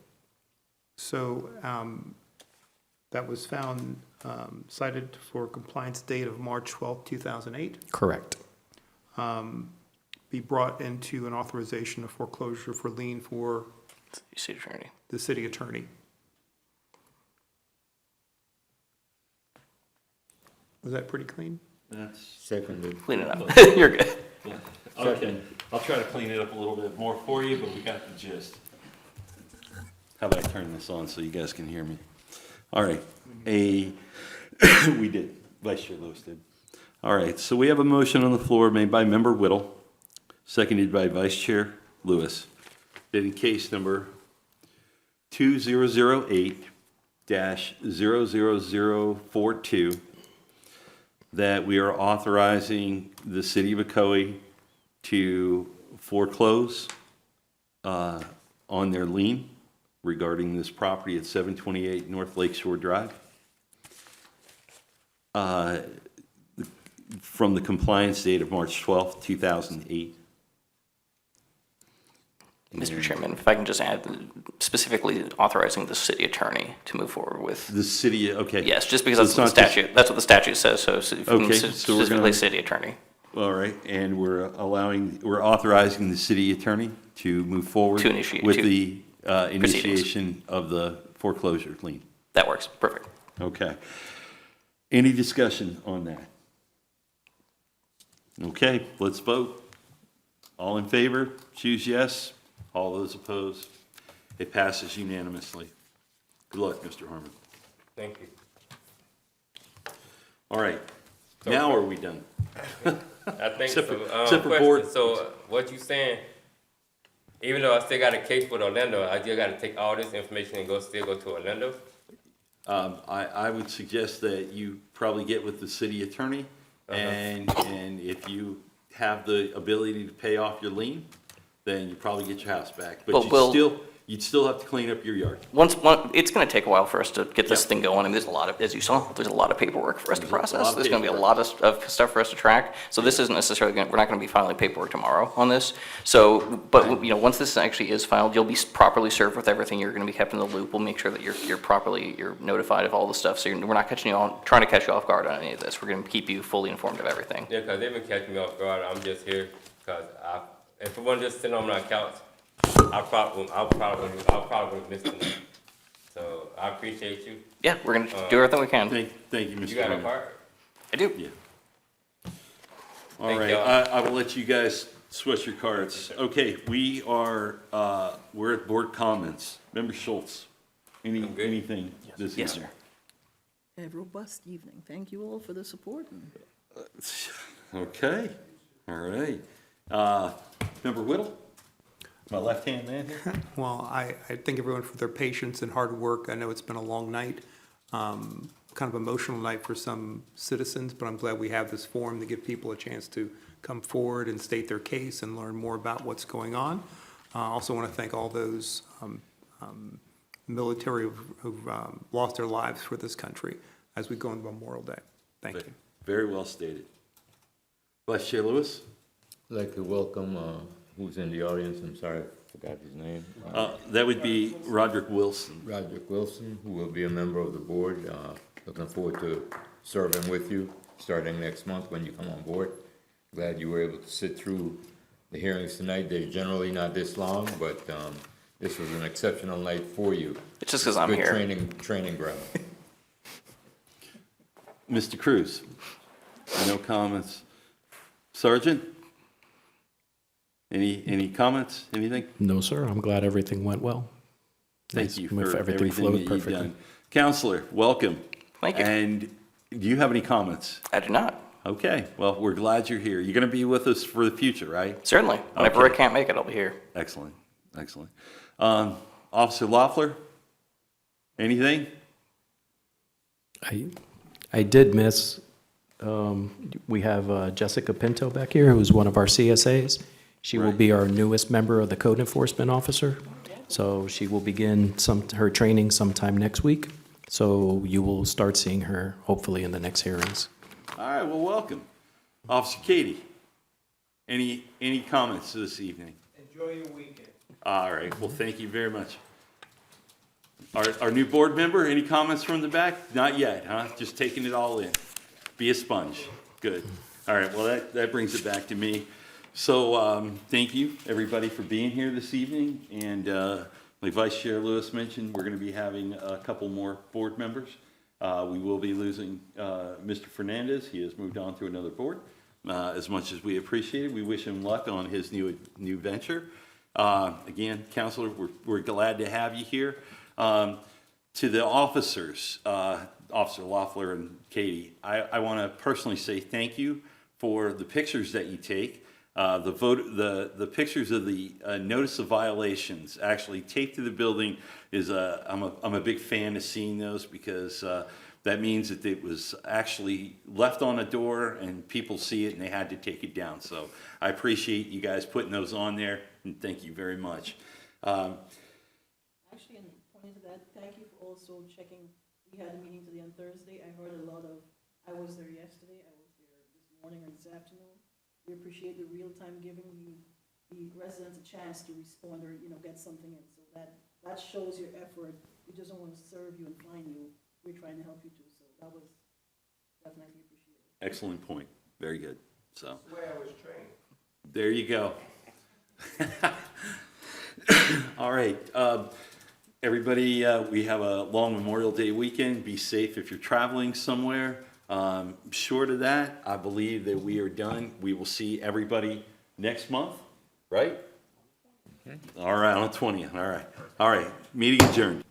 So that was found, cited for compliance date of March 12th, 2008. Correct. Be brought into an authorization of foreclosure for lien for City attorney. the city attorney. Was that pretty clean? That's Seconded. Clean it up. You're good. okay. I'll try to clean it up a little bit more for you, but we got the gist. How about I turn this on so you guys can hear me? All right. We did. Vice Chair Lewis did. All right. So we have a motion on the floor made by Member Whittle, seconded by Vice Chair Lewis, that in case number 2008-00042, that we are authorizing the city of Ocoee to foreclose on their lien regarding this property at 728 North Lakeshore Drive. From the compliance date of March 12th, 2008. Mr. Chairman, if I can just add, specifically authorizing the city attorney to move forward with. The city, okay. Yes, just because So that's it's what the not just- statute, that's what the statute says, so if you can Okay, so we're specifically gonna- city attorney. All right, and we're authorizing the city attorney to move forward To initiate- with to the proceedings. initiation of the foreclosure lien. That works, perfect. Okay. Any discussion on that? Okay, let's vote. All in favor, choose yes. All those opposed, it passes unanimously. Good luck, Mr. Harmon. Thank you. All right, now are we done? I think Except so. for- except for Question, board- so what you saying, even though I still got a case with Orlando, I still gotta take all this information and still go to Orlando? I would suggest that you probably get with the city attorney, and if you have the ability to pay off your lien, then you probably get your house back. But you'd still have to clean up your yard. It's gonna take a while for us to get this Yeah. thing going. I mean, there's a lot of, as you saw, there's a lot of paperwork for us to There's a lot process. of There's gonna be a paperwork. lot of stuff for us to track. So this isn't necessarily we're not gonna be filing paperwork tomorrow on this. So, but, you know, once this actually is filed, you'll be properly served with everything. You're gonna be kept in the loop. We'll make sure that you're notified of all the stuff. So we're not trying to catch you off guard on any of this. We're gonna keep you fully informed of everything. Yeah, cause they've been catching me off guard, I'm just here, cause if it wasn't just sitting on my couch, I probably would've missed it. So I appreciate you. Yeah, we're gonna do everything we can. Thank you, Mr. You got a Harmon. card? I do. Yeah. All Thank right, y'all. I will let you guys Switch your cards. Okay, we're at board comments. Member Schultz, anything this evening? Yes, sir. A robust evening. Thank you all for the support. Okay, all right. Member Whittle, my left-hand man here. Well, I thank everyone for their patience and hard work. I know it's been a long night, kind of emotional night for some citizens, but I'm glad we have this forum to give people a chance to come forward and state their case and learn more about what's going on. I also want to thank all those military who've lost their lives for this country as we go into Memorial Day. Thank you. Very well stated. Vice Chair Lewis? I'd like to welcome, who's in the audience, I'm sorry, I forgot his name. That would be Roderick Wilson. Roderick Wilson, who will be a member of the board. Looking forward to serving with you, starting next month when you come on board. Glad you were able to sit through the hearings tonight. They're generally not this long, but this was an exceptional night for you. It's just because I'm here. Good training ground. Mr. Cruz? No comments. Sergeant? Any comments, anything? No, sir. I'm glad everything went well. Thank you for Everything everything flowed that you've perfectly. done. Counselor, welcome. Thank you. And do you have any comments? I do not. Okay, well, we're glad you're here. You're going to be with us for the future, right? Certainly. Whenever Okay. I can't make it, I'll be here. Excellent, excellent. Officer Loeffler, anything? I did miss, we have Jessica Pinto back here, who's one of our CSAs. She will Right. be our newest member of the Code Enforcement Officer. So she will begin her training sometime next week. So you will start seeing her hopefully in the next hearings. All right, well, welcome. Officer Katie, any comments this evening? Enjoy your weekend. All right, well, thank you very much. Our new board member, any comments from the back? Not yet, huh? Just taking it all in. Be a sponge. Good. All right, well, that brings it back to me. So thank you, everybody, for being here this evening. And like Vice Chair Lewis mentioned, we're going to be having a couple more board members. We will be losing Mr. Fernandez. He has moved on to another board. As much as we appreciate it, we wish him luck on his new venture. Again, Counselor, we're glad to have you here. To the officers, Officer Loeffler and Katie, I want to personally say thank you for the pictures that you take. The pictures of the notice of violations actually taped to the building is I'm a big fan of seeing those because that means that it was actually left on a door and people see it and they had to take it down. So I appreciate you guys putting those on there and thank you very much. Actually, and pointing to that, thank you for also checking. We had a meeting today on Thursday. I heard a lot of, I was there yesterday, I was there this morning or this afternoon. We appreciate the real-time giving the residents a chance to respond or, get something in. So that shows your effort. We just don't want to serve you and fine you. We're trying to help you too. So that was definitely appreciated. Excellent point. Very good. So That's the way I was trained. there you go. All right. Everybody, we have a long Memorial Day weekend. Be safe if you're traveling somewhere. Short of that, I believe that we are done. We will see everybody next month, right? All right, on the 20th. All right. Meeting adjourned.